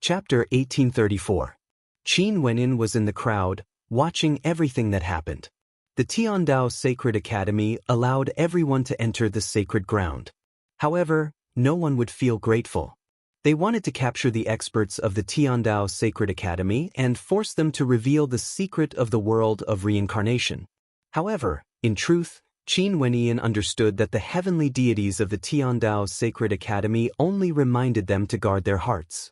Chapter 1834. Qin Wenyin was in the crowd, watching everything that happened. The Tiandao Sacred Academy allowed everyone to enter the sacred ground. However, no one would feel grateful. They wanted to capture the experts of the Tiandao Sacred Academy and force them to reveal the secret of the world of reincarnation. However, in truth, Qin Wenyin understood that the heavenly deities of the Tiandao Sacred Academy only reminded them to guard their hearts.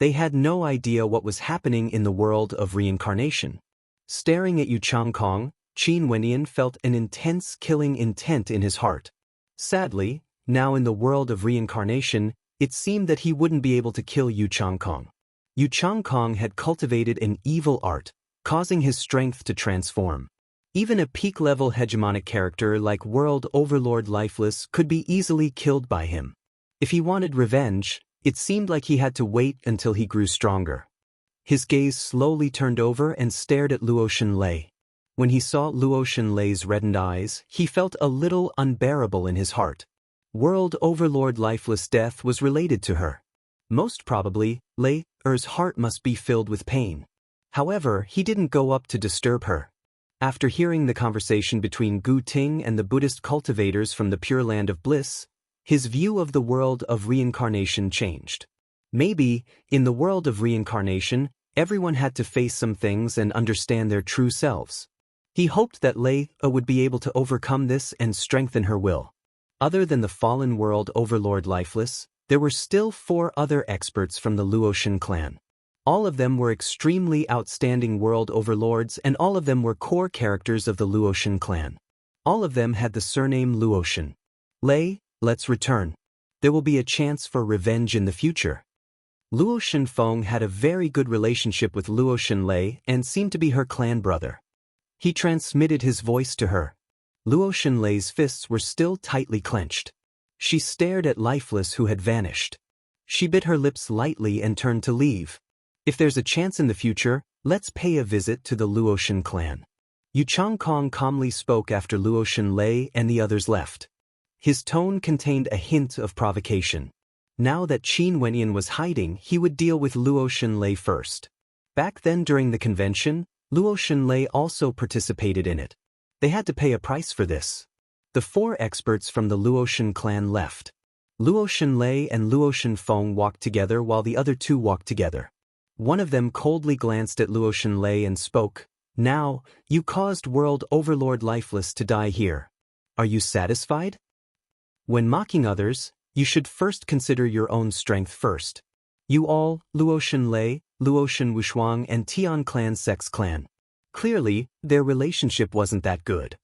They had no idea what was happening in the world of reincarnation. Staring at Yu Changkong, Qin Wenyin felt an intense killing intent in his heart. Sadly, now in the world of reincarnation, it seemed that he wouldn't be able to kill Yu Changkong. Yu Changkong had cultivated an evil art, causing his strength to transform. Even a peak-level hegemonic character like World Overlord Lifeless could be easily killed by him. If he wanted revenge, it seemed like he had to wait until he grew stronger. His gaze slowly turned over and stared at Luo Shenlei. When he saw Luo Shenlei's reddened eyes, he felt a little unbearable in his heart. World Overlord Lifeless death was related to her. Most probably, Lei Er's heart must be filled with pain. However, he didn't go up to disturb her. After hearing the conversation between Gu Ting and the Buddhist cultivators from the Pure Land of Bliss, his view of the world of reincarnation changed. Maybe, in the world of reincarnation, everyone had to face some things and understand their true selves. He hoped that Lei would be able to overcome this and strengthen her will. Other than the fallen World Overlord Lifeless, there were still 4 other experts from the Luoshan clan. All of them were extremely outstanding world overlords, and all of them were core characters of the Luoshan clan. All of them had the surname Luoshan. Lei, let's return. There will be a chance for revenge in the future. Luo Shenfeng had a very good relationship with Luo Shenlei and seemed to be her clan brother. He transmitted his voice to her. Luo Shenlei's fists were still tightly clenched. She stared at Lifeless, who had vanished. She bit her lips lightly and turned to leave. If there's a chance in the future, let's pay a visit to the Luoshan clan. Yu Changkong calmly spoke after Luo Shenlei and the others left. His tone contained a hint of provocation. Now that Qin Wenyin was hiding, he would deal with Luo Shenlei first. Back then during the convention, Luo Shenlei also participated in it. They had to pay a price for this. The 4 experts from the Luoshan clan left. Luo Shenlei and Luo Shenfeng walked together while the other 2 walked together. One of them coldly glanced at Luo Shenlei and spoke, "Now, you caused World Overlord Lifeless to die here. Are you satisfied? When mocking others, you should first consider your own strength first. You all, Luo Shenlei, Luo Shen Wushuang and Tian Clan Sex Clan. Clearly, their relationship wasn't that good."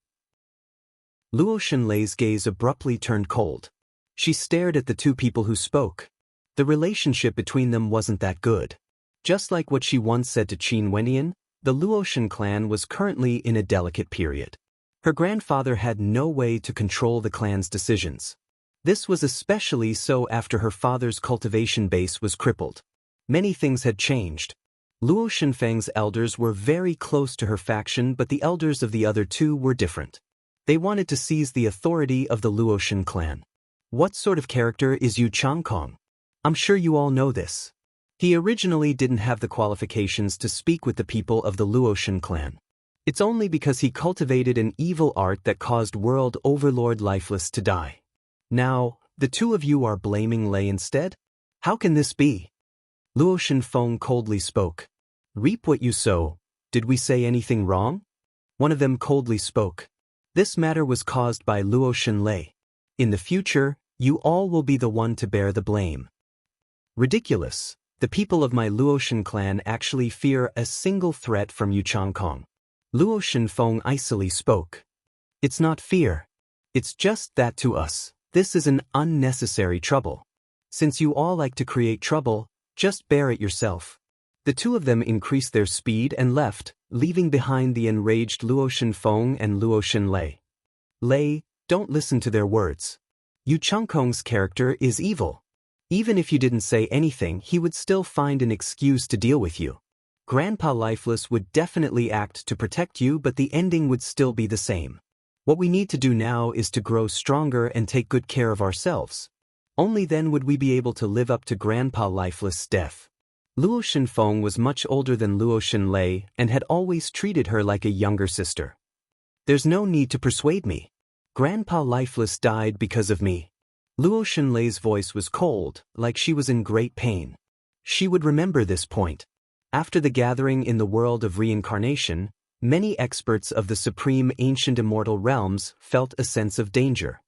Luo Shenlei's gaze abruptly turned cold. She stared at the 2 people who spoke. The relationship between them wasn't that good. Just like what she once said to Qin Wenyin, the Luoshan clan was currently in a delicate period. Her grandfather had no way to control the clan's decisions. This was especially so after her father's cultivation base was crippled. Many things had changed. Luo Shenfeng's elders were very close to her faction, but the elders of the other 2 were different. They wanted to seize the authority of the Luoshan clan. What sort of character is Yu Changkong? I'm sure you all know this. He originally didn't have the qualifications to speak with the people of the Luoshan clan. It's only because he cultivated an evil art that caused World Overlord Lifeless to die. Now, the 2 of you are blaming Lei instead? How can this be? Luo Shenfeng coldly spoke. "Reap what you sow. Did we say anything wrong?" One of them coldly spoke. "This matter was caused by Luo Shenlei. In the future, you all will be the one to bear the blame." Ridiculous. The people of my Luoshan clan actually fear a single threat from Yu Changkong. Luo Shenfeng icily spoke. "It's not fear. It's just that to us, this is an unnecessary trouble. Since you all like to create trouble, just bear it yourself." The 2 of them increased their speed and left, leaving behind the enraged Luo Shenfeng and Luo Shenlei. "Lei, don't listen to their words. Yu Changkong's character is evil. Even if you didn't say anything, he would still find an excuse to deal with you. Grandpa Lifeless would definitely act to protect you, but the ending would still be the same. What we need to do now is to grow stronger and take good care of ourselves. Only then would we be able to live up to Grandpa Lifeless' death. Luo Shenfeng was much older than Luo Shenlei and had always treated her like a younger sister. There's no need to persuade me. Grandpa Lifeless died because of me. Luo Shenlei's voice was cold, like she was in great pain. She would remember this point. After the gathering in the world of reincarnation, many experts of the supreme ancient immortal realms felt a sense of danger.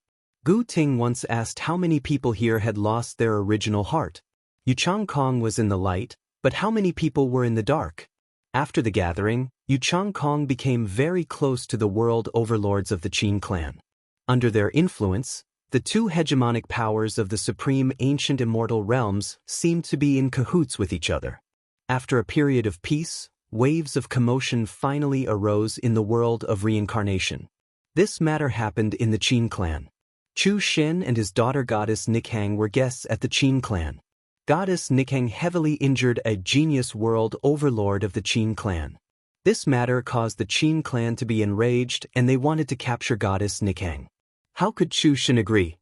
Gu Ting once asked how many people here had lost their original heart. Yu Changkong was in the light, but how many people were in the dark? After the gathering, Yu Changkong became very close to the world overlords of the Qin clan. Under their influence, the two hegemonic powers of the supreme ancient immortal realms seemed to be in cahoots with each other. After a period of peace, waves of commotion finally arose in the world of reincarnation. This matter happened in the Qin clan. Chu Xin and his daughter Goddess Nikhang were guests at the Qin clan. Goddess Nikhang heavily injured a genius world overlord of the Qin clan. This matter caused the Qin clan to be enraged and they wanted to capture Goddess Nikhang. How could Chu Xin agree?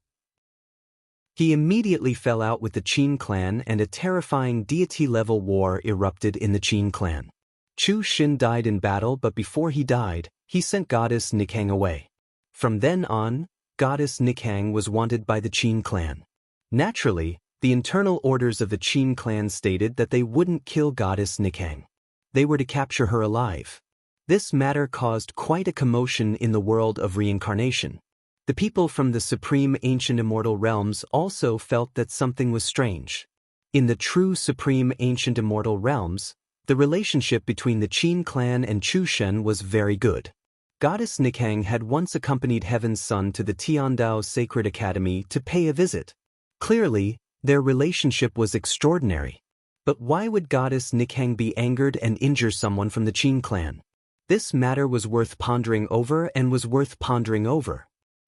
He immediately fell out with the Qin clan and a terrifying deity-level war erupted in the Qin clan. Chu Xin died in battle, but before he died, he sent Goddess Nikhang away. From then on, Goddess Nikhang was wanted by the Qin clan. Naturally, the internal orders of the Qin clan stated that they wouldn't kill Goddess Nikhang. They were to capture her alive. This matter caused quite a commotion in the world of reincarnation. The people from the supreme ancient immortal realms also felt that something was strange. In the true supreme ancient immortal realms, the relationship between the Qin clan and Chu Shen was very good. Goddess Nikhang had once accompanied Heaven's Son to the Tiandao Sacred Academy to pay a visit. Clearly, their relationship was extraordinary. But why would Goddess Nikhang be angered and injure someone from the Qin clan? This matter was worth pondering over.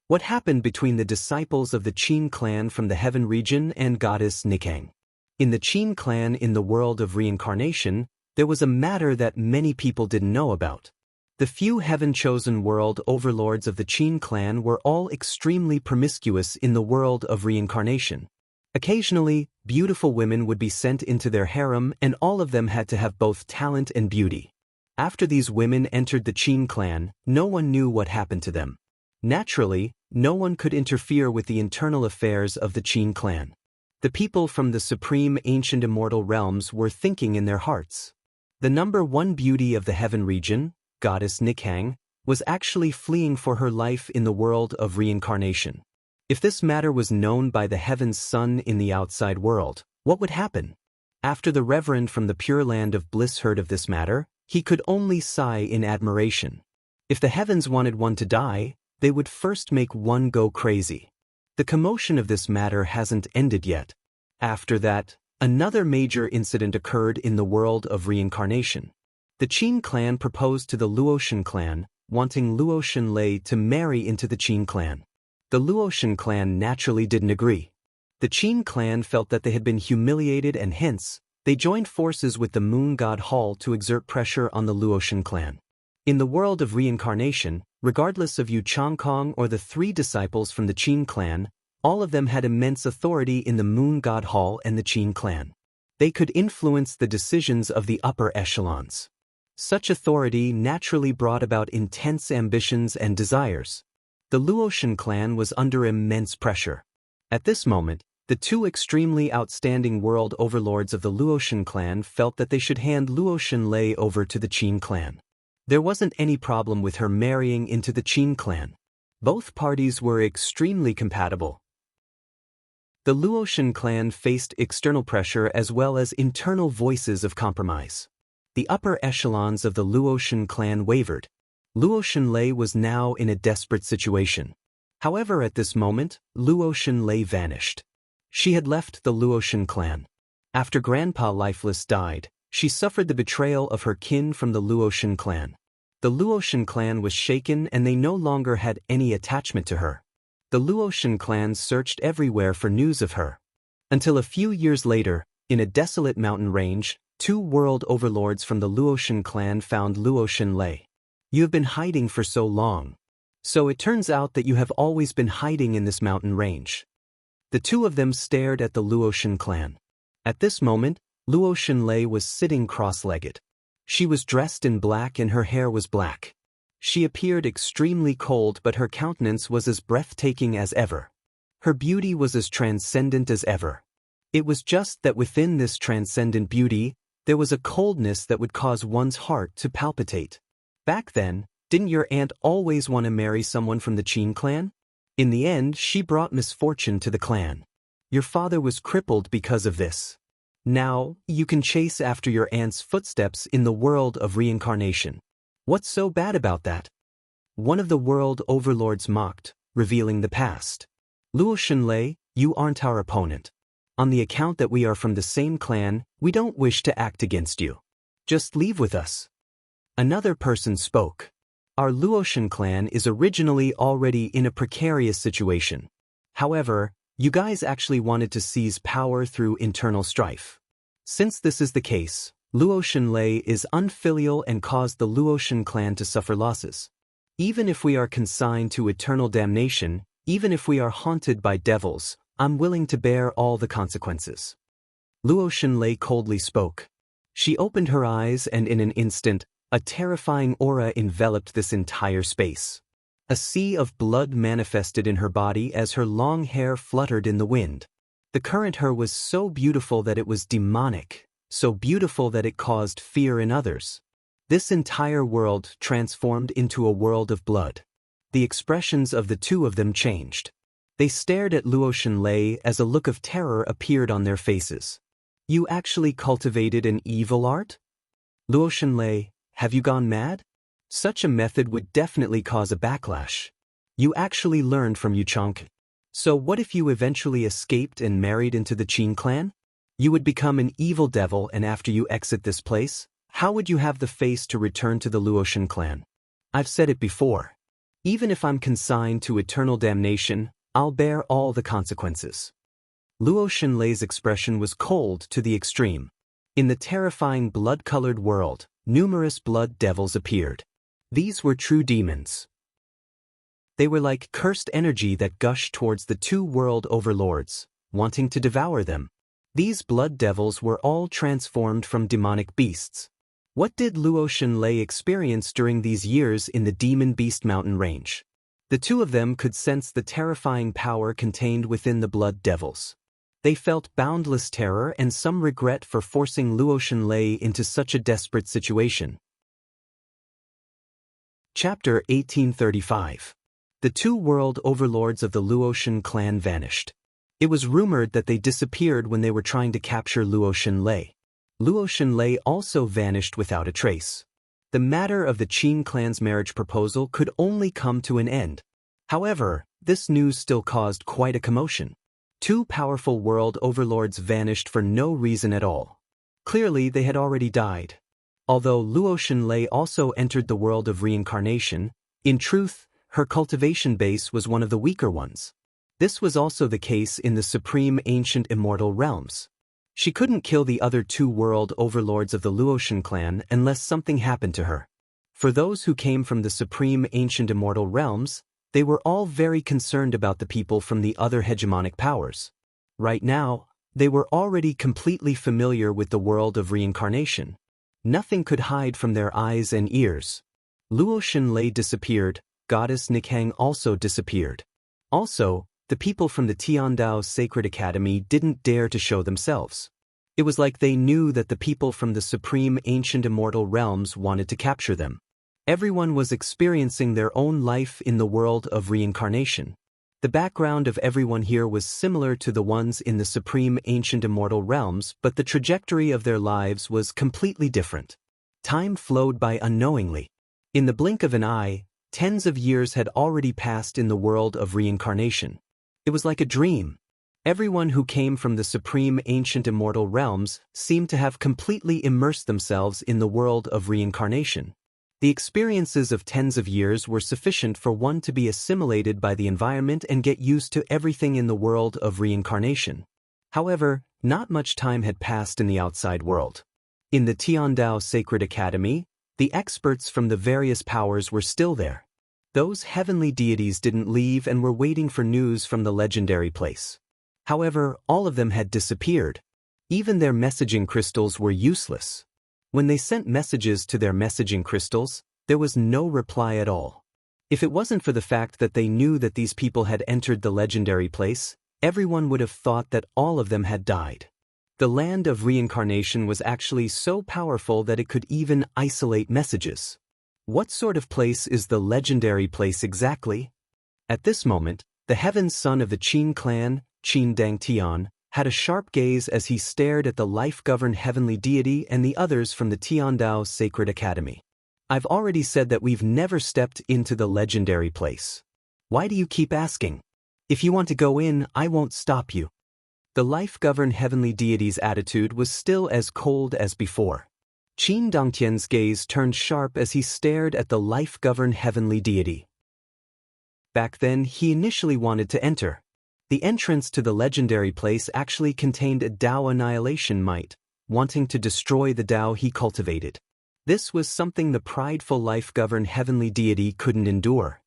What happened between the disciples of the Qin clan from the Heaven region and Goddess Nikhang? In the Qin clan in the world of reincarnation, there was a matter that many people didn't know about. The few heaven-chosen world overlords of the Qin clan were all extremely promiscuous in the world of reincarnation. Occasionally, beautiful women would be sent into their harem and all of them had to have both talent and beauty. After these women entered the Qin clan, no one knew what happened to them. Naturally, no one could interfere with the internal affairs of the Qin clan. The people from the supreme ancient immortal realms were thinking in their hearts. The number one beauty of the heaven region, Goddess Nikhang, was actually fleeing for her life in the world of reincarnation. If this matter was known by the Heaven's Son in the outside world, what would happen? After the Reverend from the Pure Land of Bliss heard of this matter, he could only sigh in admiration. If the heavens wanted one to die, they would first make one go crazy. The commotion of this matter hasn't ended yet. After that, another major incident occurred in the world of reincarnation. The Qin clan proposed to the Luoshan clan, wanting Luo Shenlei to marry into the Qin clan. The Luoshan clan naturally didn't agree. The Qin clan felt that they had been humiliated and hence, they joined forces with the Moon God Hall to exert pressure on the Luoshan clan. In the world of reincarnation, regardless of Yu Changkong or the three disciples from the Qin clan, all of them had immense authority in the Moon God Hall and the Qin clan. They could influence the decisions of the upper echelons. Such authority naturally brought about intense ambitions and desires. The Luoshan clan was under immense pressure. At this moment, the two extremely outstanding world overlords of the Luoshan clan felt that they should hand Luo Shenlei over to the Qin clan. There wasn't any problem with her marrying into the Qin clan. Both parties were extremely compatible. The Luoshan clan faced external pressure as well as internal voices of compromise. The upper echelons of the Luoshan clan wavered. Luo Shenlei was now in a desperate situation. However, at this moment, Luo Shenlei vanished. She had left the Luoshan clan. After Grandpa Lifeless died, she suffered the betrayal of her kin from the Luoshan clan. The Luoshan clan was shaken and they no longer had any attachment to her. The Luoshan clan searched everywhere for news of her. Until a few years later, in a desolate mountain range, two world overlords from the Luoshan clan found Luo Shenlei. You have been hiding for so long. So it turns out that you have always been hiding in this mountain range. The two of them stared at the Luoshan clan. At this moment, Luo Xunlei was sitting cross-legged. She was dressed in black and her hair was black. She appeared extremely cold, but her countenance was as breathtaking as ever. Her beauty was as transcendent as ever. It was just that within this transcendent beauty, there was a coldness that would cause one's heart to palpitate. Back then, didn't your aunt always want to marry someone from the Qin clan? In the end, she brought misfortune to the clan. Your father was crippled because of this. Now, you can chase after your aunt's footsteps in the world of reincarnation. What's so bad about that? One of the world overlords mocked, revealing the past. Luo Xunlei, you aren't our opponent. On the account that we are from the same clan, we don't wish to act against you. Just leave with us. Another person spoke. Our Luotian clan is originally already in a precarious situation. However, you guys actually wanted to seize power through internal strife. Since this is the case, Luo Xunlei is unfilial and caused the Luotian clan to suffer losses. Even if we are consigned to eternal damnation, even if we are haunted by devils, I'm willing to bear all the consequences. Luo Xunlei coldly spoke. She opened her eyes and in an instant, a terrifying aura enveloped this entire space. A sea of blood manifested in her body as her long hair fluttered in the wind. The current her was so beautiful that it was demonic, so beautiful that it caused fear in others. This entire world transformed into a world of blood. The expressions of the two of them changed. They stared at Luo Xunlei as a look of terror appeared on their faces. You actually cultivated an evil art? Luo Xunlei, have you gone mad? Such a method would definitely cause a backlash. You actually learned from Yuchonk. So what if you eventually escaped and married into the Qin clan? You would become an evil devil, and after you exit this place, how would you have the face to return to the Luotian clan? I've said it before. Even if I'm consigned to eternal damnation, I'll bear all the consequences. Luo Xunlei's expression was cold to the extreme. In the terrifying blood-colored world, numerous blood devils appeared. These were true demons. They were like cursed energy that gushed towards the two world overlords, wanting to devour them. These blood devils were all transformed from demonic beasts. What did Luo Xunlei experience during these years in the Demon Beast Mountain range? The two of them could sense the terrifying power contained within the blood devils. They felt boundless terror and some regret for forcing Luo Xunlei into such a desperate situation. Chapter 1835. The two world overlords of the Luotian clan vanished. It was rumored that they disappeared when they were trying to capture Luo Xunlei. Luo Xunlei also vanished without a trace. The matter of the Qin clan's marriage proposal could only come to an end. However, this news still caused quite a commotion. Two powerful world overlords vanished for no reason at all. Clearly, they had already died. Although Luo Xunlei also entered the world of reincarnation, in truth, her cultivation base was one of the weaker ones. This was also the case in the supreme ancient immortal realms. She couldn't kill the other two world overlords of the Luotian clan unless something happened to her. For those who came from the supreme ancient immortal realms, they were all very concerned about the people from the other hegemonic powers. Right now, they were already completely familiar with the world of reincarnation. Nothing could hide from their eyes and ears. Luo Xunlei disappeared, Goddess Nikhang also disappeared. Also, the people from the Tiandao Sacred Academy didn't dare to show themselves. It was like they knew that the people from the supreme ancient immortal realms wanted to capture them. Everyone was experiencing their own life in the world of reincarnation. The background of everyone here was similar to the ones in the supreme ancient immortal realms, but the trajectory of their lives was completely different. Time flowed by unknowingly. In the blink of an eye, tens of years had already passed in the world of reincarnation. It was like a dream. Everyone who came from the supreme ancient immortal realms seemed to have completely immersed themselves in the world of reincarnation. The experiences of tens of years were sufficient for one to be assimilated by the environment and get used to everything in the world of reincarnation. However, not much time had passed in the outside world. In the Tiandao Sacred Academy, the experts from the various powers were still there. Those heavenly deities didn't leave and were waiting for news from the legendary place. However, all of them had disappeared. Even their messaging crystals were useless. When they sent messages to their messaging crystals, there was no reply at all. If it wasn't for the fact that they knew that these people had entered the legendary place, everyone would have thought that all of them had died. The land of reincarnation was actually so powerful that it could even isolate messages. What sort of place is the legendary place exactly? At this moment, the heaven's son of the Qin clan, Qin Dangtian, had a sharp gaze as he stared at the life-governed heavenly deity and the others from the Tiandao Sacred Academy. I've already said that we've never stepped into the legendary place. Why do you keep asking? If you want to go in, I won't stop you. The life-governed heavenly deity's attitude was still as cold as before. Qin Dangtian's gaze turned sharp as he stared at the life-governed heavenly deity. Back then, he initially wanted to enter. The entrance to the legendary place actually contained a Dao annihilation might, wanting to destroy the Dao he cultivated. This was something the prideful life-governed heavenly deity couldn't endure.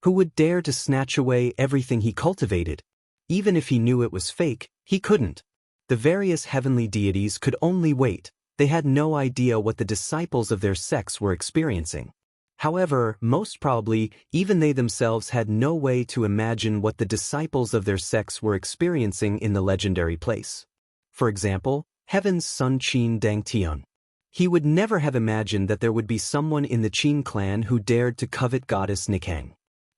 Who would dare to snatch away everything he cultivated? Even if he knew it was fake, he couldn't. The various heavenly deities could only wait. They had no idea what the disciples of their sects were experiencing. However, most probably, even they themselves had no way to imagine what the disciples of their sects were experiencing in the legendary place. For example, Heaven's son Qin Dangtian. He would never have imagined that there would be someone in the Qin clan who dared to covet goddess Nikang.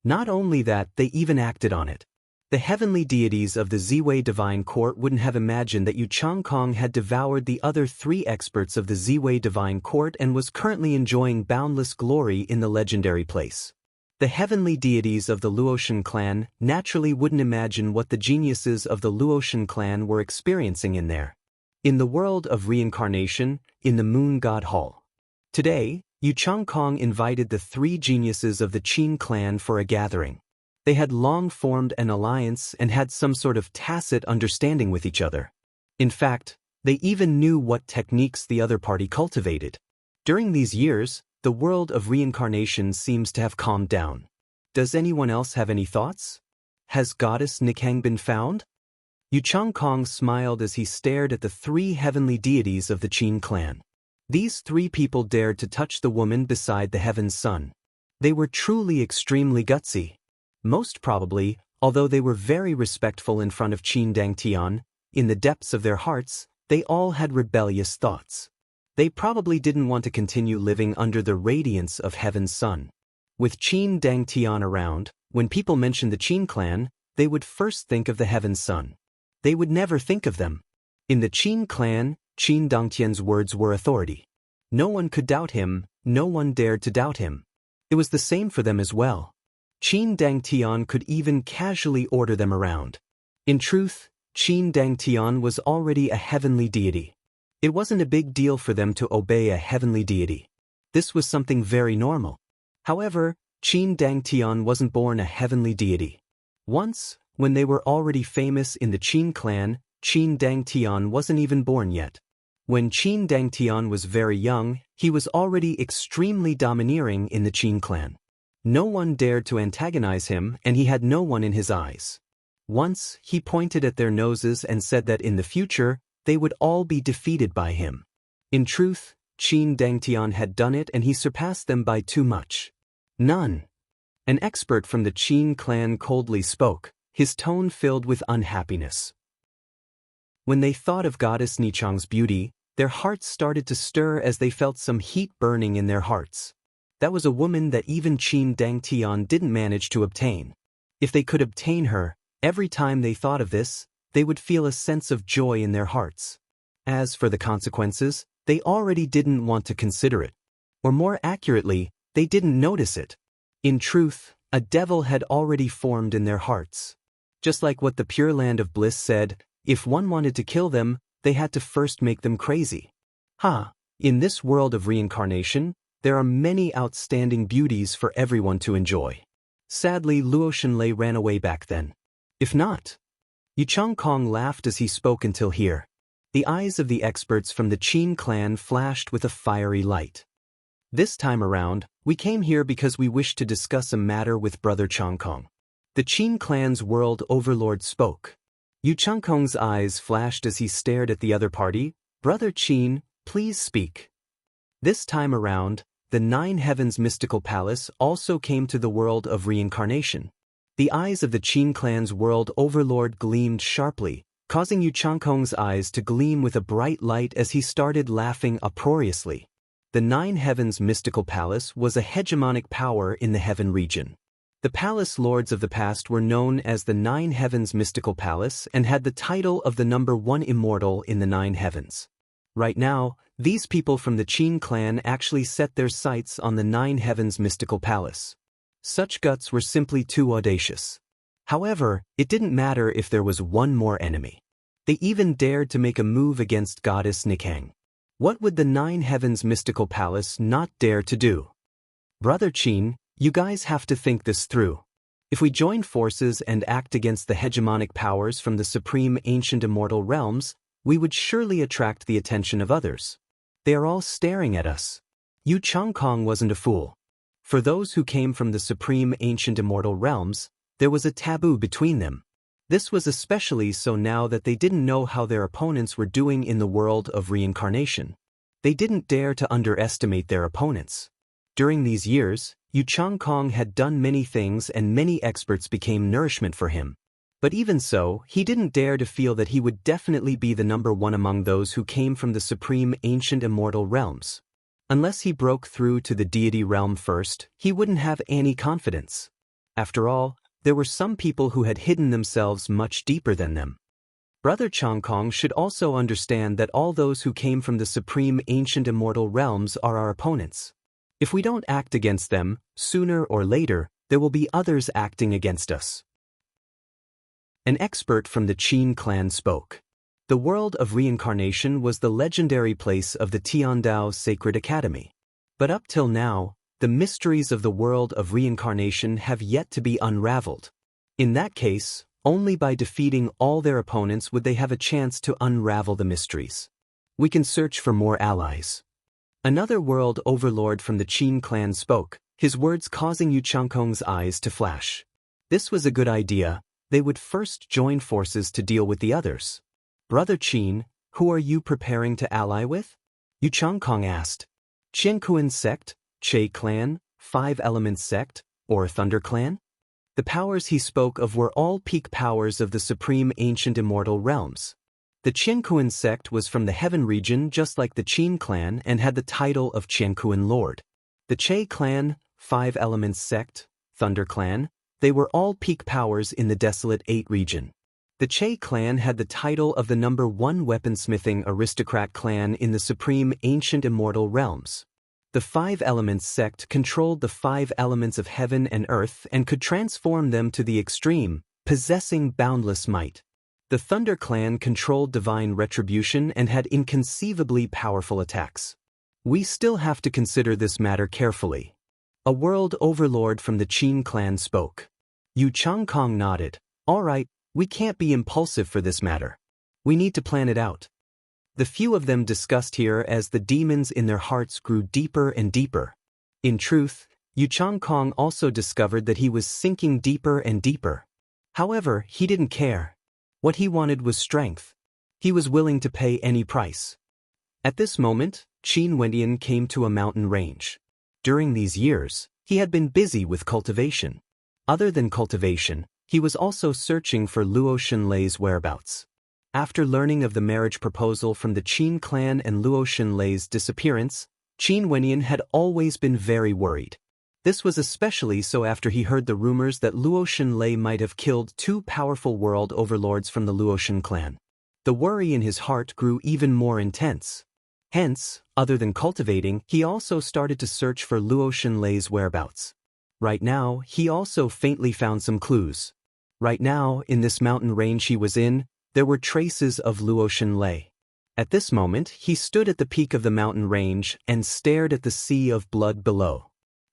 Not only that, they even acted on it. The heavenly deities of the Ziwei Divine Court wouldn't have imagined that Yu Changkong had devoured the other 3 experts of the Ziwei Divine Court and was currently enjoying boundless glory in the legendary place. The heavenly deities of the Luotian clan naturally wouldn't imagine what the geniuses of the Luotian clan were experiencing in there. In the world of reincarnation, in the Moon God Hall. Today, Yu Changkong invited the 3 geniuses of the Qin clan for a gathering. They had long formed an alliance and had some sort of tacit understanding with each other. In fact, they even knew what techniques the other party cultivated. During these years, the world of reincarnation seems to have calmed down. Does anyone else have any thoughts? Has goddess Nikang been found? Yu Changkong smiled as he stared at the 3 heavenly deities of the Qin clan. These 3 people dared to touch the woman beside the heaven's son. They were truly extremely gutsy. Most probably, although they were very respectful in front of Qin Dangtian, in the depths of their hearts, they all had rebellious thoughts. They probably didn't want to continue living under the radiance of heaven's sun. With Qin Dangtian around, when people mentioned the Qin clan, they would first think of the heaven's sun. They would never think of them. In the Qin clan, Qin Dangtian's words were authority. No one could doubt him, no one dared to doubt him. It was the same for them as well. Qin Dangtian could even casually order them around. In truth, Qin Dangtian was already a heavenly deity. It wasn't a big deal for them to obey a heavenly deity. This was something very normal. However, Qin Dangtian wasn't born a heavenly deity. Once, when they were already famous in the Qin clan, Qin Dangtian wasn't even born yet. When Qin Dangtian was very young, he was already extremely domineering in the Qin clan. No one dared to antagonize him, and he had no one in his eyes. Once, he pointed at their noses and said that in the future, they would all be defeated by him. In truth, Qin Dangtian had done it and he surpassed them by too much. None. An expert from the Qin clan coldly spoke, his tone filled with unhappiness. When they thought of goddess Nichang's beauty, their hearts started to stir as they felt some heat burning in their hearts. That was a woman that even Qin Dangtian didn't manage to obtain. If they could obtain her, every time they thought of this, they would feel a sense of joy in their hearts. As for the consequences, they already didn't want to consider it. Or more accurately, they didn't notice it. In truth, a devil had already formed in their hearts. Just like what the Pure Land of Bliss said, if one wanted to kill them, they had to first make them crazy. In this world of reincarnation, there are many outstanding beauties for everyone to enjoy. Sadly, Luo Shenlei ran away back then. If not. Yu Changkong laughed as he spoke until here. The eyes of the experts from the Qin clan flashed with a fiery light. This time around, we came here because we wished to discuss a matter with Brother Changkong. The Qin clan's world overlord spoke. Yu Changkong's eyes flashed as he stared at the other party. Brother Qin, please speak. This time around, the Nine Heavens mystical palace also came to the world of reincarnation. The eyes of the Qin clan's world overlord gleamed sharply, causing Yu Changkong's eyes to gleam with a bright light as he started laughing uproariously. The Nine Heavens mystical palace was a hegemonic power in the heaven region. The palace lords of the past were known as the Nine Heavens mystical palace and had the title of the number one immortal in the Nine Heavens. Right now, these people from the Qin clan actually set their sights on the Nine Heavens mystical palace. Such guts were simply too audacious. However, it didn't matter if there was one more enemy. They even dared to make a move against Goddess Nikang. What would the Nine Heavens mystical palace not dare to do? Brother Qin, you guys have to think this through. If we join forces and act against the hegemonic powers from the supreme ancient immortal realms, we would surely attract the attention of others. They are all staring at us. Yu Changkong wasn't a fool. For those who came from the supreme ancient immortal realms, there was a taboo between them. This was especially so now that they didn't know how their opponents were doing in the world of reincarnation. They didn't dare to underestimate their opponents. During these years, Yu Changkong had done many things and many experts became nourishment for him. But even so, he didn't dare to feel that he would definitely be the number one among those who came from the supreme ancient immortal realms. Unless he broke through to the deity realm first, he wouldn't have any confidence. After all, there were some people who had hidden themselves much deeper than them. Brother Changkong should also understand that all those who came from the supreme ancient immortal realms are our opponents. If we don't act against them, sooner or later, there will be others acting against us. An expert from the Qin clan spoke. The world of reincarnation was the legendary place of the Tiandao Sacred Academy. But up till now, the mysteries of the world of reincarnation have yet to be unraveled. In that case, only by defeating all their opponents would they have a chance to unravel the mysteries. We can search for more allies. Another world overlord from the Qin clan spoke, his words causing Yu Changkong's eyes to flash. This was a good idea. They would first join forces to deal with the others. Brother Qin, who are you preparing to ally with? Yu Changkong asked. Qiankuan sect, Che clan, Five Elements sect, or Thunder clan? The powers he spoke of were all peak powers of the supreme ancient immortal realms. The Qiankuan sect was from the heaven region just like the Qin clan and had the title of Qiankuan lord. The Che clan, Five Elements sect, Thunder clan, they were all peak powers in the Desolate 8 region. The Che clan had the title of the number one weaponsmithing aristocrat clan in the supreme ancient immortal realms. The Five Elements sect controlled the 5 elements of heaven and earth and could transform them to the extreme, possessing boundless might. The Thunder clan controlled divine retribution and had inconceivably powerful attacks. We still have to consider this matter carefully. A world overlord from the Qin clan spoke. Yu Changkong nodded. All right, we can't be impulsive for this matter. We need to plan it out. The few of them discussed here as the demons in their hearts grew deeper and deeper. In truth, Yu Changkong also discovered that he was sinking deeper and deeper. However, he didn't care. What he wanted was strength. He was willing to pay any price. At this moment, Qin Wendian came to a mountain range. During these years, he had been busy with cultivation. Other than cultivation, he was also searching for Luo Xunlei's whereabouts. After learning of the marriage proposal from the Qin clan and Luo Xunlei's disappearance, Qin Wendian had always been very worried. This was especially so after he heard the rumors that Luo Xunlei might have killed 2 powerful world overlords from the Luoxun clan. The worry in his heart grew even more intense. Hence, other than cultivating, he also started to search for Luo Xunlei's whereabouts. Right now, he also faintly found some clues. Right now, in this mountain range he was in, there were traces of Luo Xunlei. At this moment, he stood at the peak of the mountain range and stared at the sea of blood below.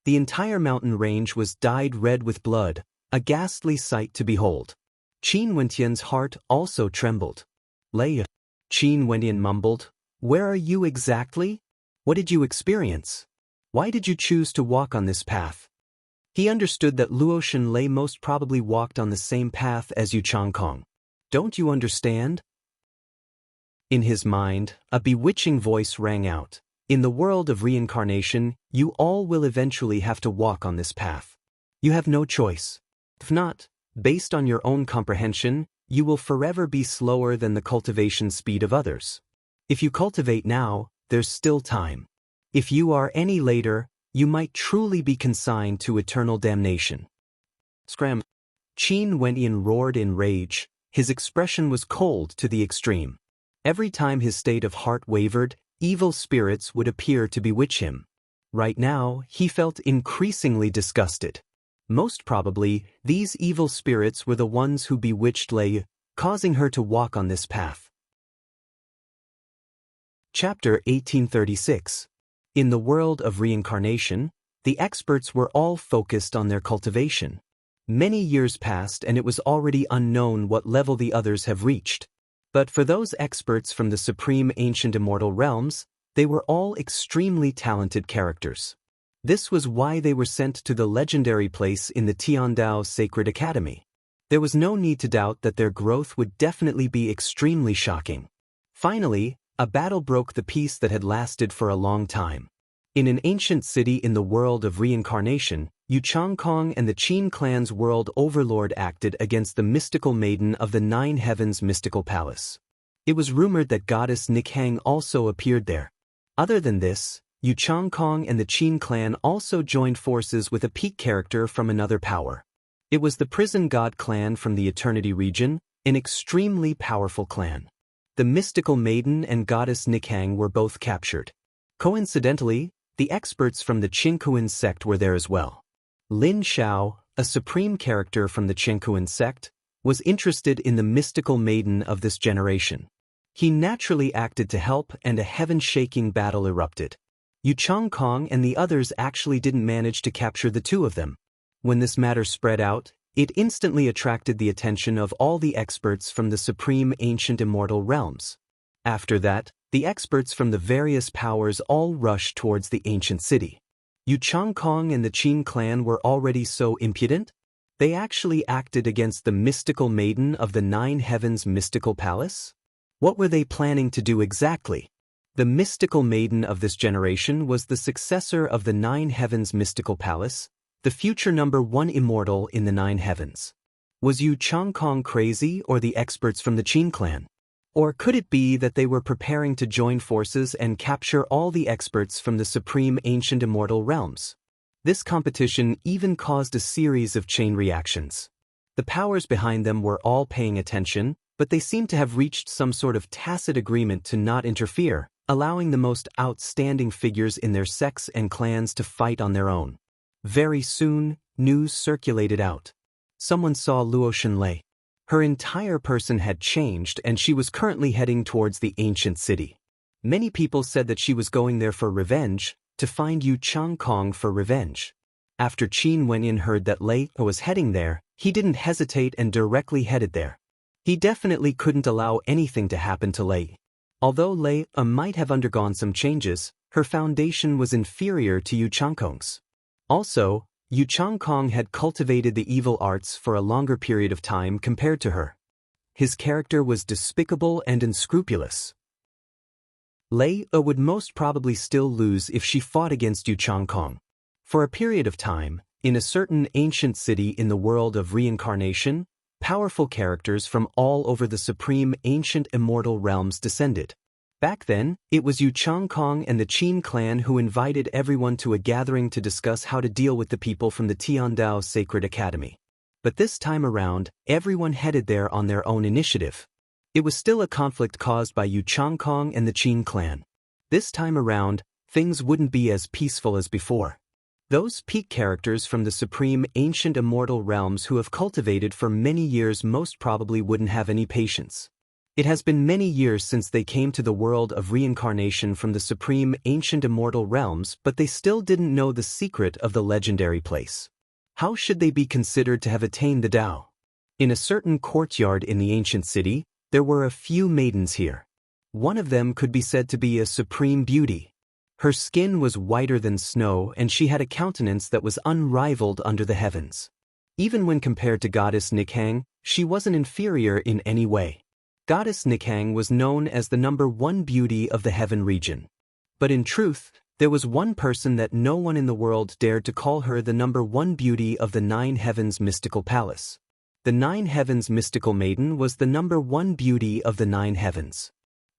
The entire mountain range was dyed red with blood, a ghastly sight to behold. Qin Wendian's heart also trembled. Leia, Qin Wendian mumbled, "Where are you exactly? What did you experience? Why did you choose to walk on this path?" He understood that Luo Xunlei most probably walked on the same path as Yu Changkong. Don't you understand? In his mind, a bewitching voice rang out. In the world of reincarnation, you all will eventually have to walk on this path. You have no choice. If not, based on your own comprehension, you will forever be slower than the cultivation speed of others. If you cultivate now, there's still time. If you are any later, you might truly be consigned to eternal damnation. Scram! Qin Wenyan roared in rage. His expression was cold to the extreme. Every time his state of heart wavered, evil spirits would appear to bewitch him. Right now, he felt increasingly disgusted. Most probably, these evil spirits were the ones who bewitched Lei, causing her to walk on this path. Chapter 1836. In the world of reincarnation, the experts were all focused on their cultivation. Many years passed and it was already unknown what level the others have reached. But for those experts from the supreme ancient immortal realms, they were all extremely talented characters. This was why they were sent to the legendary place in the Tiandao Sacred Academy. There was no need to doubt that their growth would definitely be extremely shocking. Finally, a battle broke the peace that had lasted for a long time. In an ancient city in the world of reincarnation, Yu Changkong and the Qin clan's world overlord acted against the mystical maiden of the Nine Heavens mystical palace. It was rumored that goddess Nikhang also appeared there. Other than this, Yu Changkong and the Qin clan also joined forces with a peak character from another power. It was the prison god clan from the Eternity region, an extremely powerful clan. The mystical maiden and goddess Nikhang were both captured. Coincidentally, the experts from the Qinkuan sect were there as well. Lin Xiao, a supreme character from the Qinkuan sect, was interested in the mystical maiden of this generation. He naturally acted to help and a heaven-shaking battle erupted. Yu Changkong and the others actually didn't manage to capture the two of them. When this matter spread out, it instantly attracted the attention of all the experts from the supreme ancient immortal realms. After that, the experts from the various powers all rushed towards the ancient city. Yu Changkong and the Qin clan were already so impudent? They actually acted against the mystical maiden of the Nine Heavens mystical palace? What were they planning to do exactly? The mystical maiden of this generation was the successor of the Nine Heavens mystical palace, the future number one immortal in the Nine Heavens. Was Yu Changkong crazy or the experts from the Qin clan? Or could it be that they were preparing to join forces and capture all the experts from the supreme ancient immortal realms? This competition even caused a series of chain reactions. The powers behind them were all paying attention, but they seemed to have reached some sort of tacit agreement to not interfere, allowing the most outstanding figures in their sects and clans to fight on their own. Very soon, news circulated out. Someone saw Luo Shenlei. Her entire person had changed and she was currently heading towards the ancient city. Many people said that she was going there for revenge, to find Yu Changkong for revenge. After Qin Wenyan heard that Lei was heading there, he didn't hesitate and directly headed there. He definitely couldn't allow anything to happen to Lei. Although Lei might have undergone some changes, her foundation was inferior to Yu Changkong's. Also, Yu Changkong had cultivated the evil arts for a longer period of time compared to her. His character was despicable and unscrupulous. Lei would most probably still lose if she fought against Yu Changkong. For a period of time, in a certain ancient city in the world of reincarnation, powerful characters from all over the supreme ancient immortal realms descended. Back then, it was Yu Changkong and the Qin clan who invited everyone to a gathering to discuss how to deal with the people from the Tiandao Sacred Academy. But this time around, everyone headed there on their own initiative. It was still a conflict caused by Yu Changkong and the Qin clan. This time around, things wouldn't be as peaceful as before. Those peak characters from the supreme ancient immortal realms who have cultivated for many years most probably wouldn't have any patience. It has been many years since they came to the world of reincarnation from the supreme ancient immortal realms, but they still didn't know the secret of the legendary place. How should they be considered to have attained the Tao? In a certain courtyard in the ancient city, there were a few maidens here. One of them could be said to be a supreme beauty. Her skin was whiter than snow and she had a countenance that was unrivaled under the heavens. Even when compared to goddess Nikhang, She wasn't inferior in any way. Goddess Nikhang was known as the #1 beauty of the heaven region. But in truth, there was one person that no one in the world dared to call her the #1 beauty of the 9 heavens mystical palace. The 9 heavens mystical maiden was the #1 beauty of the 9 heavens.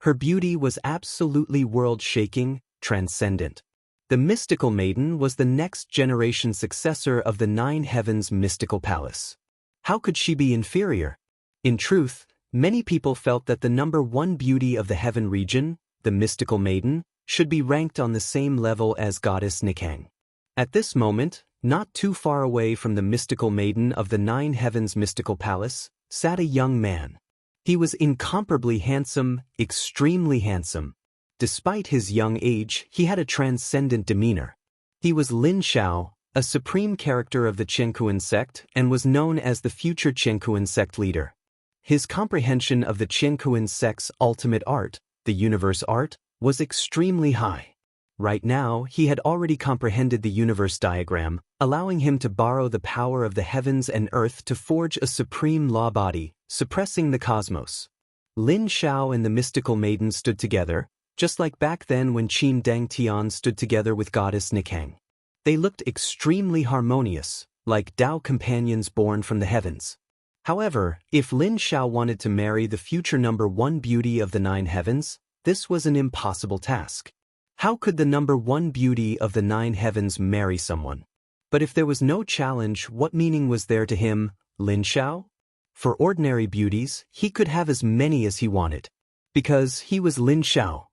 Her beauty was absolutely world-shaking, transcendent. The mystical maiden was the next generation successor of the 9 heavens mystical palace. How could she be inferior? In truth, many people felt that the #1 beauty of the heaven region, the mystical maiden, should be ranked on the same level as Goddess Nikhang. At this moment, not too far away from the mystical maiden of the 9 heavens mystical palace, sat a young man. He was incomparably handsome, extremely handsome. Despite his young age, he had a transcendent demeanor. He was Lin Xiao, a supreme character of the Qiankuan sect and was known as the future Qiankuan sect leader. His comprehension of the Qiankuan sect's ultimate art, the universe art, was extremely high. Right now, he had already comprehended the universe diagram, allowing him to borrow the power of the heavens and earth to forge a supreme law body, suppressing the cosmos. Lin Xiao and the mystical maiden stood together, just like back then when Qin Dang Tian stood together with Goddess Nikhang. They looked extremely harmonious, like Tao companions born from the heavens. However, if Lin Xiao wanted to marry the future #1 beauty of the 9 heavens, this was an impossible task. How could the #1 beauty of the 9 heavens marry someone? But if there was no challenge, what meaning was there to him, Lin Xiao? For ordinary beauties, he could have as many as he wanted. Because he was Lin Xiao.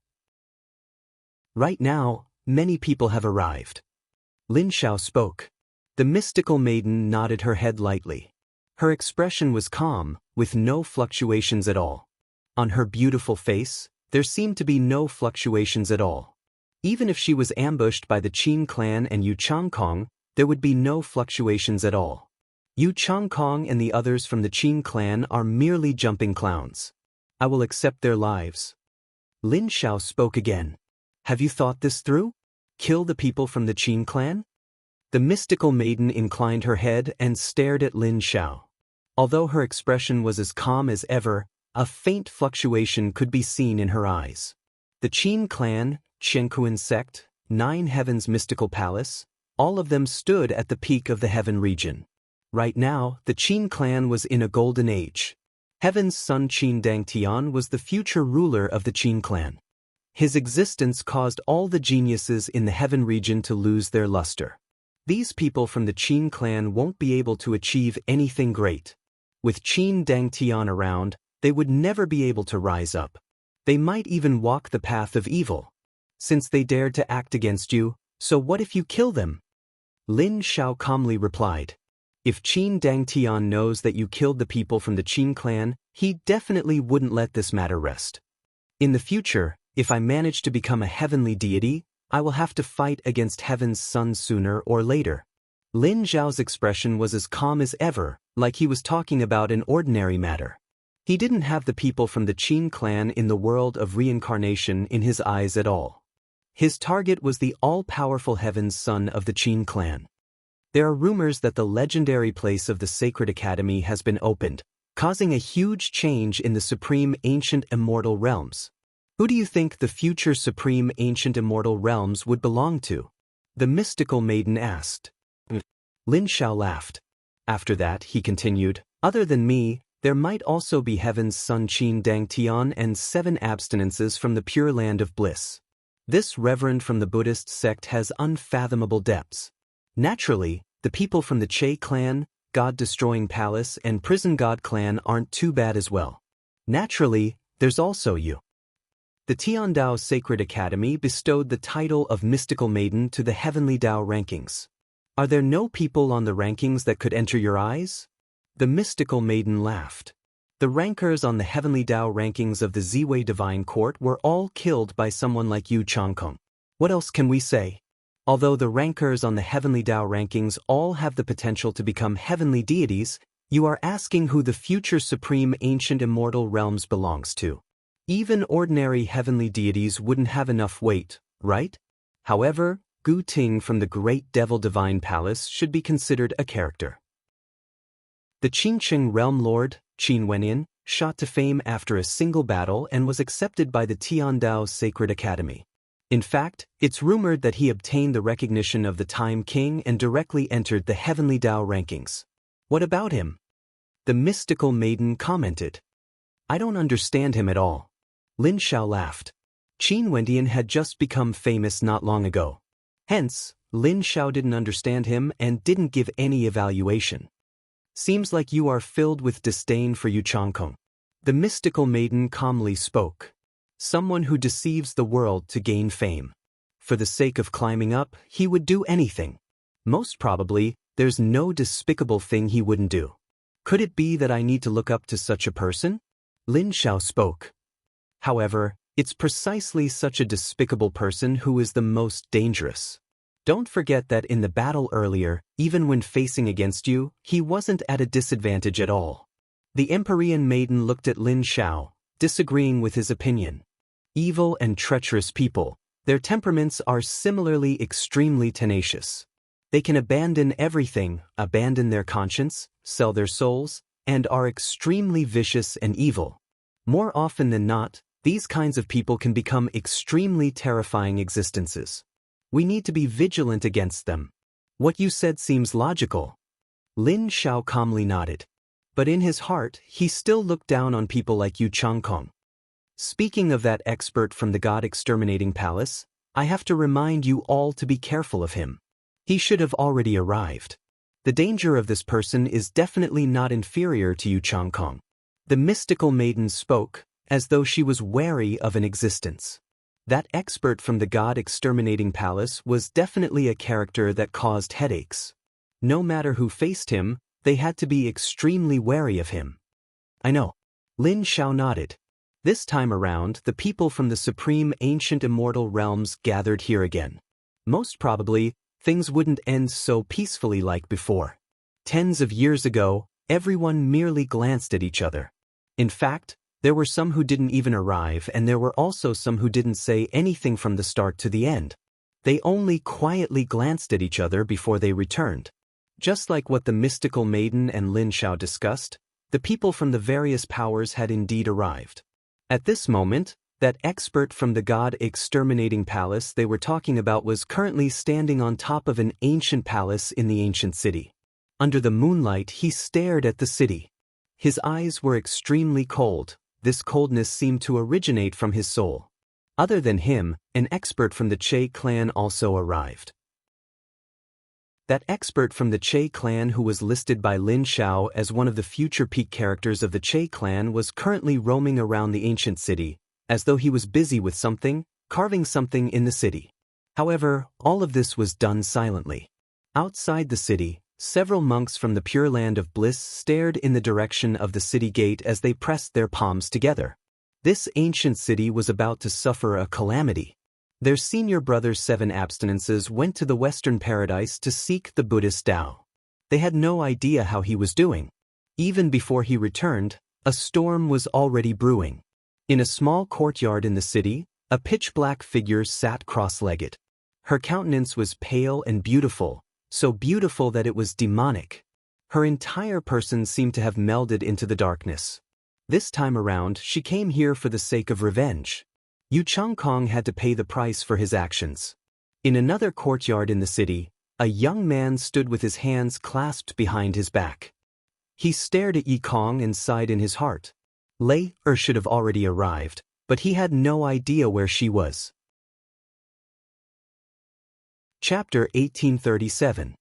Right now, many people have arrived. Lin Xiao spoke. The mystical maiden nodded her head lightly. Her expression was calm, with no fluctuations at all. On her beautiful face, there seemed to be no fluctuations at all. Even if she was ambushed by the Qin clan and Yu Changkong, there would be no fluctuations at all. Yu Changkong and the others from the Qin clan are merely jumping clowns. I will accept their lives. Lin Xiao spoke again. Have you thought this through? Kill the people from the Qin clan? The mystical maiden inclined her head and stared at Lin Xiao. Although her expression was as calm as ever, a faint fluctuation could be seen in her eyes. The Qin clan, Qiankuan sect, 9 heavens mystical palace, all of them stood at the peak of the heaven region. Right now, the Qin clan was in a golden age. Heaven's son Qin Dang Tian was the future ruler of the Qin clan. His existence caused all the geniuses in the heaven region to lose their luster. These people from the Qin clan won't be able to achieve anything great. With Qin Dang Tian around, they would never be able to rise up. They might even walk the path of evil. Since they dared to act against you, so what if you kill them? Lin Xiao calmly replied. If Qin Dang Tian knows that you killed the people from the Qin clan, he definitely wouldn't let this matter rest. In the future, if I manage to become a heavenly deity, I will have to fight against heaven's son sooner or later. Lin Xiao's expression was as calm as ever, like he was talking about an ordinary matter. He didn't have the people from the Qin clan in the world of reincarnation in his eyes at all. His target was the all-powerful heaven's son of the Qin clan. There are rumors that the legendary place of the Sacred Academy has been opened, causing a huge change in the supreme ancient immortal realms. Who do you think the future supreme ancient immortal realms would belong to? The mystical maiden asked. Lin Xiao laughed. After that, he continued, other than me, there might also be heaven's son Qin Dang Tian and 7 abstinences from the pure land of bliss. This reverend from the Buddhist sect has unfathomable depths. Naturally, the people from the Che clan, God-destroying palace and prison god clan aren't too bad as well. Naturally, there's also you. The Tiandao Sacred Academy bestowed the title of Mystical Maiden to the Heavenly Tao rankings. Are there no people on the rankings that could enter your eyes? The Mystical Maiden laughed. The rankers on the Heavenly Tao rankings of the Ziwei Divine Court were all killed by someone like Yu Changkong. What else can we say? Although the rankers on the Heavenly Tao rankings all have the potential to become heavenly deities, you are asking who the future supreme ancient immortal realms belongs to. Even ordinary heavenly deities wouldn't have enough weight, right? However, Gu Ting from the Great Devil Divine Palace should be considered a character. The Qingcheng realm lord, Qin Wenin, shot to fame after a single battle and was accepted by the Tiandao Sacred Academy. In fact, it's rumored that he obtained the recognition of the Time King and directly entered the Heavenly Dao rankings. What about him? The mystical maiden commented. I don't understand him at all. Lin Xiao laughed. Qin Wendian had just become famous not long ago. Hence, Lin Xiao didn't understand him and didn't give any evaluation. Seems like you are filled with disdain for Yu Changkong. The mystical maiden calmly spoke. Someone who deceives the world to gain fame. For the sake of climbing up, he would do anything. Most probably, there's no despicable thing he wouldn't do. Could it be that I need to look up to such a person? Lin Xiao spoke. However, it's precisely such a despicable person who is the most dangerous. Don't forget that in the battle earlier, even when facing against you, he wasn't at a disadvantage at all. The Empyrean maiden looked at Lin Xiao, disagreeing with his opinion. Evil and treacherous people, their temperaments are similarly extremely tenacious. They can abandon everything, abandon their conscience, sell their souls, and are extremely vicious and evil. More often than not, these kinds of people can become extremely terrifying existences. We need to be vigilant against them. What you said seems logical. Lin Xiao calmly nodded. But in his heart, he still looked down on people like Yu Changkong. Speaking of that expert from the God-exterminating palace, I have to remind you all to be careful of him. He should have already arrived. The danger of this person is definitely not inferior to Yu Changkong. The mystical maiden spoke, as though she was wary of an existence. That expert from the God-exterminating palace was definitely a character that caused headaches. No matter who faced him, they had to be extremely wary of him. I know. Lin Xiao nodded. This time around, the people from the supreme ancient immortal realms gathered here again. Most probably, things wouldn't end so peacefully like before. Tens of years ago, everyone merely glanced at each other. In fact, there were some who didn't even arrive, and there were also some who didn't say anything from the start to the end. They only quietly glanced at each other before they returned. Just like what the mystical maiden and Lin Xiao discussed, the people from the various powers had indeed arrived. At this moment, that expert from the God-exterminating palace they were talking about was currently standing on top of an ancient palace in the ancient city. Under the moonlight, he stared at the city. His eyes were extremely cold. This coldness seemed to originate from his soul. Other than him, an expert from the Che clan also arrived. That expert from the Che clan who was listed by Lin Xiao as one of the future peak characters of the Che clan was currently roaming around the ancient city, as though he was busy with something, carving something in the city. However, all of this was done silently. Outside the city, several monks from the Pure Land of Bliss stared in the direction of the city gate as they pressed their palms together. This ancient city was about to suffer a calamity. Their senior brother's 7 abstinences went to the Western Paradise to seek the Buddhist Tao. They had no idea how he was doing. Even before he returned, a storm was already brewing. In a small courtyard in the city, a pitch-black figure sat cross-legged. Her countenance was pale and beautiful, so beautiful that it was demonic. Her entire person seemed to have melded into the darkness. This time around, she came here for the sake of revenge. Yu Changkong had to pay the price for his actions. In another courtyard in the city, a young man stood with his hands clasped behind his back. He stared at Yi Kong and sighed in his heart. Lei should have already arrived, but he had no idea where she was. Chapter 1837.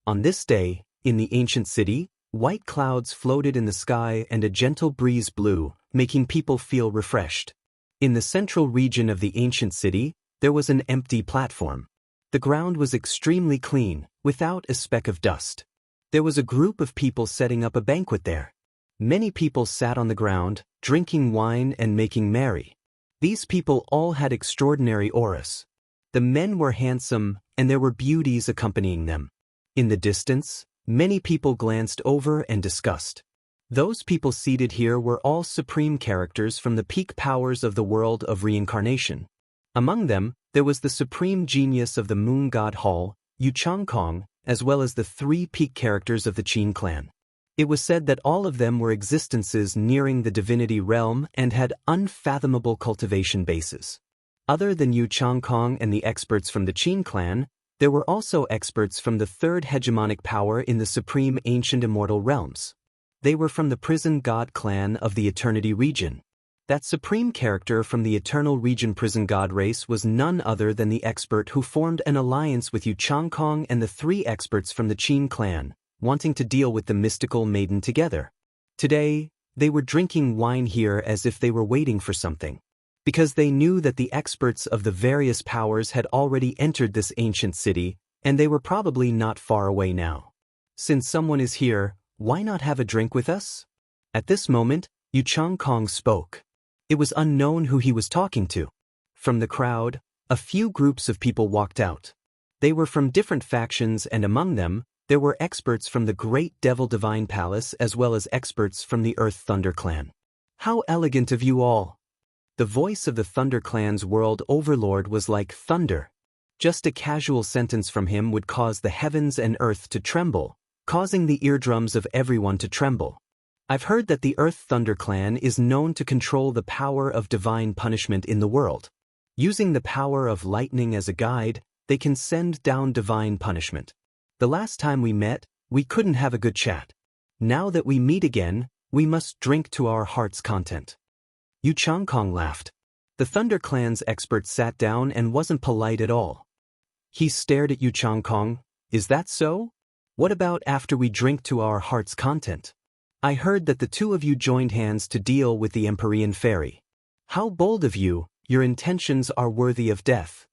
On this day, in the ancient city, white clouds floated in the sky and a gentle breeze blew, making people feel refreshed. In the central region of the ancient city, there was an empty platform. The ground was extremely clean, without a speck of dust. There was a group of people setting up a banquet there. Many people sat on the ground, drinking wine and making merry. These people all had extraordinary auras. The men were handsome, and there were beauties accompanying them. In the distance, many people glanced over and discussed. Those people seated here were all supreme characters from the peak powers of the world of reincarnation. Among them, there was the supreme genius of the Moon God Hall, Yu Changkong, as well as the 3 peak characters of the Qin clan. It was said that all of them were existences nearing the divinity realm and had unfathomable cultivation bases. Other than Yu Changkong and the experts from the Qin clan, there were also experts from the third hegemonic power in the supreme ancient immortal realms. They were from the prison god clan of the Eternity region. That supreme character from the Eternal region prison god race was none other than the expert who formed an alliance with Yu Changkong and the three experts from the Qin clan, wanting to deal with the mystical maiden together. Today, they were drinking wine here as if they were waiting for something, because they knew that the experts of the various powers had already entered this ancient city, and they were probably not far away now. Since someone is here, why not have a drink with us? At this moment, Yu Changkong spoke. It was unknown who he was talking to. From the crowd, a few groups of people walked out. They were from different factions, and among them, there were experts from the Great Devil Divine Palace as well as experts from the Earth Thunder Clan. How elegant of you all! The voice of the Thunder Clan's world overlord was like thunder. Just a casual sentence from him would cause the heavens and earth to tremble, causing the eardrums of everyone to tremble. I've heard that the Earth Thunder Clan is known to control the power of divine punishment in the world. Using the power of lightning as a guide, they can send down divine punishment. The last time we met, we couldn't have a good chat. Now that we meet again, we must drink to our heart's content. Yu Changkong laughed. The Thunder Clan's expert sat down and wasn't polite at all. He stared at Yu Changkong. Is that so? What about after we drink to our heart's content? I heard that the two of you joined hands to deal with the Empyrean Fairy. How bold of you, your intentions are worthy of death.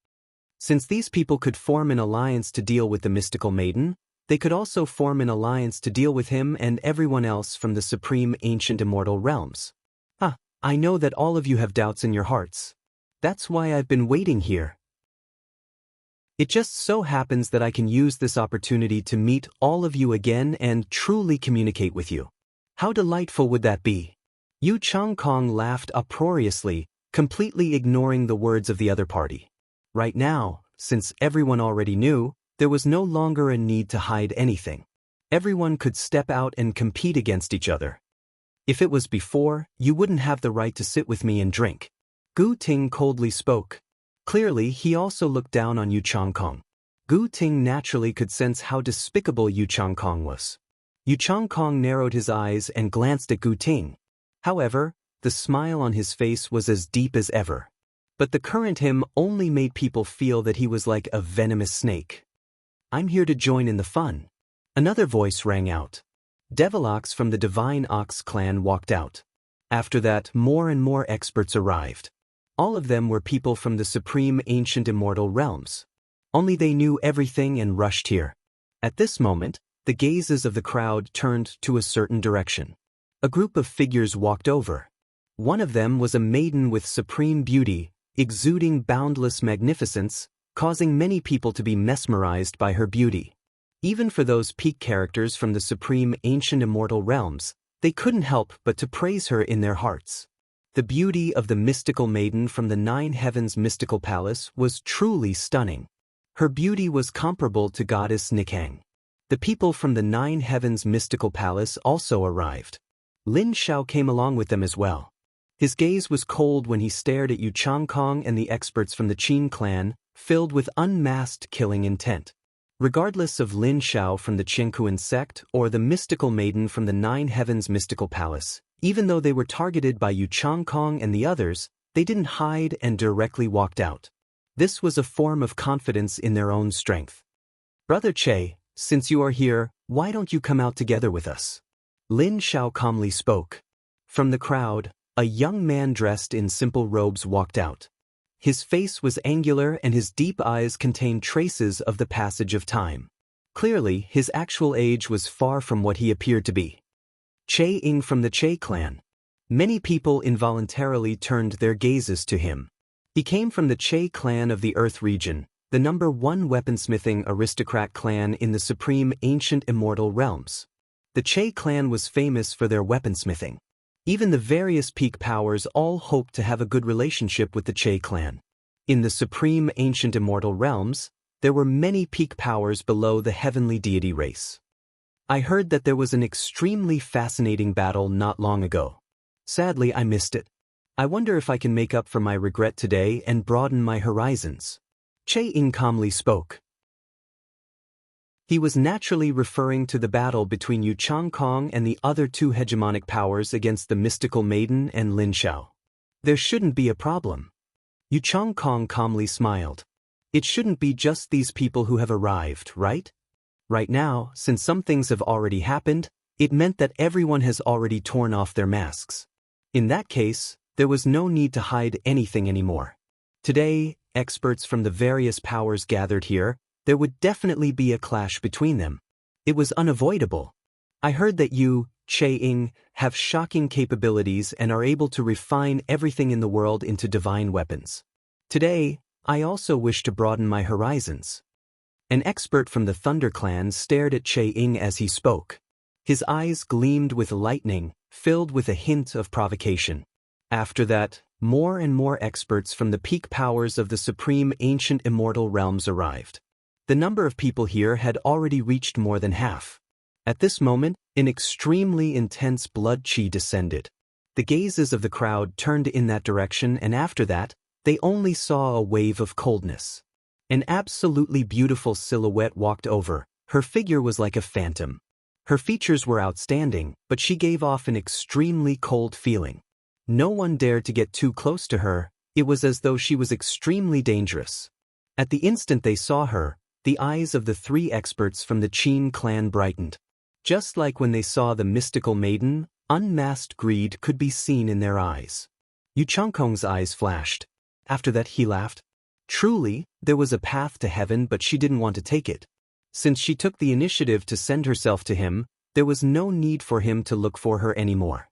Since these people could form an alliance to deal with the mystical maiden, they could also form an alliance to deal with him and everyone else from the supreme ancient immortal realms. I know that all of you have doubts in your hearts. That's why I've been waiting here. It just so happens that I can use this opportunity to meet all of you again and truly communicate with you. How delightful would that be? Yu Changkong laughed uproariously, completely ignoring the words of the other party. Right now, since everyone already knew, there was no longer a need to hide anything. Everyone could step out and compete against each other. If it was before, you wouldn't have the right to sit with me and drink. Gu Ting coldly spoke. Clearly, he also looked down on Yu Changkong. Gu Ting naturally could sense how despicable Yu Changkong was. Yu Changkong narrowed his eyes and glanced at Gu Ting. However, the smile on his face was as deep as ever. But the current him only made people feel that he was like a venomous snake. I'm here to join in the fun. Another voice rang out. Devil Ox from the Divine Ox clan walked out. After that, more and more experts arrived. All of them were people from the supreme ancient immortal realms. Only they knew everything and rushed here. At this moment, the gazes of the crowd turned to a certain direction. A group of figures walked over. One of them was a maiden with supreme beauty, exuding boundless magnificence, causing many people to be mesmerized by her beauty. Even for those peak characters from the supreme ancient immortal realms, they couldn't help but to praise her in their hearts. The beauty of the mystical maiden from the Nine Heavens mystical palace was truly stunning. Her beauty was comparable to goddess Nikang. The people from the Nine Heavens mystical palace also arrived. Lin Shao came along with them as well. His gaze was cold when he stared at Yu Changkong and the experts from the Qin clan, filled with unmasked killing intent. Regardless of Lin Shao from the Qingkuan sect or the mystical maiden from the Nine Heavens mystical palace, even though they were targeted by Yu Changkong and the others, they didn't hide and directly walked out. This was a form of confidence in their own strength. Brother Che, since you are here, why don't you come out together with us? Lin Shao calmly spoke. From the crowd, a young man dressed in simple robes walked out. His face was angular and his deep eyes contained traces of the passage of time. Clearly, his actual age was far from what he appeared to be. Che Ying from the Che clan. Many people involuntarily turned their gazes to him. He came from the Che clan of the Earth region, the #1 weaponsmithing aristocrat clan in the supreme ancient immortal realms. The Che clan was famous for their weaponsmithing. Even the various peak powers all hoped to have a good relationship with the Che clan. In the supreme ancient immortal realms, there were many peak powers below the heavenly deity race. I heard that there was an extremely fascinating battle not long ago. Sadly, I missed it. I wonder if I can make up for my regret today and broaden my horizons. Che-ing calmly spoke. He was naturally referring to the battle between Yu Changkong and the other two hegemonic powers against the mystical maiden and Lin Xiao. There shouldn't be a problem. Yu Changkong calmly smiled. It shouldn't be just these people who have arrived, right? Right now, since some things have already happened, it meant that everyone has already torn off their masks. In that case, there was no need to hide anything anymore. Today, experts from the various powers gathered here. There would definitely be a clash between them. It was unavoidable. I heard that you, Che-ing, have shocking capabilities and are able to refine everything in the world into divine weapons. Today, I also wish to broaden my horizons. An expert from the Thunder Clan stared at Che-ing as he spoke. His eyes gleamed with lightning, filled with a hint of provocation. After that, more and more experts from the peak powers of the supreme ancient immortal realms arrived. The number of people here had already reached more than half. At this moment, an extremely intense blood chi descended. The gazes of the crowd turned in that direction, and after that, they only saw a wave of coldness. An absolutely beautiful silhouette walked over. Her figure was like a phantom. Her features were outstanding, but she gave off an extremely cold feeling. No one dared to get too close to her. It was as though she was extremely dangerous. At the instant they saw her, the eyes of the three experts from the Qin clan brightened. Just like when they saw the mystical maiden, unmasked greed could be seen in their eyes. Yu Changkong's eyes flashed. After that he laughed. Truly, there was a path to heaven, but she didn't want to take it. Since she took the initiative to send herself to him, there was no need for him to look for her anymore.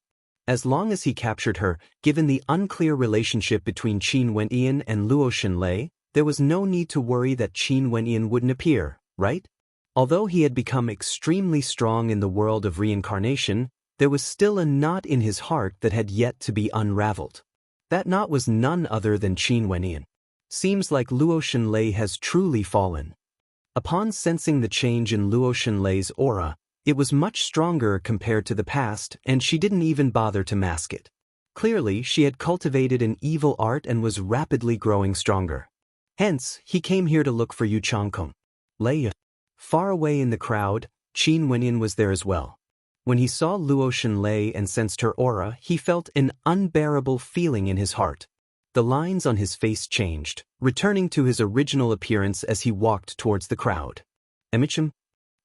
As long as he captured her, given the unclear relationship between Qin Wenyan and Luo Xinlei, there was no need to worry that Qin Wenyan wouldn't appear, right? Although he had become extremely strong in the world of reincarnation, there was still a knot in his heart that had yet to be unraveled. That knot was none other than Qin Wenyan. Seems like Luo Xinlei has truly fallen. Upon sensing the change in Luo Xinlei's aura, it was much stronger compared to the past, and she didn't even bother to mask it. Clearly, she had cultivated an evil art and was rapidly growing stronger. Hence, he came here to look for Yu Changkong. Far away in the crowd, Qin Wenyan was there as well. When he saw Luo Xinlei and sensed her aura, he felt an unbearable feeling in his heart. The lines on his face changed, returning to his original appearance as he walked towards the crowd. Emichim?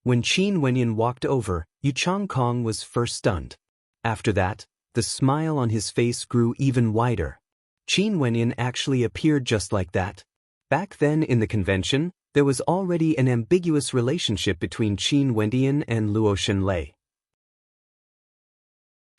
When Qin Wenyan walked over, Yu Changkong was first stunned. After that, the smile on his face grew even wider. Qin Wenyan actually appeared just like that. Back then in the convention, there was already an ambiguous relationship between Qin Wenyan and Luo Xinlei.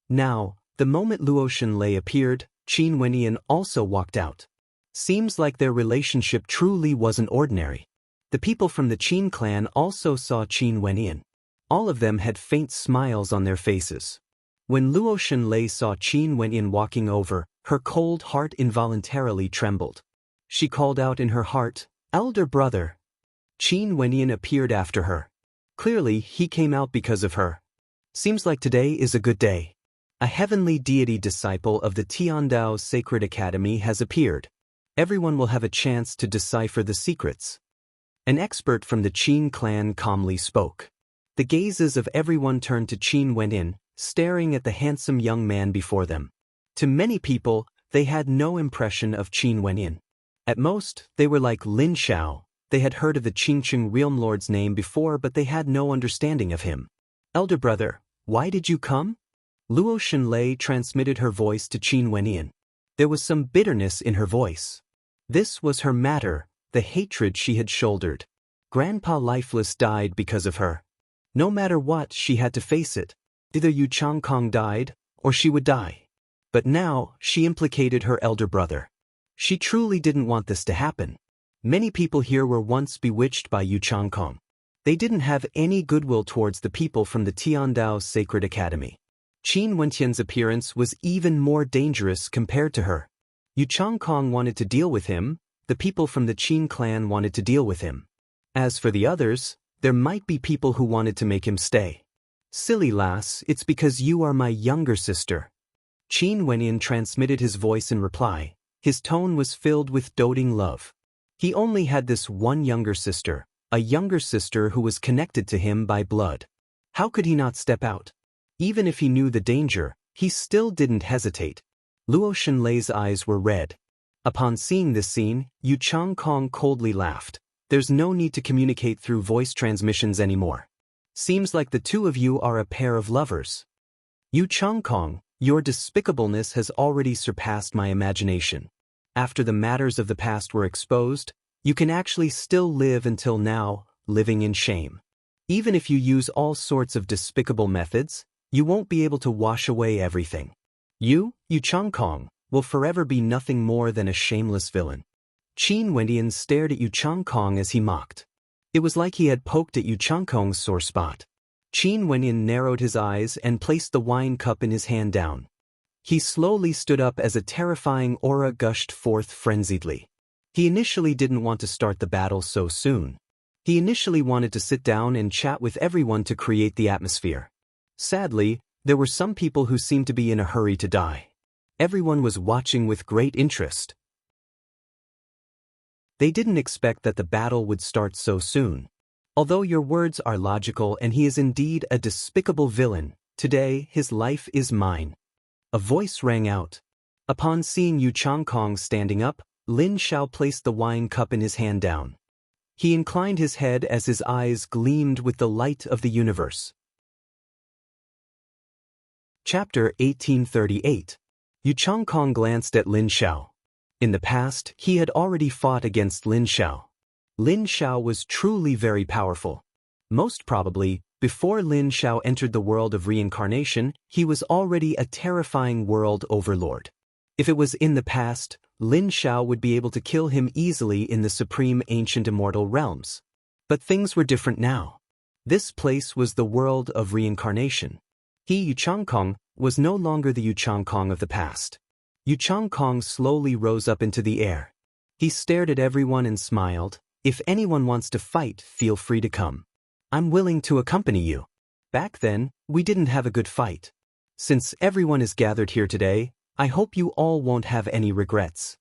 Now, the moment Luo Xinlei appeared, Qin Wenyan also walked out. Seems like their relationship truly wasn't ordinary. The people from the Qin clan also saw Qin Wenyan. All of them had faint smiles on their faces. When Luo Xinlei saw Qin Wenyan walking over, her cold heart involuntarily trembled. She called out in her heart, "Elder brother." Qin Wenyan appeared after her. Clearly, he came out because of her. Seems like today is a good day. A heavenly deity disciple of the Tiandao Sacred Academy has appeared. Everyone will have a chance to decipher the secrets. An expert from the Qin clan calmly spoke. The gazes of everyone turned to Qin Wenyan, staring at the handsome young man before them. To many people, they had no impression of Qin Wenyan. At most, they were like Lin Xiao. They had heard of the Qingqing Realm Lord's name before, but they had no understanding of him. "Elder brother, why did you come?" Luo Xinlei transmitted her voice to Qin Wenyan. There was some bitterness in her voice. This was her matter, the hatred she had shouldered. Grandpa Lifeless died because of her. No matter what, she had to face it. Either Yu Changkong died, or she would die. But now, she implicated her elder brother. She truly didn't want this to happen. Many people here were once bewitched by Yu Changkong. They didn't have any goodwill towards the people from the Tiandao Sacred Academy. Qin Wenyan's appearance was even more dangerous compared to her. Yu Changkong wanted to deal with him, the people from the Qin clan wanted to deal with him. As for the others, there might be people who wanted to make him stay. Silly lass, it's because you are my younger sister. Qin Wenyin transmitted his voice in reply. His tone was filled with doting love. He only had this one younger sister, a younger sister who was connected to him by blood. How could he not step out? Even if he knew the danger, he still didn't hesitate. Luo Shenlei's eyes were red. Upon seeing this scene, Yu Changkong coldly laughed. There's no need to communicate through voice transmissions anymore. Seems like the two of you are a pair of lovers. Yu Changkong, your despicableness has already surpassed my imagination. After the matters of the past were exposed, you can actually still live until now, living in shame. Even if you use all sorts of despicable methods, you won't be able to wash away everything. You, Yu Changkong, will forever be nothing more than a shameless villain. Qin Wendian stared at Yu Changkong as he mocked. It was like he had poked at Yu Changkong's sore spot. Qin Wendian narrowed his eyes and placed the wine cup in his hand down. He slowly stood up as a terrifying aura gushed forth frenziedly. He initially didn't want to start the battle so soon. He initially wanted to sit down and chat with everyone to create the atmosphere. Sadly, there were some people who seemed to be in a hurry to die. Everyone was watching with great interest. They didn't expect that the battle would start so soon. Although your words are logical and he is indeed a despicable villain, today his life is mine. A voice rang out. Upon seeing Yu Changkong standing up, Lin Xiao placed the wine cup in his hand down. He inclined his head as his eyes gleamed with the light of the universe. Chapter 1838. Yu Changkong glanced at Lin Xiao. In the past, he had already fought against Lin Xiao. Lin Xiao was truly very powerful. Most probably, before Lin Xiao entered the world of reincarnation, he was already a terrifying world overlord. If it was in the past, Lin Xiao would be able to kill him easily in the supreme ancient immortal realms. But things were different now. This place was the world of reincarnation. He, Yu Changkong, was no longer the Yu Changkong of the past. Yu Changkong slowly rose up into the air. He stared at everyone and smiled. If anyone wants to fight, feel free to come. I'm willing to accompany you. Back then, we didn't have a good fight. Since everyone is gathered here today, I hope you all won't have any regrets.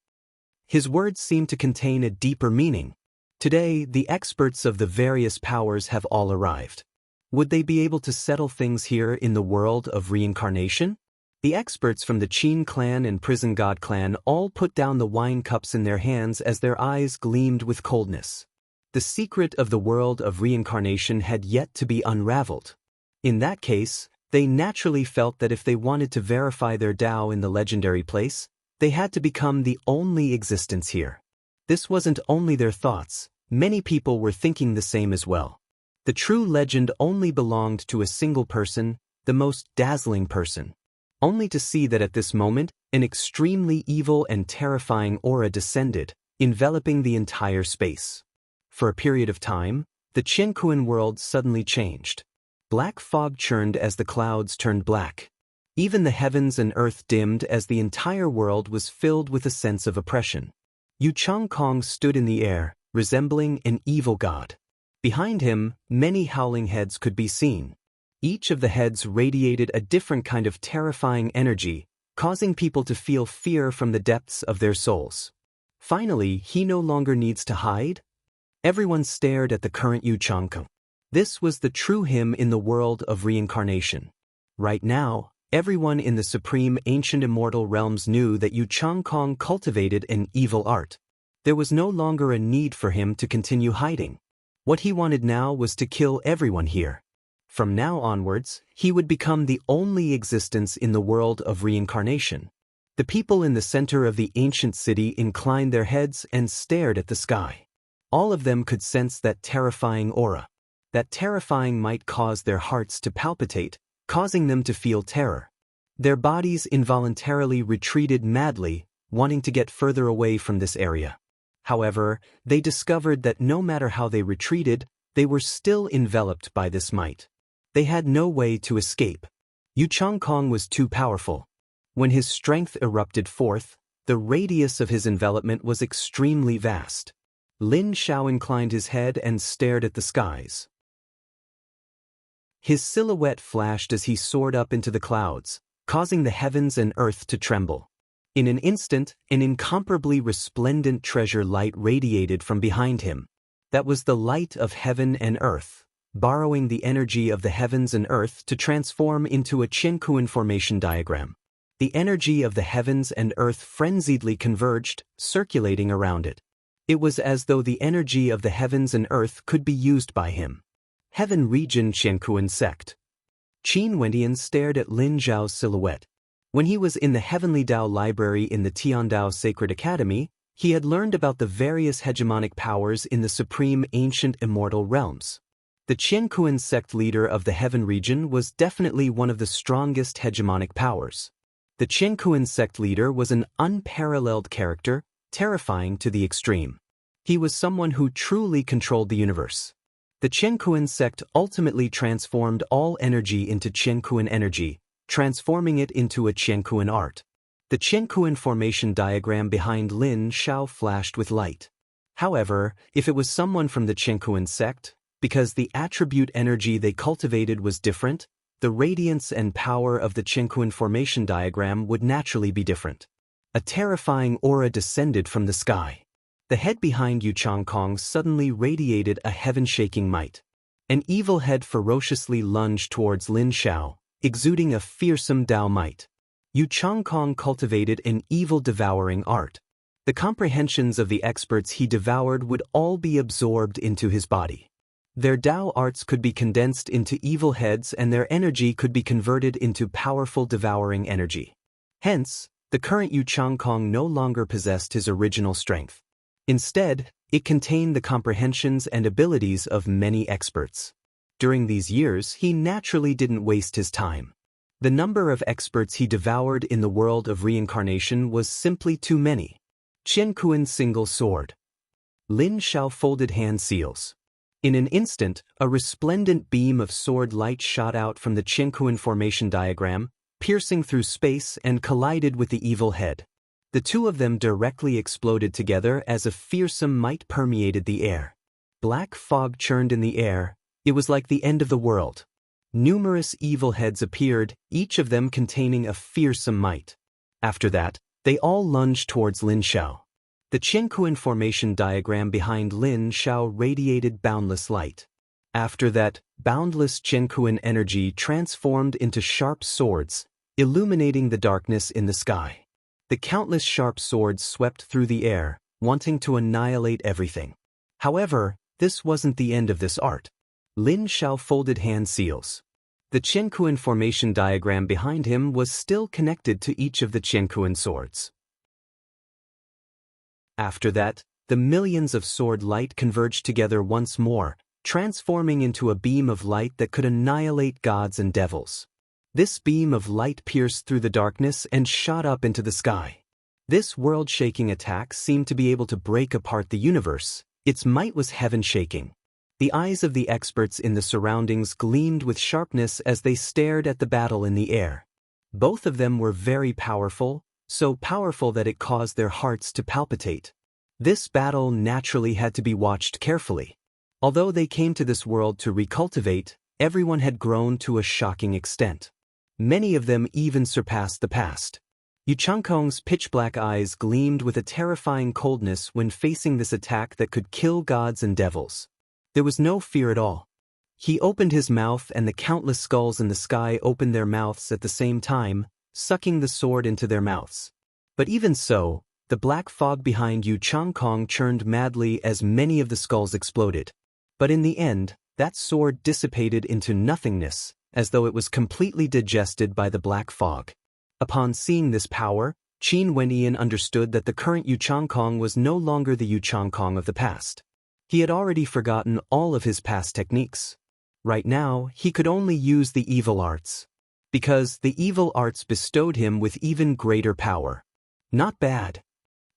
His words seemed to contain a deeper meaning. Today, the experts of the various powers have all arrived. Would they be able to settle things here in the world of reincarnation? The experts from the Qin clan and Prison God clan all put down the wine cups in their hands as their eyes gleamed with coldness. The secret of the world of reincarnation had yet to be unraveled. In that case, they naturally felt that if they wanted to verify their Tao in the legendary place, they had to become the only existence here. This wasn't only their thoughts, many people were thinking the same as well. The true legend only belonged to a single person, the most dazzling person. Only to see that at this moment, an extremely evil and terrifying aura descended, enveloping the entire space. For a period of time, the Qianquan world suddenly changed. Black fog churned as the clouds turned black. Even the heavens and earth dimmed as the entire world was filled with a sense of oppression. Yu Changkong stood in the air, resembling an evil god. Behind him, many howling heads could be seen. Each of the heads radiated a different kind of terrifying energy, causing people to feel fear from the depths of their souls. Finally, he no longer needs to hide. Everyone stared at the current Yu Changkong. This was the true him in the world of reincarnation. Right now, everyone in the supreme ancient immortal realms knew that Yu Changkong cultivated an evil art. There was no longer a need for him to continue hiding. What he wanted now was to kill everyone here. From now onwards, he would become the only existence in the world of reincarnation. The people in the center of the ancient city inclined their heads and stared at the sky. All of them could sense that terrifying aura. That terrifying might cause their hearts to palpitate, causing them to feel terror. Their bodies involuntarily retreated madly, wanting to get further away from this area. However, they discovered that no matter how they retreated, they were still enveloped by this might. They had no way to escape. Yu Changkong was too powerful. When his strength erupted forth, the radius of his envelopment was extremely vast. Lin Xiao inclined his head and stared at the skies. His silhouette flashed as he soared up into the clouds, causing the heavens and earth to tremble. In an instant, an incomparably resplendent treasure light radiated from behind him. That was the light of heaven and earth, borrowing the energy of the heavens and earth to transform into a Qianquan formation diagram. The energy of the heavens and earth frenziedly converged, circulating around it. It was as though the energy of the heavens and earth could be used by him. Heaven Region Qianquan Sect. Qin Wendian stared at Lin Zhao's silhouette. When he was in the Heavenly Dao Library in the Tiandao Sacred Academy, he had learned about the various hegemonic powers in the supreme ancient immortal realms. The Qianquan sect leader of the Heaven region was definitely one of the strongest hegemonic powers. The Qianquan sect leader was an unparalleled character, terrifying to the extreme. He was someone who truly controlled the universe. The Qianquan sect ultimately transformed all energy into Qianquan energy, transforming it into a Qianquan art. The Qianquan formation diagram behind Lin Zhao flashed with light. However, if it was someone from the Qianquan sect, because the attribute energy they cultivated was different, the radiance and power of the Qianquan formation diagram would naturally be different. A terrifying aura descended from the sky. The head behind Yu Changkong suddenly radiated a heaven-shaking might. An evil head ferociously lunged towards Lin Zhao, exuding a fearsome Dao might. Yu Changkong cultivated an evil-devouring art. The comprehensions of the experts he devoured would all be absorbed into his body. Their Dao arts could be condensed into evil heads and their energy could be converted into powerful devouring energy. Hence, the current Yu Changkong no longer possessed his original strength. Instead, it contained the comprehensions and abilities of many experts. During these years, he naturally didn't waste his time. The number of experts he devoured in the world of reincarnation was simply too many. Qianquan single sword. Lin Zhao folded hand seals. In an instant, a resplendent beam of sword light shot out from the Qianquan formation diagram, piercing through space and collided with the evil head. The two of them directly exploded together as a fearsome might permeated the air. Black fog churned in the air. It was like the end of the world. Numerous evil heads appeared, each of them containing a fearsome might. After that, they all lunged towards Lin Zhao. The Qianquan formation diagram behind Lin Zhao radiated boundless light. After that, boundless Qianquan energy transformed into sharp swords, illuminating the darkness in the sky. The countless sharp swords swept through the air, wanting to annihilate everything. However, this wasn't the end of this art. Lin Zhao folded hand seals. The Qianquan formation diagram behind him was still connected to each of the Qianquan swords. After that, the millions of sword light converged together once more, transforming into a beam of light that could annihilate gods and devils. This beam of light pierced through the darkness and shot up into the sky. This world-shaking attack seemed to be able to break apart the universe. Its might was heaven-shaking. The eyes of the experts in the surroundings gleamed with sharpness as they stared at the battle in the air. Both of them were very powerful, so powerful that it caused their hearts to palpitate. This battle naturally had to be watched carefully. Although they came to this world to recultivate, everyone had grown to a shocking extent. Many of them even surpassed the past. Yu Changkong's pitch-black eyes gleamed with a terrifying coldness when facing this attack that could kill gods and devils. There was no fear at all. He opened his mouth and the countless skulls in the sky opened their mouths at the same time, sucking the sword into their mouths. But even so, the black fog behind Yu Changkong churned madly as many of the skulls exploded. But in the end, that sword dissipated into nothingness, as though it was completely digested by the black fog. Upon seeing this power, Qin Wendian understood that the current Yu Changkong was no longer the Yu Changkong of the past. He had already forgotten all of his past techniques. Right now, he could only use the evil arts. Because the evil arts bestowed him with even greater power. Not bad.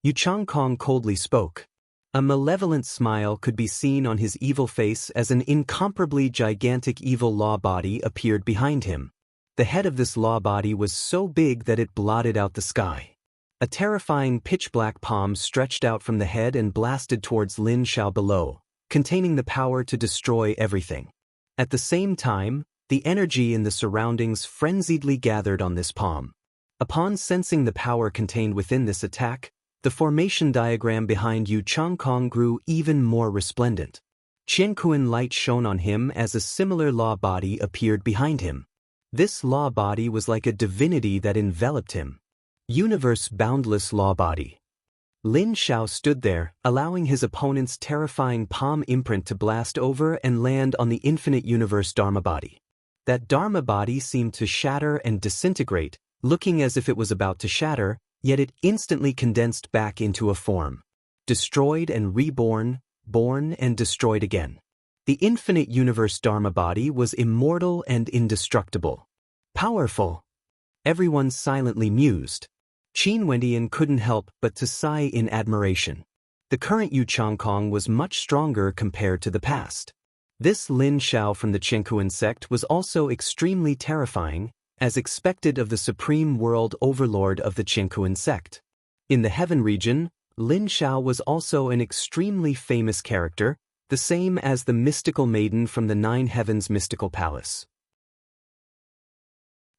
Yu Changkong coldly spoke. A malevolent smile could be seen on his evil face as an incomparably gigantic evil law body appeared behind him. The head of this law body was so big that it blotted out the sky. A terrifying pitch-black palm stretched out from the head and blasted towards Lin Zhao below, containing the power to destroy everything. At the same time, The energy in the surroundings frenziedly gathered on this palm. Upon sensing the power contained within this attack, the formation diagram behind Yu Changkong grew even more resplendent. Qianquan light shone on him as a similar law body appeared behind him. This law body was like a divinity that enveloped him. Universe boundless law body. Lin Xiao stood there, allowing his opponent's terrifying palm imprint to blast over and land on the infinite universe Dharma body. That Dharma body seemed to shatter and disintegrate, looking as if it was about to shatter, yet it instantly condensed back into a form. Destroyed and reborn, born and destroyed again. The infinite universe Dharma body was immortal and indestructible. Powerful. Everyone silently mused. Qin Wendian couldn't help but to sigh in admiration. The current Yu Changkong was much stronger compared to the past. This Lin Xiao from the Qianquan sect was also extremely terrifying, as expected of the supreme world overlord of the Qianquan sect. In the heaven region, Lin Xiao was also an extremely famous character, the same as the mystical maiden from the Nine Heavens mystical palace.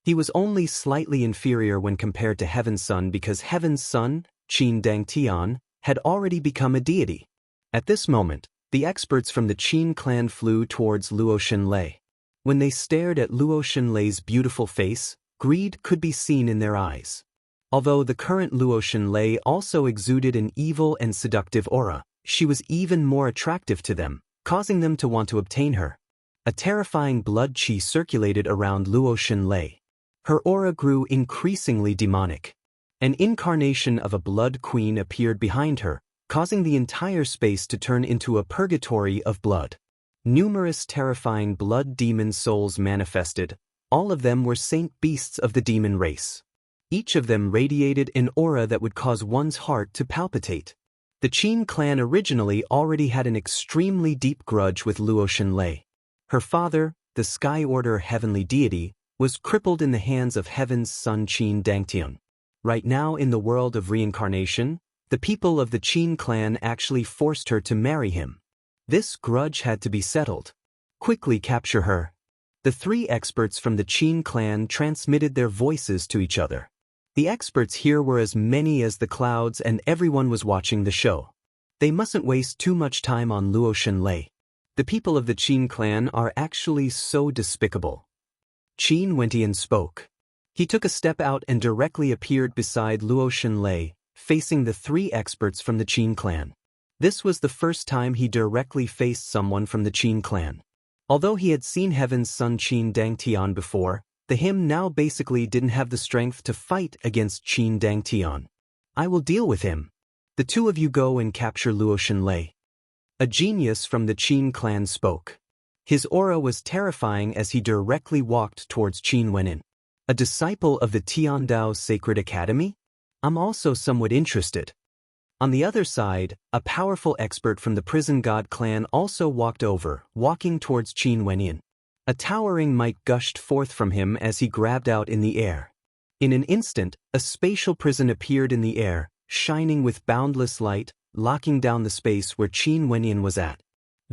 He was only slightly inferior when compared to Heaven's Son because Heaven's Son, Qin Dangtian, had already become a deity. At this moment, the experts from the Qin clan flew towards Luo Shenlei. When they stared at Luo Shenlei's beautiful face, greed could be seen in their eyes. Although the current Luo Shenlei also exuded an evil and seductive aura, she was even more attractive to them, causing them to want to obtain her. A terrifying blood qi circulated around Luo Shenlei. Her aura grew increasingly demonic. An incarnation of a blood queen appeared behind her, causing the entire space to turn into a purgatory of blood. Numerous terrifying blood demon souls manifested. All of them were saint beasts of the demon race. Each of them radiated an aura that would cause one's heart to palpitate. The Qin clan originally already had an extremely deep grudge with Luo Shenlei. Her father, the Sky Order heavenly deity, was crippled in the hands of Heaven's Son Qin Dangtian. Right now in the world of reincarnation, the people of the Qin clan actually forced her to marry him. This grudge had to be settled. Quickly capture her. The three experts from the Qin clan transmitted their voices to each other. The experts here were as many as the clouds and everyone was watching the show. They mustn't waste too much time on Luo Shenlei. The people of the Qin clan are actually so despicable. Qin Wendian spoke. He took a step out and directly appeared beside Luo Shenlei, facing the three experts from the Qin clan. This was the first time he directly faced someone from the Qin clan. Although he had seen Heaven's Son Qin Dangtian before, the him now basically didn't have the strength to fight against Qin Dangtian. I will deal with him. The two of you go and capture Luo Shenlei. A genius from the Qin clan spoke. His aura was terrifying as he directly walked towards Qin Wenyin. A disciple of the Tiandao Sacred Academy? I'm also somewhat interested. On the other side, a powerful expert from the Prison God clan also walked over, walking towards Qin Wenyin. A towering might gushed forth from him as he grabbed out in the air. In an instant, a spatial prison appeared in the air, shining with boundless light, locking down the space where Qin Wenyin was at.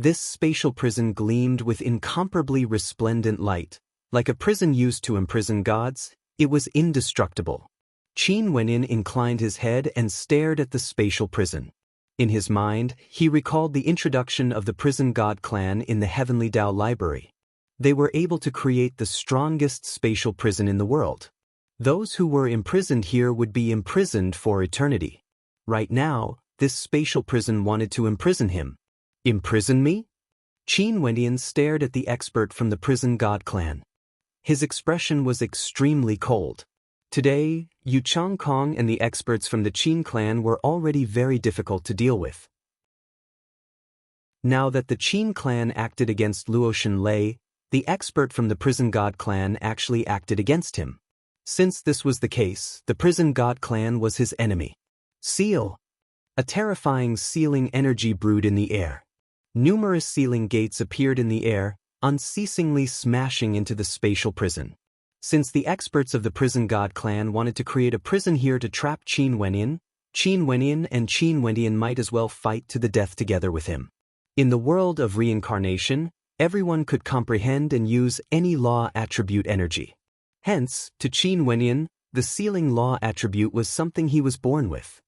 This spatial prison gleamed with incomparably resplendent light. Like a prison used to imprison gods, it was indestructible. Qin Wenyin inclined his head and stared at the spatial prison. In his mind, he recalled the introduction of the Prison God clan in the Heavenly Tao Library. They were able to create the strongest spatial prison in the world. Those who were imprisoned here would be imprisoned for eternity. Right now, this spatial prison wanted to imprison him. Imprison me? Qin Wendian stared at the expert from the Prison God clan. His expression was extremely cold. Today, Yu Changkong and the experts from the Qin clan were already very difficult to deal with. Now that the Qin clan acted against Luo Shenlei, the expert from the Prison God clan actually acted against him. Since this was the case, the Prison God clan was his enemy. Seal. A terrifying sealing energy brewed in the air. Numerous sealing gates appeared in the air, unceasingly smashing into the spatial prison. Since the experts of the Prison God clan wanted to create a prison here to trap Qin Wenyin and Qin Wendian might as well fight to the death together with him. In the world of reincarnation, Everyone could comprehend and use any law attribute energy. Hence, to Qin Wenyan, the sealing law attribute was something he was born with.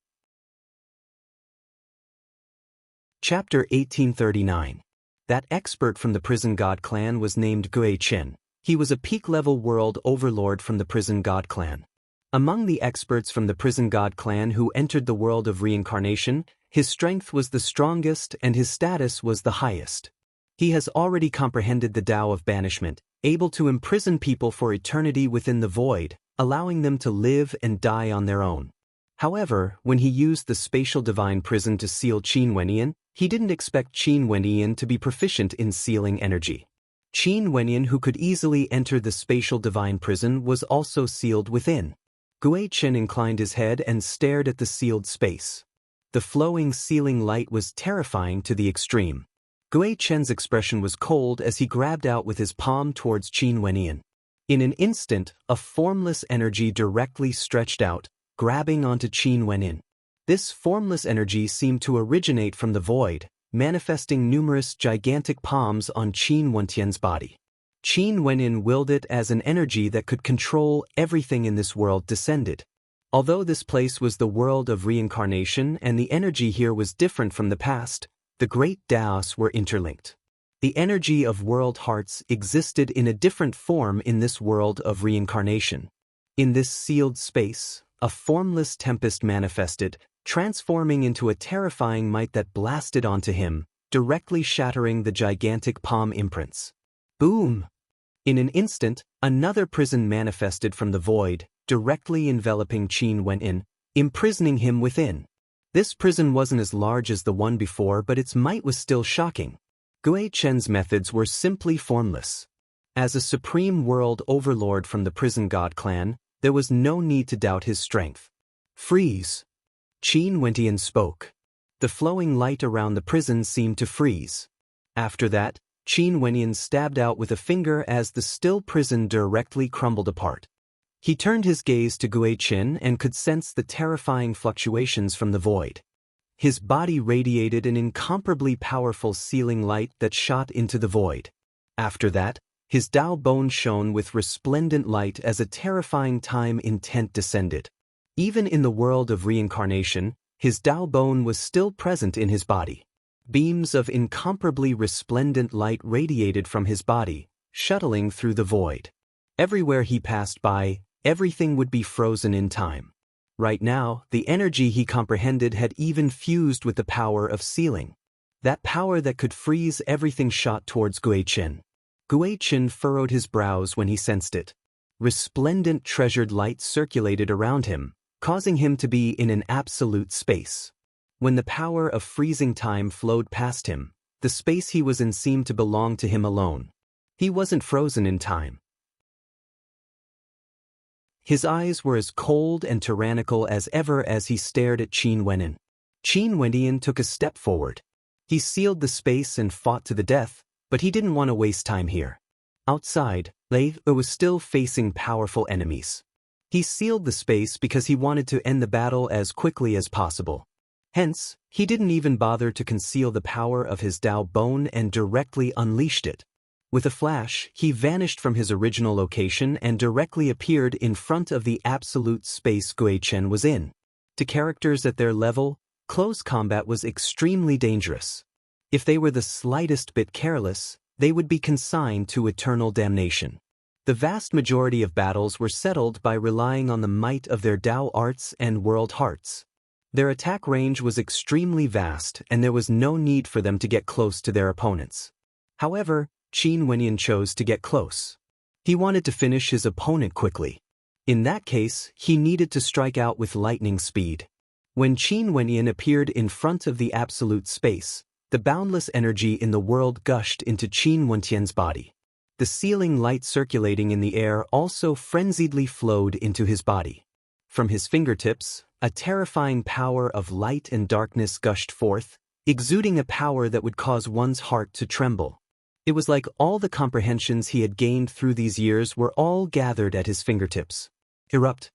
Chapter 1839. That expert from the Prison God clan was named Gui Chen. He was a peak-level world overlord from the Prison God clan. Among the experts from the Prison God clan who entered the world of reincarnation, his strength was the strongest and his status was the highest. He has already comprehended the Tao of banishment, able to imprison people for eternity within the void, allowing them to live and die on their own. However, when he used the spatial divine prison to seal Qin Wenyan, he didn't expect Qin Wenyan to be proficient in sealing energy. Qin Wenyan, who could easily enter the spatial divine prison, was also sealed within. Gui Chen inclined his head and stared at the sealed space. The flowing sealing light was terrifying to the extreme. Gui Chen's expression was cold as he grabbed out with his palm towards Qin Wenyan. In an instant, a formless energy directly stretched out, grabbing onto Qin Wenyan. This formless energy seemed to originate from the void, manifesting numerous gigantic palms on Qin Wenyan's body. Qin Wenyan willed it as an energy that could control everything in this world descended. Although this place was the world of reincarnation and the energy here was different from the past, the great Taos were interlinked. The energy of world hearts existed in a different form in this world of reincarnation. In this sealed space, a formless tempest manifested, transforming into a terrifying might that blasted onto him, directly shattering the gigantic palm imprints. Boom! In an instant, another prison manifested from the void, directly enveloping Qin Wenyan, imprisoning him within. This prison wasn't as large as the one before, but its might was still shocking. Gui Chen's methods were simply formless. As a supreme world overlord from the Prison God clan, there was no need to doubt his strength. Freeze! Qin Wenyan spoke. The flowing light around the prison seemed to freeze. After that, Qin Wenyan stabbed out with a finger as the still prison directly crumbled apart. He turned his gaze to Gui Chen and could sense the terrifying fluctuations from the void. His body radiated an incomparably powerful sealing light that shot into the void. After that, his Tao bone shone with resplendent light as a terrifying time intent descended. Even in the world of reincarnation, his Tao bone was still present in his body. Beams of incomparably resplendent light radiated from his body, shuttling through the void. Everywhere he passed by, everything would be frozen in time. Right now, the energy he comprehended had even fused with the power of sealing. That power that could freeze everything shot towards Gui Chen. Gui Chen furrowed his brows when he sensed it. Resplendent treasured light circulated around him, causing him to be in an absolute space. When the power of freezing time flowed past him, the space he was in seemed to belong to him alone. He wasn't frozen in time. His eyes were as cold and tyrannical as ever as he stared at Qin Wenyan. Qin Wenyan took a step forward. He sealed the space and fought to the death, but he didn't want to waste time here. Outside, Lei was still facing powerful enemies. He sealed the space because he wanted to end the battle as quickly as possible. Hence, he didn't even bother to conceal the power of his Tao bone and directly unleashed it. With a flash, he vanished from his original location and directly appeared in front of the absolute space Gui Chen was in. To characters at their level, close combat was extremely dangerous. If they were the slightest bit careless, they would be consigned to eternal damnation. The vast majority of battles were settled by relying on the might of their Tao arts and world hearts. Their attack range was extremely vast and there was no need for them to get close to their opponents. However, Qin Wenyan chose to get close. He wanted to finish his opponent quickly. In that case, he needed to strike out with lightning speed. When Qin Wenyan appeared in front of the absolute space, the boundless energy in the world gushed into Qin Wenyan's body. The sealing light circulating in the air also frenziedly flowed into his body. From his fingertips, a terrifying power of light and darkness gushed forth, exuding a power that would cause one's heart to tremble. It was like all the comprehensions he had gained through these years were all gathered at his fingertips. Erupt.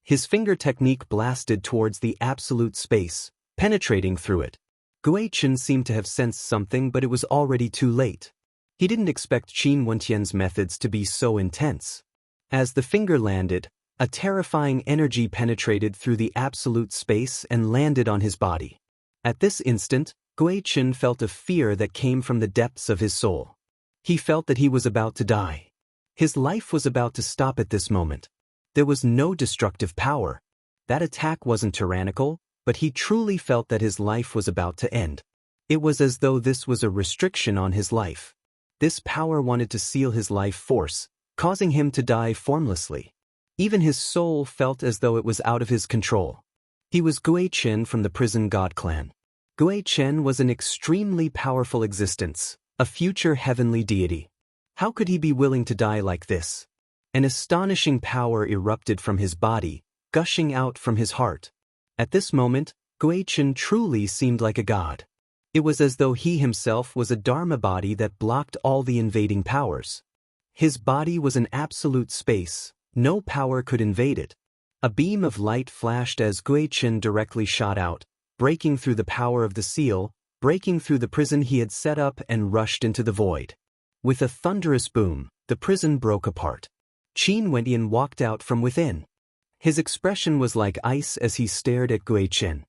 His finger technique blasted towards the absolute space, penetrating through it. Gui Chen seemed to have sensed something, but it was already too late. He didn't expect Qin Wentian's methods to be so intense. As the finger landed, a terrifying energy penetrated through the absolute space and landed on his body. At this instant, Gui Qin felt a fear that came from the depths of his soul. He felt that he was about to die. His life was about to stop at this moment. There was no destructive power. That attack wasn't tyrannical, but he truly felt that his life was about to end. It was as though this was a restriction on his life. This power wanted to seal his life force, causing him to die formlessly. Even his soul felt as though it was out of his control. He was Gui Qin from the prison god clan. Gui Qin was an extremely powerful existence, a future heavenly deity. How could he be willing to die like this? An astonishing power erupted from his body, gushing out from his heart. At this moment, Gui Qin truly seemed like a god. It was as though he himself was a dharma body that blocked all the invading powers. His body was an absolute space, no power could invade it. A beam of light flashed as Gui Qin directly shot out, breaking through the power of the seal, breaking through the prison he had set up and rushed into the void. With a thunderous boom, the prison broke apart. Qin Wentian walked out from within. His expression was like ice as he stared at Gui Qin.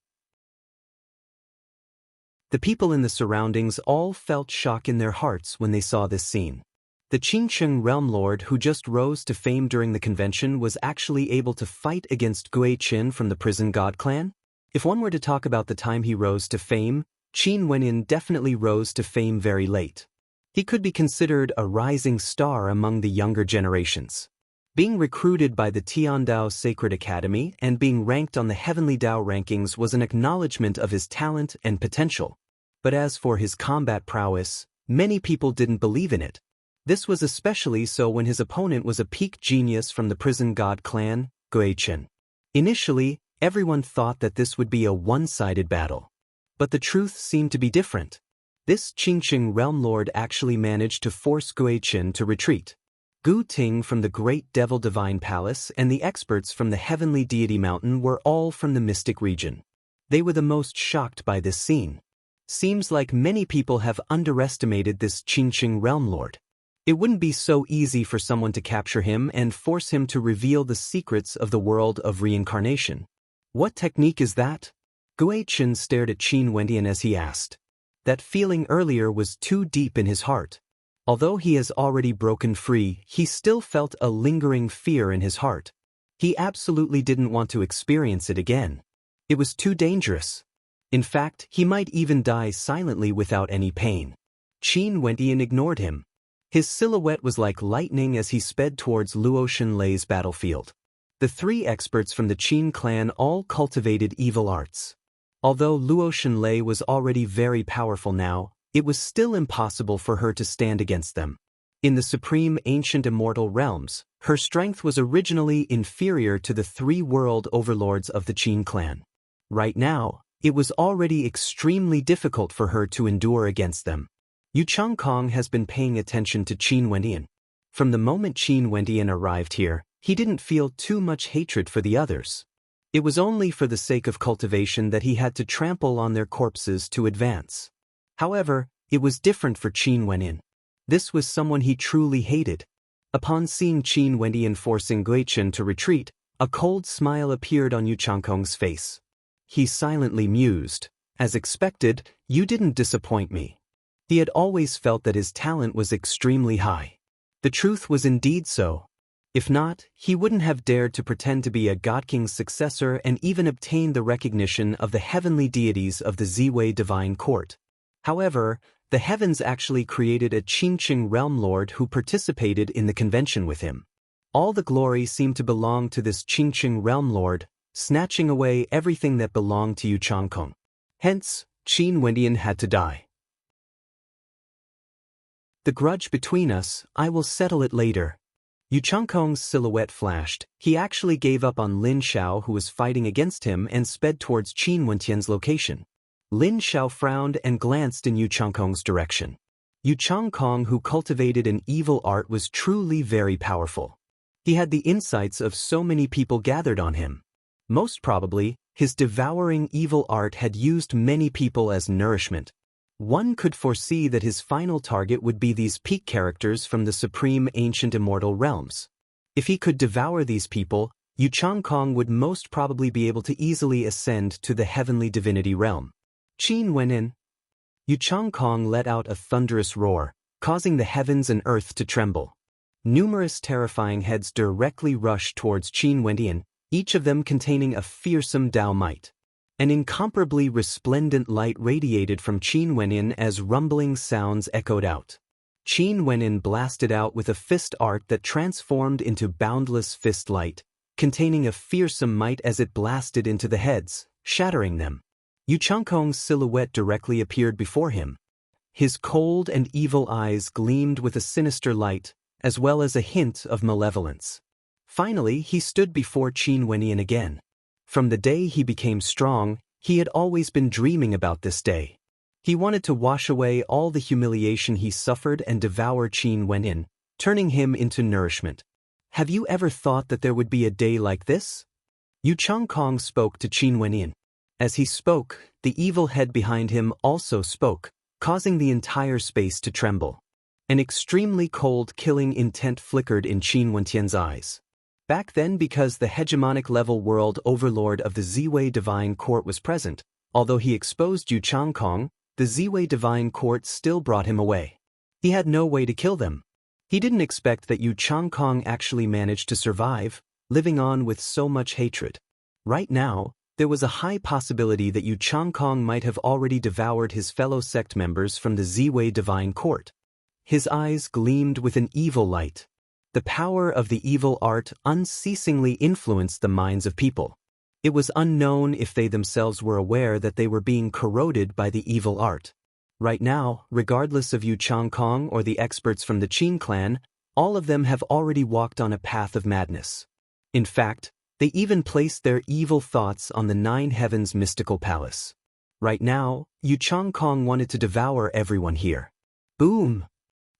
The people in the surroundings all felt shock in their hearts when they saw this scene. The Qingsheng realm lord who just rose to fame during the convention was actually able to fight against Gui Qin from the prison god clan? If one were to talk about the time he rose to fame, Qin Wentian definitely rose to fame very late. He could be considered a rising star among the younger generations. Being recruited by the Tiandao Sacred Academy and being ranked on the Heavenly Dao rankings was an acknowledgement of his talent and potential. But as for his combat prowess, many people didn't believe in it. This was especially so when his opponent was a peak genius from the prison god clan, Gui Qin. Initially, everyone thought that this would be a one-sided battle. But the truth seemed to be different. This Qingsheng realm lord actually managed to force Gui Qin to retreat. Gu Ting from the Great Devil Divine Palace and the experts from the Heavenly Deity Mountain were all from the Mystic region. They were the most shocked by this scene. Seems like many people have underestimated this Qingsheng realm lord. It wouldn't be so easy for someone to capture him and force him to reveal the secrets of the world of reincarnation. What technique is that? Gui Qin stared at Qin Wentian as he asked. That feeling earlier was too deep in his heart. Although he has already broken free, he still felt a lingering fear in his heart. He absolutely didn't want to experience it again. It was too dangerous. In fact, he might even die silently without any pain. Qin Wentian ignored him. His silhouette was like lightning as he sped towards Luo Shenlei's battlefield. The three experts from the Qin clan all cultivated evil arts. Although Luo Shenlei was already very powerful now, it was still impossible for her to stand against them. In the supreme ancient immortal realms, her strength was originally inferior to the three world overlords of the Qin clan. Right now, it was already extremely difficult for her to endure against them. Yu Changkong has been paying attention to Qin Wentian. From the moment Qin Wentian arrived here, he didn't feel too much hatred for the others. It was only for the sake of cultivation that he had to trample on their corpses to advance. However, it was different for Qin Wentian. This was someone he truly hated. Upon seeing Qin Wentian forcing Gui Qin to retreat, a cold smile appeared on Yu Changkong's face. He silently mused. As expected, you didn't disappoint me. He had always felt that his talent was extremely high. The truth was indeed so. If not, he wouldn't have dared to pretend to be a God King's successor and even obtain the recognition of the heavenly deities of the Ziwei Divine Court. However, the heavens actually created a Qingsheng realm lord who participated in the convention with him. All the glory seemed to belong to this Qingsheng realm lord, snatching away everything that belonged to Yu Changkong. Hence, Qin Wentian had to die. The grudge between us, I will settle it later. Yu Changkong's silhouette flashed. He actually gave up on Lin Xiao who was fighting against him and sped towards Qin Wentian's location. Lin Xiao frowned and glanced in Yu Changkong's direction. Yu Changkong who cultivated an evil art was truly very powerful. He had the insights of so many people gathered on him. Most probably, his devouring evil art had used many people as nourishment. One could foresee that his final target would be these peak characters from the supreme ancient immortal realms. If he could devour these people, Yu Changkong would most probably be able to easily ascend to the heavenly divinity realm. Qin Wenin. Yu Changkong let out a thunderous roar, causing the heavens and earth to tremble. Numerous terrifying heads directly rushed towards Qin Wenin, each of them containing a fearsome Dao might. An incomparably resplendent light radiated from Qin Wenin as rumbling sounds echoed out. Qin Wenin blasted out with a fist art that transformed into boundless fist light, containing a fearsome might as it blasted into the heads, shattering them. Yu Changkong's silhouette directly appeared before him. His cold and evil eyes gleamed with a sinister light, as well as a hint of malevolence. Finally, he stood before Qin Wenin again. From the day he became strong, he had always been dreaming about this day. He wanted to wash away all the humiliation he suffered and devour Qin Wenin, turning him into nourishment. Have you ever thought that there would be a day like this? Yu Changkong spoke to Qin Wenin. As he spoke, the evil head behind him also spoke, causing the entire space to tremble. An extremely cold, killing intent flickered in Qin Wentian's eyes. Back then, because the hegemonic level world overlord of the Ziwei Divine Court was present, although he exposed Yu Changkong, the Ziwei Divine Court still brought him away. He had no way to kill them. He didn't expect that Yu Changkong actually managed to survive, living on with so much hatred. Right now, there was a high possibility that Yu Changkong might have already devoured his fellow sect members from the Ziwei Divine Court. His eyes gleamed with an evil light. The power of the evil art unceasingly influenced the minds of people. It was unknown if they themselves were aware that they were being corroded by the evil art. Right now, regardless of Yu Changkong or the experts from the Qin clan, all of them have already walked on a path of madness. In fact, they even placed their evil thoughts on the Nine Heavens mystical palace. Right now, Yu Changkong wanted to devour everyone here. Boom!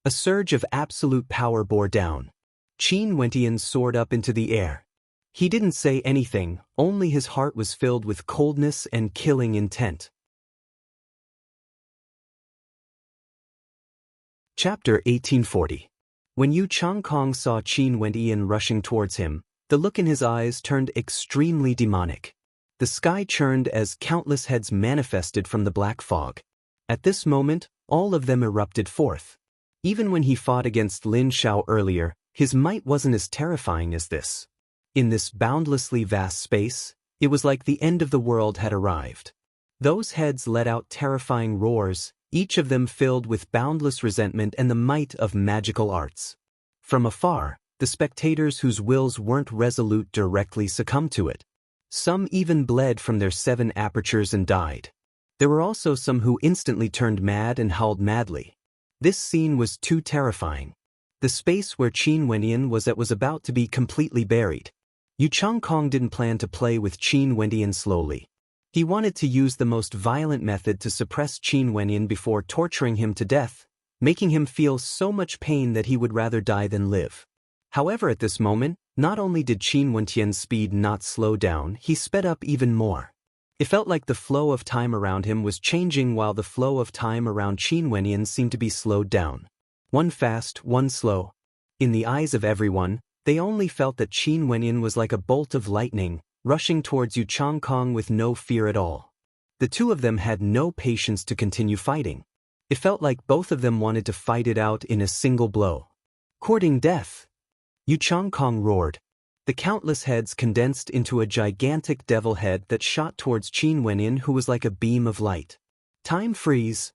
A surge of absolute power bore down. Qin Wentian soared up into the air. He didn't say anything, only his heart was filled with coldness and killing intent. Chapter 1840. When Yu Changkong saw Qin Wentian rushing towards him, the look in his eyes turned extremely demonic. The sky churned as countless heads manifested from the black fog. At this moment, all of them erupted forth. Even when he fought against Lin Shao earlier, his might wasn't as terrifying as this. In this boundlessly vast space, it was like the end of the world had arrived. Those heads let out terrifying roars, each of them filled with boundless resentment and the might of magical arts. From afar, the spectators whose wills weren't resolute directly succumbed to it. Some even bled from their 7 apertures and died. There were also some who instantly turned mad and howled madly. This scene was too terrifying. The space where Qin Wentian was at was about to be completely buried. Yu Changkong didn't plan to play with Qin Wentian slowly. He wanted to use the most violent method to suppress Qin Wentian before torturing him to death, making him feel so much pain that he would rather die than live. However, at this moment, not only did Qin Wentian's speed not slow down, he sped up even more. It felt like the flow of time around him was changing while the flow of time around Qin Wentian seemed to be slowed down. One fast, one slow. In the eyes of everyone, they only felt that Qin Wentian was like a bolt of lightning, rushing towards Yu Changkong with no fear at all. The two of them had no patience to continue fighting. It felt like both of them wanted to fight it out in a single blow. Courting death! Yu Changkong roared. The countless heads condensed into a gigantic devil head that shot towards Qin Wentian, who was like a beam of light. Time freeze!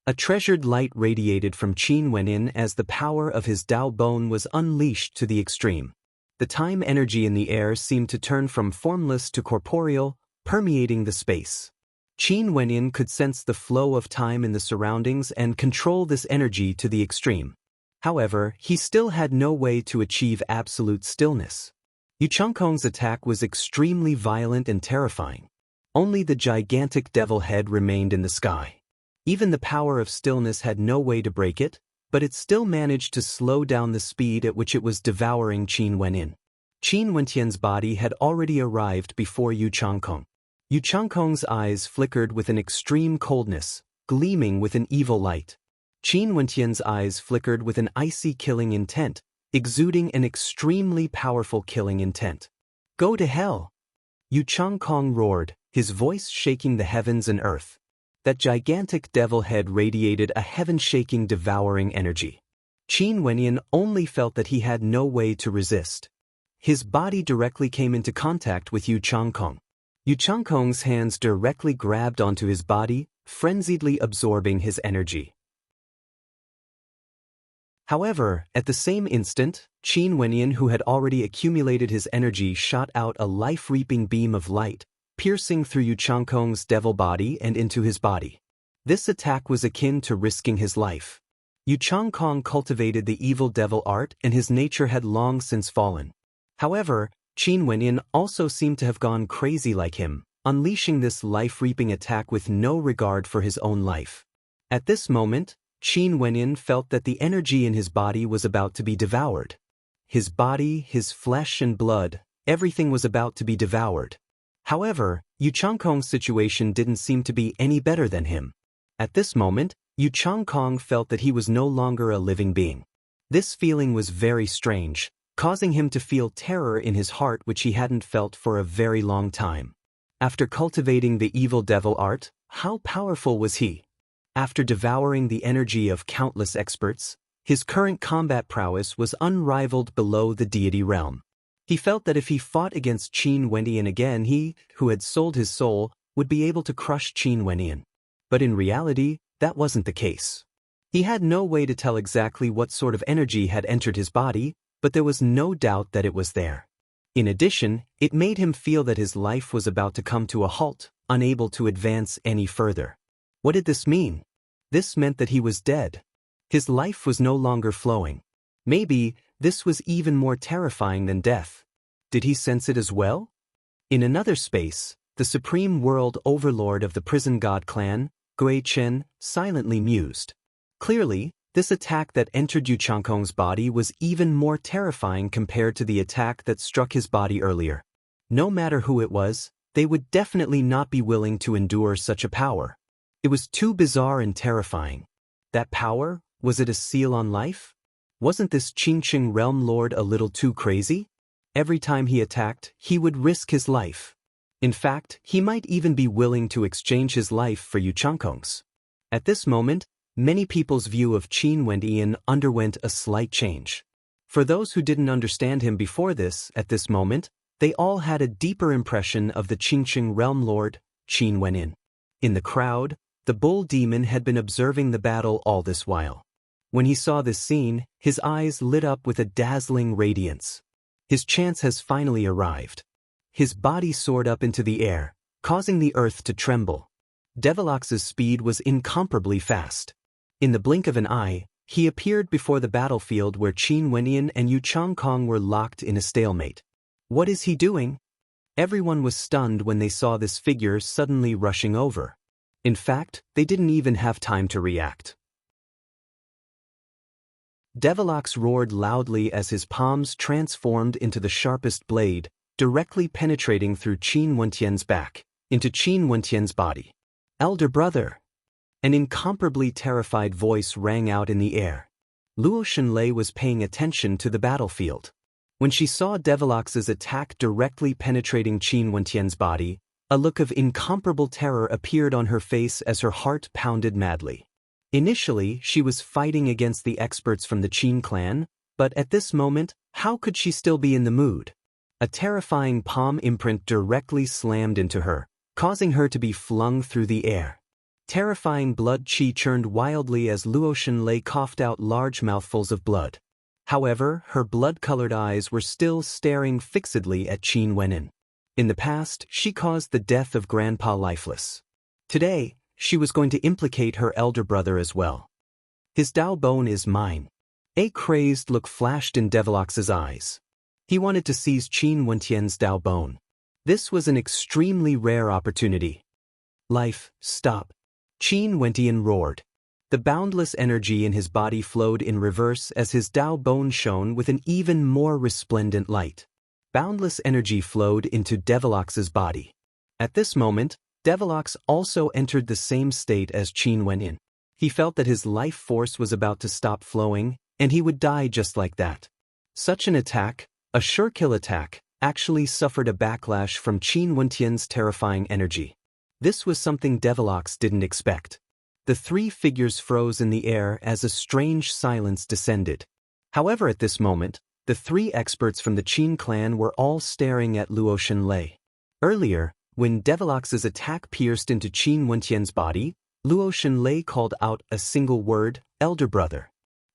A treasured light radiated from Qin Wentian as the power of his Dao bone was unleashed to the extreme. The time energy in the air seemed to turn from formless to corporeal, permeating the space. Qin Wentian could sense the flow of time in the surroundings and control this energy to the extreme. However, he still had no way to achieve absolute stillness. Yu Changkong's attack was extremely violent and terrifying. Only the gigantic devil head remained in the sky. Even the power of stillness had no way to break it, but it still managed to slow down the speed at which it was devouring Qin Wentian. Qin Wentian's body had already arrived before Yu Changkong. Yu Changkong's eyes flickered with an extreme coldness, gleaming with an evil light. Qin Wentian's eyes flickered with an icy killing intent, exuding an extremely powerful killing intent. "Go to hell!" Yu Changkong roared, his voice shaking the heavens and earth. That gigantic devil head radiated a heaven-shaking devouring energy. Qin Wenyan only felt that he had no way to resist. His body directly came into contact with Yu Changkong. Yu Changkong's hands directly grabbed onto his body, frenziedly absorbing his energy. However, at the same instant, Qin Wenyan, who had already accumulated his energy, shot out a life-reaping beam of light, piercing through Yu Changkong's devil body and into his body. This attack was akin to risking his life. Yu Changkong cultivated the evil devil art and his nature had long since fallen. However, Qin Wenyan also seemed to have gone crazy like him, unleashing this life-reaping attack with no regard for his own life. At this moment, Qin Wenyan felt that the energy in his body was about to be devoured. His body, his flesh and blood, everything was about to be devoured. However, Yu Changkong's situation didn't seem to be any better than him. At this moment, Yu Changkong felt that he was no longer a living being. This feeling was very strange, causing him to feel terror in his heart which he hadn't felt for a very long time. After cultivating the evil devil art, how powerful was he? After devouring the energy of countless experts, his current combat prowess was unrivaled below the deity realm. He felt that if he fought against Qin Wenyan again, he, who had sold his soul, would be able to crush Qin Wenyan. But in reality, that wasn't the case. He had no way to tell exactly what sort of energy had entered his body, but there was no doubt that it was there. In addition, it made him feel that his life was about to come to a halt, unable to advance any further. What did this mean? This meant that he was dead. His life was no longer flowing. Maybe this was even more terrifying than death. Did he sense it as well? In another space, the supreme world overlord of the prison god clan, Gui Chen, silently mused. Clearly, this attack that entered Yu Changkong's body was even more terrifying compared to the attack that struck his body earlier. No matter who it was, they would definitely not be willing to endure such a power. It was too bizarre and terrifying. That power, was it a seal on life? Wasn't this Qingqing realm lord a little too crazy? Every time he attacked, he would risk his life. In fact, he might even be willing to exchange his life for Yu Changkong's. At this moment, many people's view of Qin Wenyan underwent a slight change. For those who didn't understand him before this, at this moment, they all had a deeper impression of the Qingqing realm lord, Qin Wenyan. In the crowd, the bull demon had been observing the battle all this while. When he saw this scene, his eyes lit up with a dazzling radiance. His chance has finally arrived. His body soared up into the air, causing the earth to tremble. Devilox's speed was incomparably fast. In the blink of an eye, he appeared before the battlefield where Qin Wenyan and Yu Changkong were locked in a stalemate. What is he doing? Everyone was stunned when they saw this figure suddenly rushing over. In fact, they didn't even have time to react. Devilox roared loudly as his palms transformed into the sharpest blade, directly penetrating through Qin Wenyan's back, into Qin Wenyan's body. "Elder brother!" An incomparably terrified voice rang out in the air. Luo Shenlei was paying attention to the battlefield. When she saw Devilox's attack directly penetrating Qin Wenyan's body, a look of incomparable terror appeared on her face as her heart pounded madly. Initially, she was fighting against the experts from the Qin clan, but at this moment, how could she still be in the mood? A terrifying palm imprint directly slammed into her, causing her to be flung through the air. Terrifying blood qi churned wildly as Luo Shenlei coughed out large mouthfuls of blood. However, her blood-colored eyes were still staring fixedly at Qin Wenyan. In the past, she caused the death of Grandpa Lifeless. Today, she was going to implicate her elder brother as well. "His Dao bone is mine." A crazed look flashed in Devilox's eyes. He wanted to seize Qin Wenyan's Dao bone. This was an extremely rare opportunity. "Life, stop!" Qin Wenyan roared. The boundless energy in his body flowed in reverse as his Dao bone shone with an even more resplendent light. Boundless energy flowed into Devilox's body. At this moment, Devilox also entered the same state as Qin went in. He felt that his life force was about to stop flowing, and he would die just like that. Such an attack, a sure kill attack, actually suffered a backlash from Qin Wentian's terrifying energy. This was something Devilox didn't expect. The three figures froze in the air as a strange silence descended. However, at this moment, the three experts from the Qin clan were all staring at Luo Shenlei. Earlier, when Devilox's attack pierced into Qin Wentian's body, Luo Shenlei called out a single word, elder brother.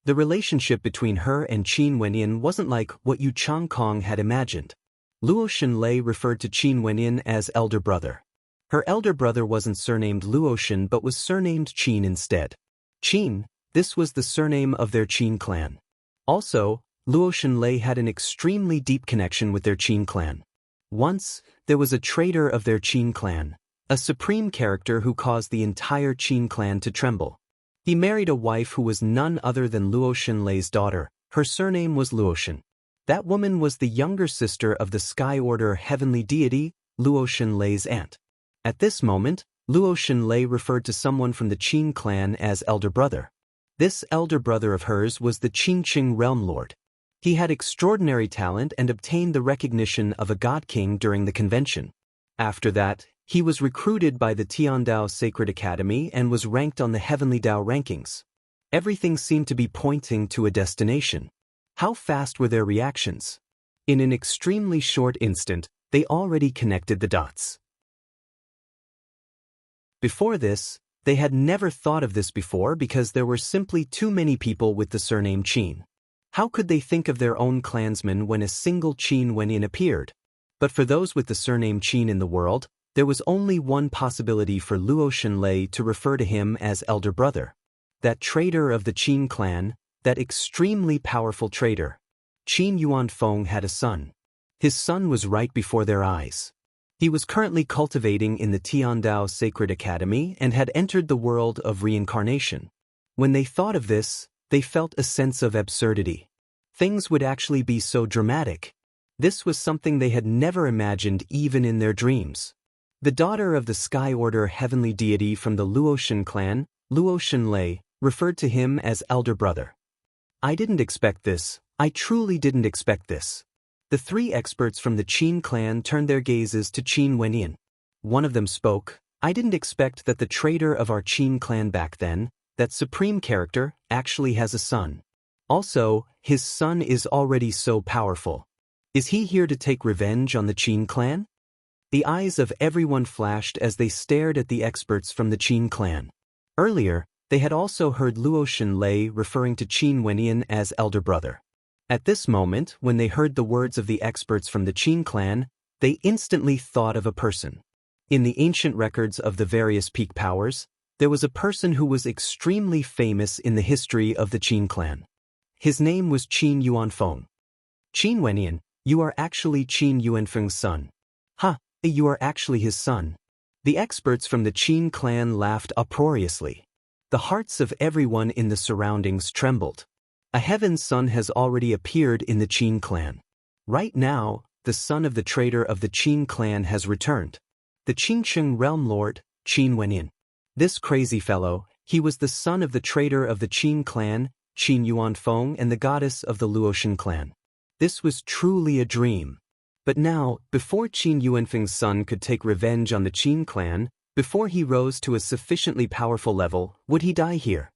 The relationship between her and Qin Wenyan wasn't like what Yu Changkong had imagined. Luo Shenlei referred to Qin Wenyan as elder brother. Her elder brother wasn't surnamed Luoshan but was surnamed Qin instead. Qin, this was the surname of their Qin clan. Also, Luo Shenlei had an extremely deep connection with their Qin clan. Once, there was a traitor of their Qin clan, a supreme character who caused the entire Qin clan to tremble. He married a wife who was none other than Luo Shenlei's daughter. Her surname was Luoshan. That woman was the younger sister of the Sky Order heavenly deity, Luo Shenlei's aunt. At this moment, Luo Shenlei referred to someone from the Qin clan as elder brother. This elder brother of hers was the Qingqing realm lord. He had extraordinary talent and obtained the recognition of a god king during the convention. After that, he was recruited by the Tiandao Sacred Academy and was ranked on the Heavenly Dao rankings. Everything seemed to be pointing to a destination. How fast were their reactions? In an extremely short instant, they already connected the dots. Before this, they had never thought of this before because there were simply too many people with the surname Qin. How could they think of their own clansmen when a single Qin Wenyan appeared? But for those with the surname Qin in the world, there was only one possibility for Luo Shenlei to refer to him as elder brother. That traitor of the Qin clan, that extremely powerful traitor. Qin Yuanfeng had a son. His son was right before their eyes. He was currently cultivating in the Tiandao Sacred Academy and had entered the world of reincarnation. When they thought of this, they felt a sense of absurdity. Things would actually be so dramatic. This was something they had never imagined even in their dreams. The daughter of the Sky Order heavenly deity from the Luoshan clan, Luo Shenlei, referred to him as elder brother. I didn't expect this. I truly didn't expect this. The three experts from the Qin clan turned their gazes to Qin Wenyan. One of them spoke. I didn't expect that the traitor of our Qin clan back then, that supreme character, actually has a son. Also, his son is already so powerful. Is he here to take revenge on the Qin clan? The eyes of everyone flashed as they stared at the experts from the Qin clan. Earlier, they had also heard Luo Shenlei referring to Qin Wenyan as elder brother. At this moment, when they heard the words of the experts from the Qin clan, they instantly thought of a person. In the ancient records of the various peak powers, there was a person who was extremely famous in the history of the Qin clan. His name was Qin Yuanfeng. Qin Wenyan, you are actually Qin Yuanfeng's son. Ha! You are actually his son. The experts from the Qin clan laughed uproariously. The hearts of everyone in the surroundings trembled. A heaven's son has already appeared in the Qin clan. Right now, the son of the traitor of the Qin clan has returned. The Qingqing realm lord, Qin Wenyan. This crazy fellow, he was the son of the traitor of the Qin clan, Qin Yuanfeng, and the goddess of the Luoshan clan. This was truly a dream. But now, before Qin Yuanfeng's son could take revenge on the Qin clan, before he rose to a sufficiently powerful level, would he die here?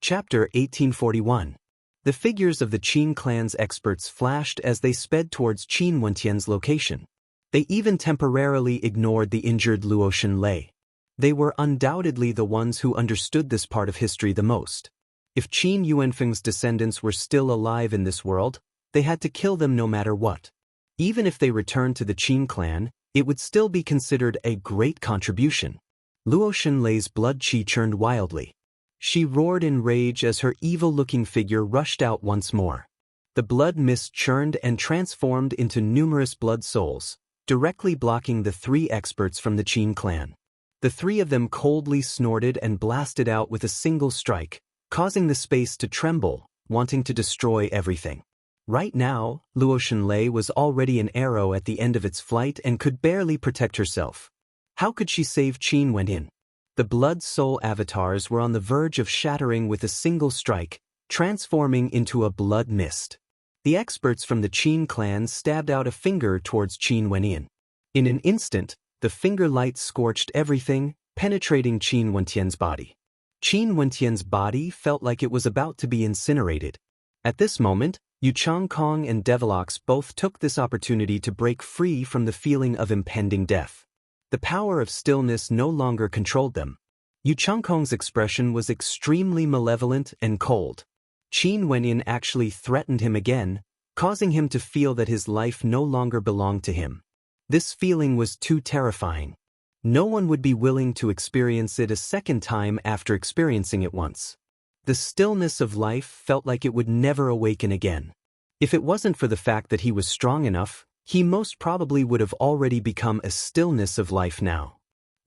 Chapter 1841. The figures of the Qin clan's experts flashed as they sped towards Qin Wentian's location. They even temporarily ignored the injured Luo Shenlei. They were undoubtedly the ones who understood this part of history the most. If Qin Yuanfeng's descendants were still alive in this world, they had to kill them no matter what. Even if they returned to the Qin clan, it would still be considered a great contribution. Luo Shenlei's blood qi churned wildly. She roared in rage as her evil-looking figure rushed out once more. The blood mist churned and transformed into numerous blood souls, directly blocking the three experts from the Qin clan. The three of them coldly snorted and blasted out with a single strike, causing the space to tremble, wanting to destroy everything. Right now, Luo Shenlei was already an arrow at the end of its flight and could barely protect herself. How could she save Qin Wenyin? The Blood Soul avatars were on the verge of shattering with a single strike, transforming into a blood mist. The experts from the Qin clan stabbed out a finger towards Qin Wenyin. In an instant, the finger light scorched everything, penetrating Qin Wentian's body. Qin Wentian's body felt like it was about to be incinerated. At this moment, Yu Changkong and Devilox both took this opportunity to break free from the feeling of impending death. The power of stillness no longer controlled them. Yu Changkong's expression was extremely malevolent and cold. Qin Wenyin actually threatened him again, causing him to feel that his life no longer belonged to him. This feeling was too terrifying. No one would be willing to experience it a second time after experiencing it once. The stillness of life felt like it would never awaken again. If it wasn't for the fact that he was strong enough, he most probably would have already become a stillness of life now.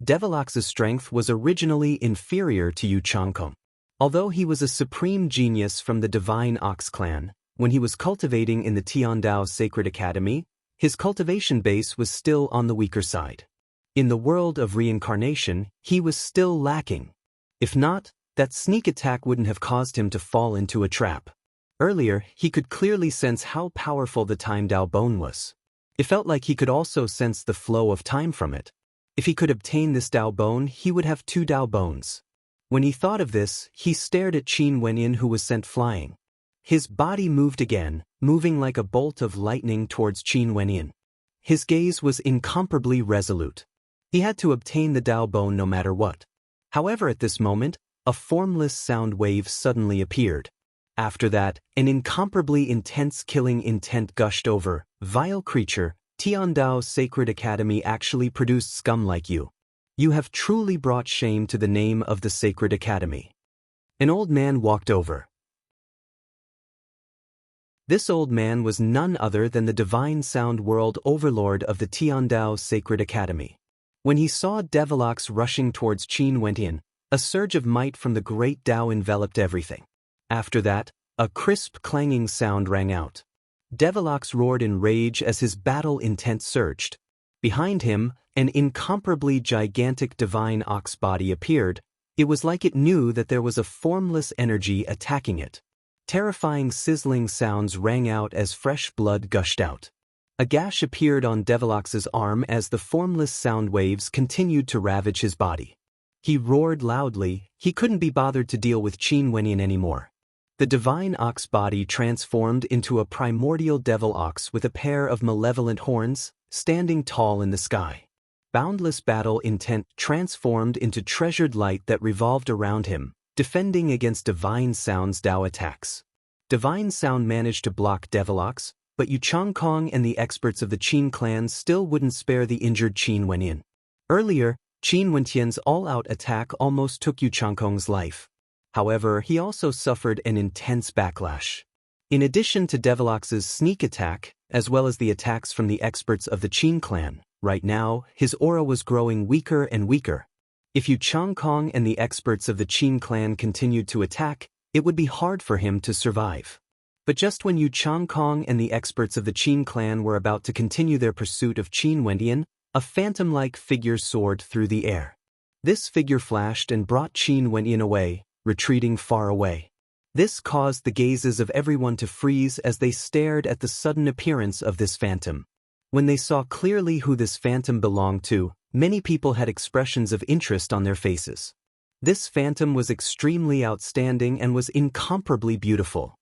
Devilox's strength was originally inferior to Yu Changkong. Although he was a supreme genius from the Divine Ox clan, when he was cultivating in the Tiandao Sacred Academy, his cultivation base was still on the weaker side. In the world of reincarnation, he was still lacking. If not, that sneak attack wouldn't have caused him to fall into a trap. Earlier, he could clearly sense how powerful the Time Dao Bone was. It felt like he could also sense the flow of time from it. If he could obtain this Dao Bone, he would have 2 Dao Bones. When he thought of this, he stared at Qin Wenyin, who was sent flying. His body moved again, moving like a bolt of lightning towards Qin Wenyin. His gaze was incomparably resolute. He had to obtain the Dao Bone no matter what. However, at this moment, a formless sound wave suddenly appeared. After that, an incomparably intense killing intent gushed over. Vile creature, Tiandao Sacred Academy actually produced scum like you. You have truly brought shame to the name of the Sacred Academy. An old man walked over. This old man was none other than the Divine Sound World Overlord of the Tiandao Sacred Academy. When he saw Devilox rushing towards Qin Wenyin, a surge of might from the great Dao enveloped everything. After that, a crisp clanging sound rang out. Devilox roared in rage as his battle intent surged. Behind him, an incomparably gigantic divine ox body appeared. It was like it knew that there was a formless energy attacking it. Terrifying sizzling sounds rang out as fresh blood gushed out. A gash appeared on Devilox's arm as the formless sound waves continued to ravage his body. He roared loudly. He couldn't be bothered to deal with Qin Wenyin anymore. The divine ox body transformed into a primordial devil ox with a pair of malevolent horns, standing tall in the sky. Boundless battle intent transformed into treasured light that revolved around him, defending against Divine Sound's Dao attacks. Divine Sound managed to block Devilox, but Yu Changkong and the experts of the Qin clan still wouldn't spare the injured Qin Wenyin. Earlier, Qin Wentian's all-out attack almost took Yu Changkong's life. However, he also suffered an intense backlash. In addition to Devilox's sneak attack, as well as the attacks from the experts of the Qin clan, right now, his aura was growing weaker and weaker. If Yu Changkong and the experts of the Qin clan continued to attack, it would be hard for him to survive. But just when Yu Changkong and the experts of the Qin clan were about to continue their pursuit of Qin Wenyin, a phantom-like figure soared through the air. This figure flashed and brought Qin Wenyin away, retreating far away. This caused the gazes of everyone to freeze as they stared at the sudden appearance of this phantom. When they saw clearly who this phantom belonged to, many people had expressions of interest on their faces. This phantom was extremely outstanding and was incomparably beautiful.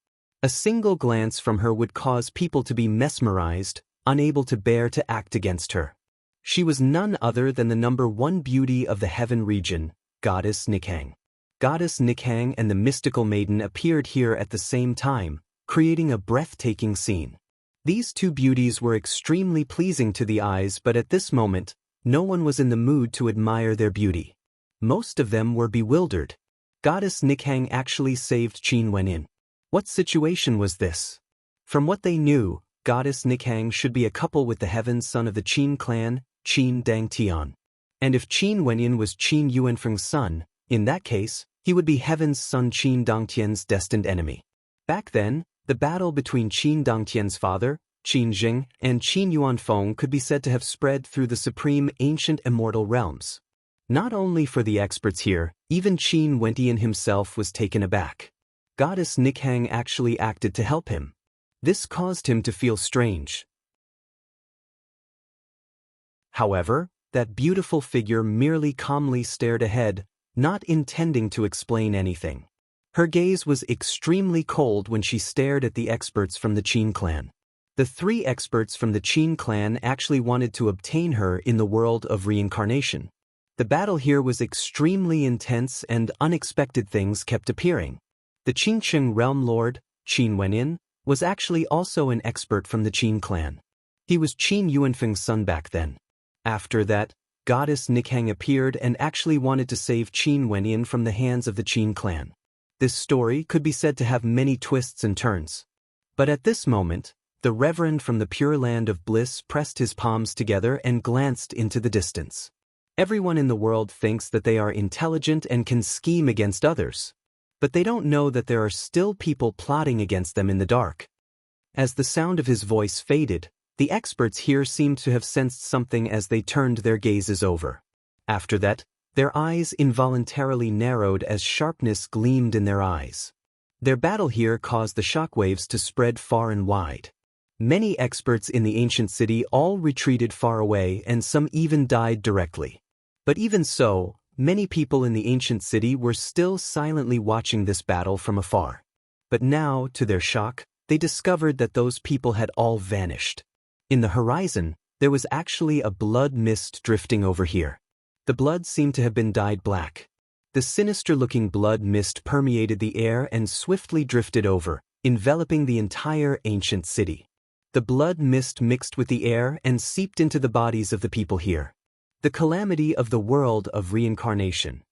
A single glance from her would cause people to be mesmerized, unable to bear to act against her. She was none other than the #1 beauty of the heaven region, Goddess Nikhang. Goddess Nikhang and the mystical maiden appeared here at the same time, creating a breathtaking scene. These two beauties were extremely pleasing to the eyes, but at this moment, no one was in the mood to admire their beauty. Most of them were bewildered. Goddess Nikhang actually saved Qin Wenyin. What situation was this? From what they knew, Goddess Nikhang should be a couple with the Heaven's son of the Qin clan, Qin Dangtian. And if Qin Wenyin was Qin Yuanfeng's son, in that case, he would be Heaven's son Qin Dongtian's destined enemy. Back then, The battle between Qin Dongtian's father, Qin Jing, and Qin Yuanfeng could be said to have spread through the supreme ancient immortal realms. Not only for the experts here, even Qin Wentian himself was taken aback. Goddess Nikhang actually acted to help him. This caused him to feel strange. However, that beautiful figure merely calmly stared ahead, not intending to explain anything. Her gaze was extremely cold when she stared at the experts from the Qin clan. The 3 experts from the Qin clan actually wanted to obtain her in the world of reincarnation. The battle here was extremely intense and unexpected things kept appearing. The Qingsheng realm lord, Qin Wenin, was actually also an expert from the Qin clan. He was Qin Yuanfeng's son back then. After that, Goddess Nikhang appeared and actually wanted to save Qin Wenin from the hands of the Qin clan. This story could be said to have many twists and turns. But at this moment, the Reverend from the Pure Land of Bliss pressed his palms together and glanced into the distance. Everyone in the world thinks that they are intelligent and can scheme against others. But they don't know that there are still people plotting against them in the dark. As the sound of his voice faded, the experts here seemed to have sensed something as they turned their gazes over. After that, their eyes involuntarily narrowed as sharpness gleamed in their eyes. Their battle here caused the shockwaves to spread far and wide. Many experts in the ancient city all retreated far away and some even died directly. But even so, many people in the ancient city were still silently watching this battle from afar. But now, to their shock, they discovered that those people had all vanished. In the horizon, there was actually a blood mist drifting over here. The blood seemed to have been dyed black. The sinister-looking blood mist permeated the air and swiftly drifted over, enveloping the entire ancient city. The blood mist mixed with the air and seeped into the bodies of the people here. The calamity of the world of reincarnation.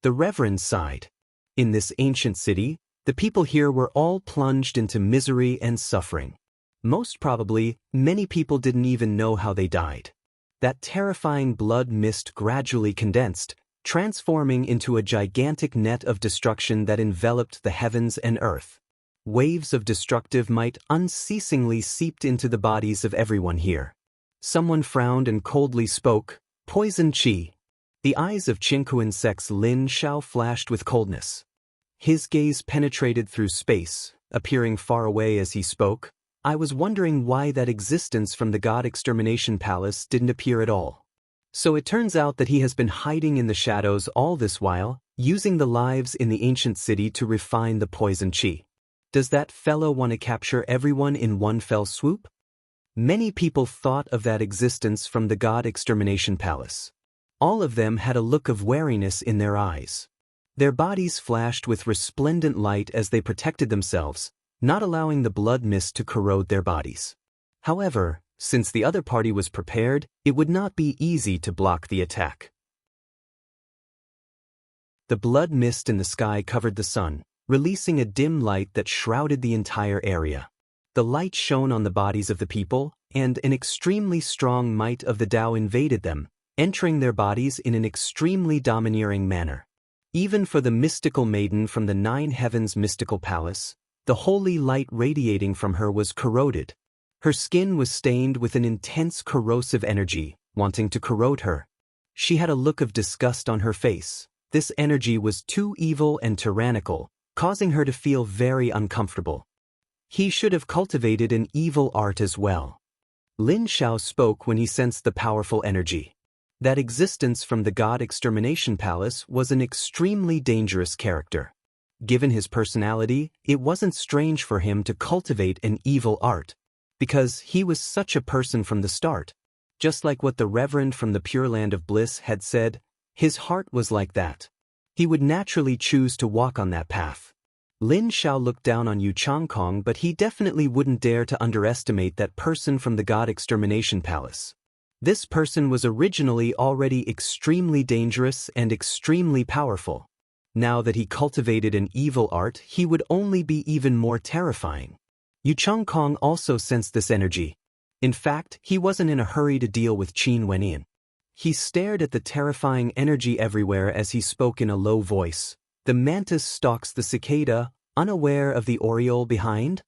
The Reverend sighed. In this ancient city, the people here were all plunged into misery and suffering. Most probably, many people didn't even know how they died. That terrifying blood mist gradually condensed, transforming into a gigantic net of destruction that enveloped the heavens and earth. Waves of destructive might unceasingly seeped into the bodies of everyone here. Someone frowned and coldly spoke, "Poison Qi." The eyes of Qinkuan Sect's Lin Shao flashed with coldness. His gaze penetrated through space, appearing far away as he spoke. I was wondering why that existence from the God Extermination Palace didn't appear at all. So it turns out that he has been hiding in the shadows all this while, using the lives in the ancient city to refine the poison Qi. Does that fellow want to capture everyone in one fell swoop? Many people thought of that existence from the God Extermination Palace. All of them had a look of wariness in their eyes. Their bodies flashed with resplendent light as they protected themselves, not allowing the blood mist to corrode their bodies. However, since the other party was prepared, it would not be easy to block the attack. The blood mist in the sky covered the sun, releasing a dim light that shrouded the entire area. The light shone on the bodies of the people, and an extremely strong might of the Tao invaded them, entering their bodies in an extremely domineering manner. Even for the mystical maiden from the Nine Heavens mystical palace, the holy light radiating from her was corroded. Her skin was stained with an intense corrosive energy, wanting to corrode her. She had a look of disgust on her face. This energy was too evil and tyrannical, causing her to feel very uncomfortable. He should have cultivated an evil art as well. Lin Shao spoke when he sensed the powerful energy. That existence from the God Extermination Palace was an extremely dangerous character. Given his personality, it wasn't strange for him to cultivate an evil art, because he was such a person from the start. Just like what the Reverend from the Pure Land of Bliss had said, his heart was like that. He would naturally choose to walk on that path. Lin Shao looked down on Yu Changkong, but he definitely wouldn't dare to underestimate that person from the God Extermination Palace. This person was originally already extremely dangerous and extremely powerful. Now that he cultivated an evil art, he would only be even more terrifying. Yu Changkong also sensed this energy. In fact, he wasn't in a hurry to deal with Qin Wenin. He stared at the terrifying energy everywhere as he spoke in a low voice. The mantis stalks the cicada, unaware of the oriole behind.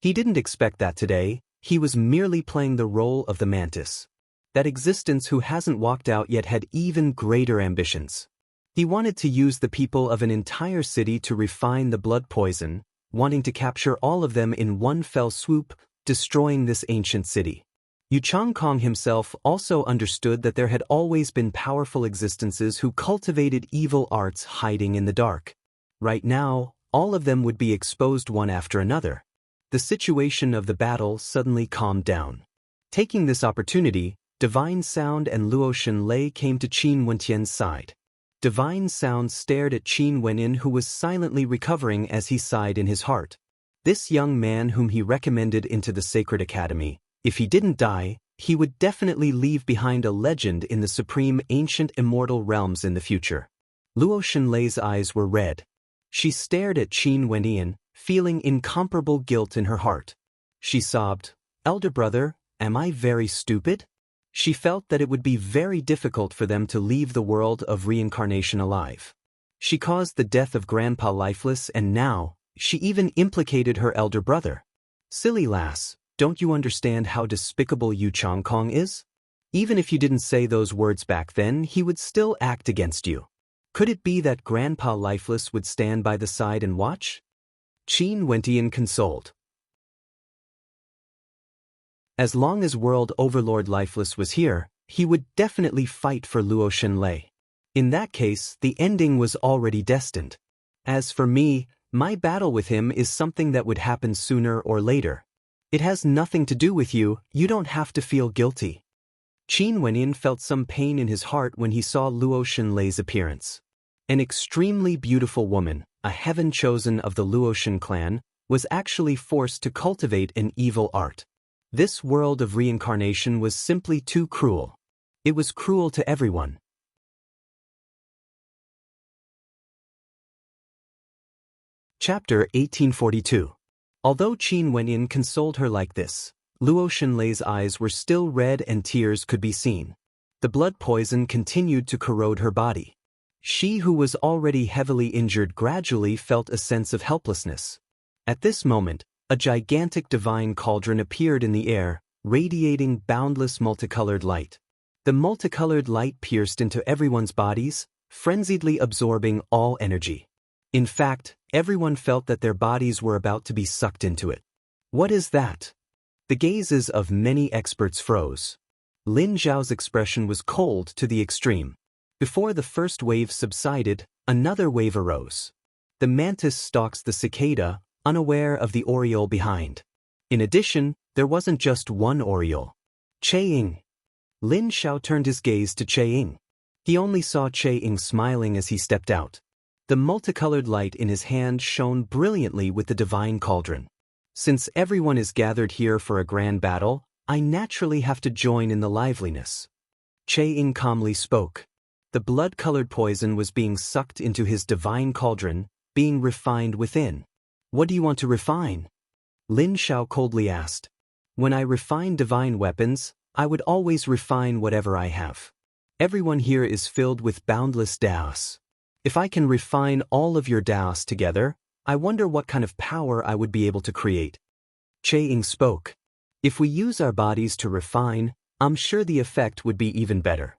He didn't expect that today. He was merely playing the role of the mantis. That existence who hasn't walked out yet had even greater ambitions. He wanted to use the people of an entire city to refine the blood poison, wanting to capture all of them in one fell swoop, destroying this ancient city. Yu Changkong himself also understood that there had always been powerful existences who cultivated evil arts hiding in the dark. Right now, all of them would be exposed one after another. The situation of the battle suddenly calmed down. Taking this opportunity, Divine Sound and Luo Shenlei came to Qin Wentian's side. Divine Sound stared at Qin Wenin, who was silently recovering as he sighed in his heart. This young man whom he recommended into the Sacred Academy, if he didn't die, he would definitely leave behind a legend in the supreme ancient immortal realms in the future. Luo Shenlei's eyes were red. She stared at Qin Wenin, feeling incomparable guilt in her heart. She sobbed, "Elder brother, am I very stupid?" She felt that it would be very difficult for them to leave the world of reincarnation alive. She caused the death of Grandpa Lifeless, and now, she even implicated her elder brother. Silly lass, don't you understand how despicable Yu Changkong is? Even if you didn't say those words back then, he would still act against you. Could it be that Grandpa Lifeless would stand by the side and watch? Qin Wentian consoled. As long as World Overlord Lifeless was here, he would definitely fight for Luo Shenlei. In that case, the ending was already destined. As for me, my battle with him is something that would happen sooner or later. It has nothing to do with you, you don't have to feel guilty. Qin Wenin felt some pain in his heart when he saw Luo Shenlei's appearance. An extremely beautiful woman, a heaven chosen of the Luoshan clan, was actually forced to cultivate an evil art. This world of reincarnation was simply too cruel. It was cruel to everyone. Chapter 1842. Although Qin Wenin consoled her like this, Luo Shenlei's eyes were still red and tears could be seen. The blood poison continued to corrode her body. She who was already heavily injured gradually felt a sense of helplessness. At this moment, a gigantic divine cauldron appeared in the air, radiating boundless multicolored light. The multicolored light pierced into everyone's bodies, frenziedly absorbing all energy. In fact, everyone felt that their bodies were about to be sucked into it. What is that? The gazes of many experts froze. Lin Zhao's expression was cold to the extreme. Before the first wave subsided, another wave arose. The mantis stalks the cicada, unaware of the oriole behind. In addition, there wasn't just one oriole. Che-ing. Lin Zhao turned his gaze to Che-ing. He only saw Che-ing smiling as he stepped out. The multicolored light in his hand shone brilliantly with the divine cauldron. Since everyone is gathered here for a grand battle, I naturally have to join in the liveliness. Che-ing calmly spoke. The blood-colored poison was being sucked into his divine cauldron, being refined within. What do you want to refine? Lin Zhao coldly asked. When I refine divine weapons, I would always refine whatever I have. Everyone here is filled with boundless Daos. If I can refine all of your Daos together, I wonder what kind of power I would be able to create. Che-ing spoke. If we use our bodies to refine, I'm sure the effect would be even better.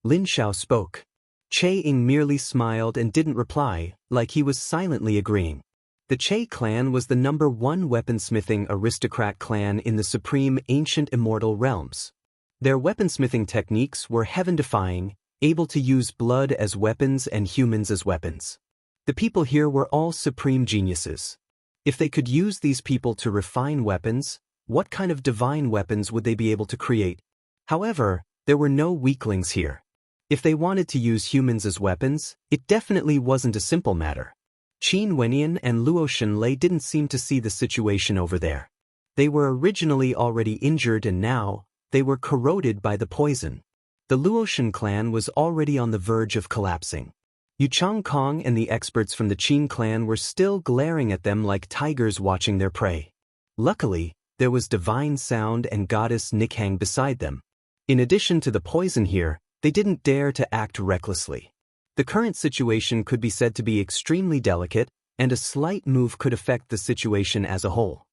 Lin Zhao spoke. Che-ing merely smiled and didn't reply, like he was silently agreeing. The Che clan was the #1 weaponsmithing aristocrat clan in the supreme ancient immortal realms. Their weaponsmithing techniques were heaven-defying, able to use blood as weapons and humans as weapons. The people here were all supreme geniuses. If they could use these people to refine weapons, what kind of divine weapons would they be able to create? However, there were no weaklings here. If they wanted to use humans as weapons, it definitely wasn't a simple matter. Qin Wenin and Luo Shenlei didn't seem to see the situation over there. They were originally already injured and now, they were corroded by the poison. The Luoshan clan was already on the verge of collapsing. Yu Changkong and the experts from the Qin clan were still glaring at them like tigers watching their prey. Luckily, there was Divine Sound and Goddess Nikhang beside them. In addition to the poison here, they didn't dare to act recklessly. The current situation could be said to be extremely delicate, and a slight move could affect the situation as a whole.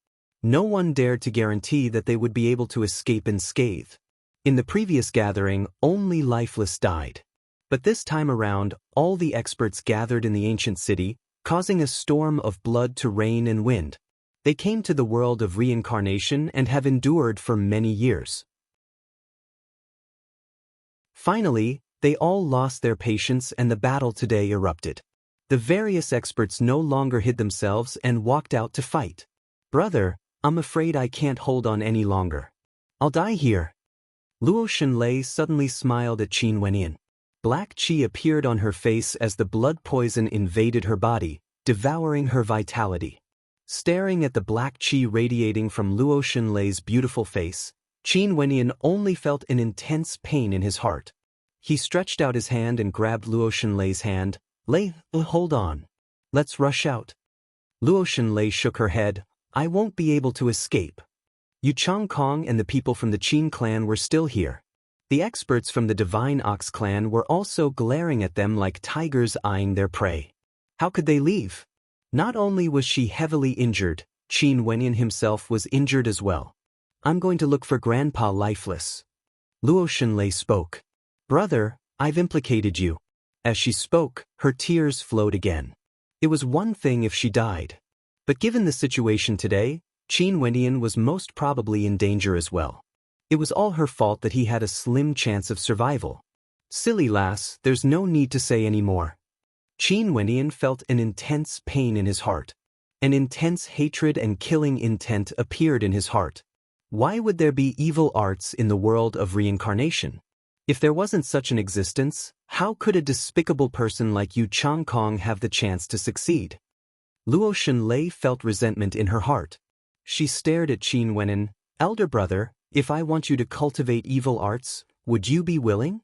No one dared to guarantee that they would be able to escape unscathed. In the previous gathering, only lifeless died. But this time around, all the experts gathered in the ancient city, causing a storm of blood to rain and wind. They came to the world of reincarnation and have endured for many years. Finally, they all lost their patience and the battle today erupted. The various experts no longer hid themselves and walked out to fight. "Brother, I'm afraid I can't hold on any longer. I'll die here." Luo Xunlei suddenly smiled at Qin Wenyin. Black qi appeared on her face as the blood poison invaded her body, devouring her vitality. Staring at the black qi radiating from Luo Xunlei's beautiful face, Qin Wenyin only felt an intense pain in his heart. He stretched out his hand and grabbed Luo Xunlei's hand. "Lei, hold on. Let's rush out." Luo Xunlei shook her head. "I won't be able to escape." Yu Changkong and the people from the Qin clan were still here. The experts from the Divine Ox clan were also glaring at them like tigers eyeing their prey. How could they leave? Not only was she heavily injured, Qin Wenyin himself was injured as well. "I'm going to look for Grandpa lifeless." Luo Xunlei spoke. "Brother, I've implicated you." As she spoke, her tears flowed again. It was one thing if she died. But given the situation today, Qin Wenyin was most probably in danger as well. It was all her fault that he had a slim chance of survival. "Silly lass, there's no need to say any more." Qin Wenyin felt an intense pain in his heart. An intense hatred and killing intent appeared in his heart. Why would there be evil arts in the world of reincarnation? If there wasn't such an existence, how could a despicable person like Yu Changkong have the chance to succeed? Luo Xunlei felt resentment in her heart. She stared at Qin Wenyin. "Elder brother, if I want you to cultivate evil arts, would you be willing?"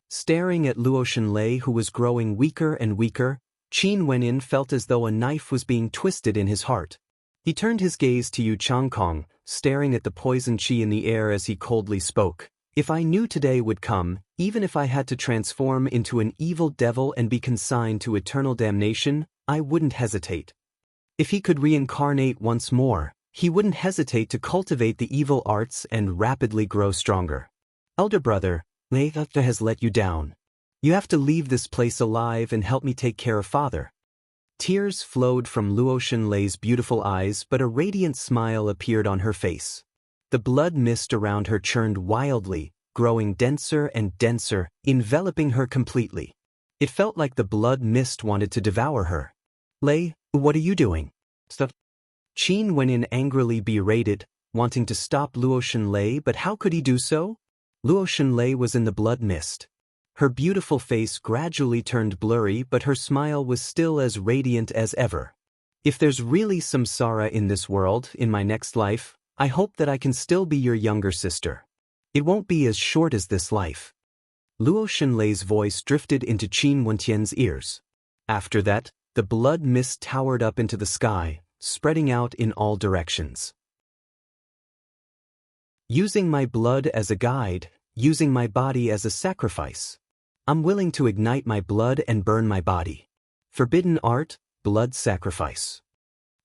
Staring at Luo Xunlei, who was growing weaker and weaker, Qin Wenyin felt as though a knife was being twisted in his heart. He turned his gaze to Yu Changkong, staring at the poison qi in the air as he coldly spoke. "If I knew today would come, even if I had to transform into an evil devil and be consigned to eternal damnation, I wouldn't hesitate." If he could reincarnate once more, he wouldn't hesitate to cultivate the evil arts and rapidly grow stronger. "Elder brother, Leitha has let you down. You have to leave this place alive and help me take care of father." Tears flowed from Luo Xunlei's beautiful eyes, but a radiant smile appeared on her face. The blood mist around her churned wildly, growing denser and denser, enveloping her completely. It felt like the blood mist wanted to devour her. "Lei, what are you doing?" "Stop." Qin Wenyin angrily berated, wanting to stop Luo Xunlei, but how could he do so? Luo Xunlei was in the blood mist. Her beautiful face gradually turned blurry, but her smile was still as radiant as ever. "If there's really samsara in this world, in my next life, I hope that I can still be your younger sister. It won't be as short as this life." Luo Xunlei's voice drifted into Qin Wentian's ears. After that, the blood mist towered up into the sky, spreading out in all directions. "Using my blood as a guide, using my body as a sacrifice. I'm willing to ignite my blood and burn my body. Forbidden art, blood sacrifice."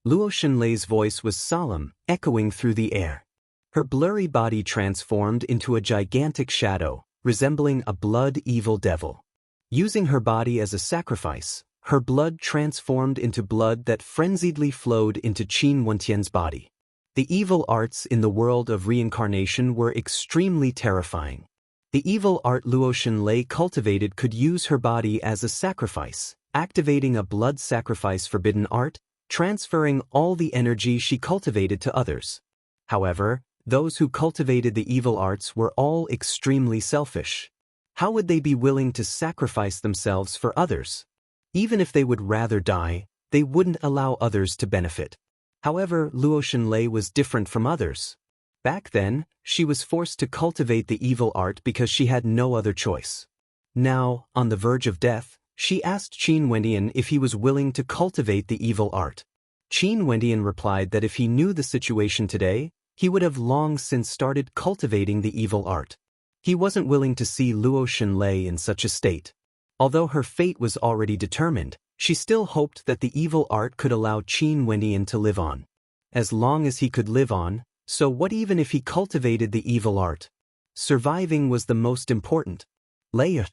Luo Xunlei's voice was solemn, echoing through the air. Her blurry body transformed into a gigantic shadow, resembling a blood evil devil. Using her body as a sacrifice, her blood transformed into blood that frenziedly flowed into Qin Wentian's body. The evil arts in the world of reincarnation were extremely terrifying. The evil art Luo Xunlei cultivated could use her body as a sacrifice, activating a blood sacrifice forbidden art, transferring all the energy she cultivated to others. However, those who cultivated the evil arts were all extremely selfish. How would they be willing to sacrifice themselves for others? Even if they would rather die, they wouldn't allow others to benefit. However, Luo Xunlei was different from others. Back then, she was forced to cultivate the evil art because she had no other choice. Now, on the verge of death, she asked Qin Wenyin if he was willing to cultivate the evil art. Qin Wenyin replied that if he knew the situation today, he would have long since started cultivating the evil art. He wasn't willing to see Luo Xunlei in such a state. Although her fate was already determined, she still hoped that the evil art could allow Qin Wenyin to live on. As long as he could live on, so what even if he cultivated the evil art? Surviving was the most important. Lay.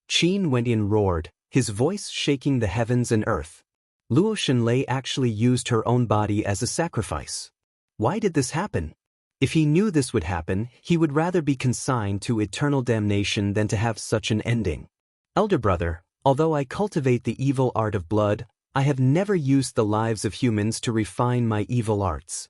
Qin Wenyan roared, his voice shaking the heavens and earth. Luo Shenlei actually used her own body as a sacrifice. Why did this happen? If he knew this would happen, he would rather be consigned to eternal damnation than to have such an ending. Elder brother, although I cultivate the evil art of blood, I have never used the lives of humans to refine my evil arts.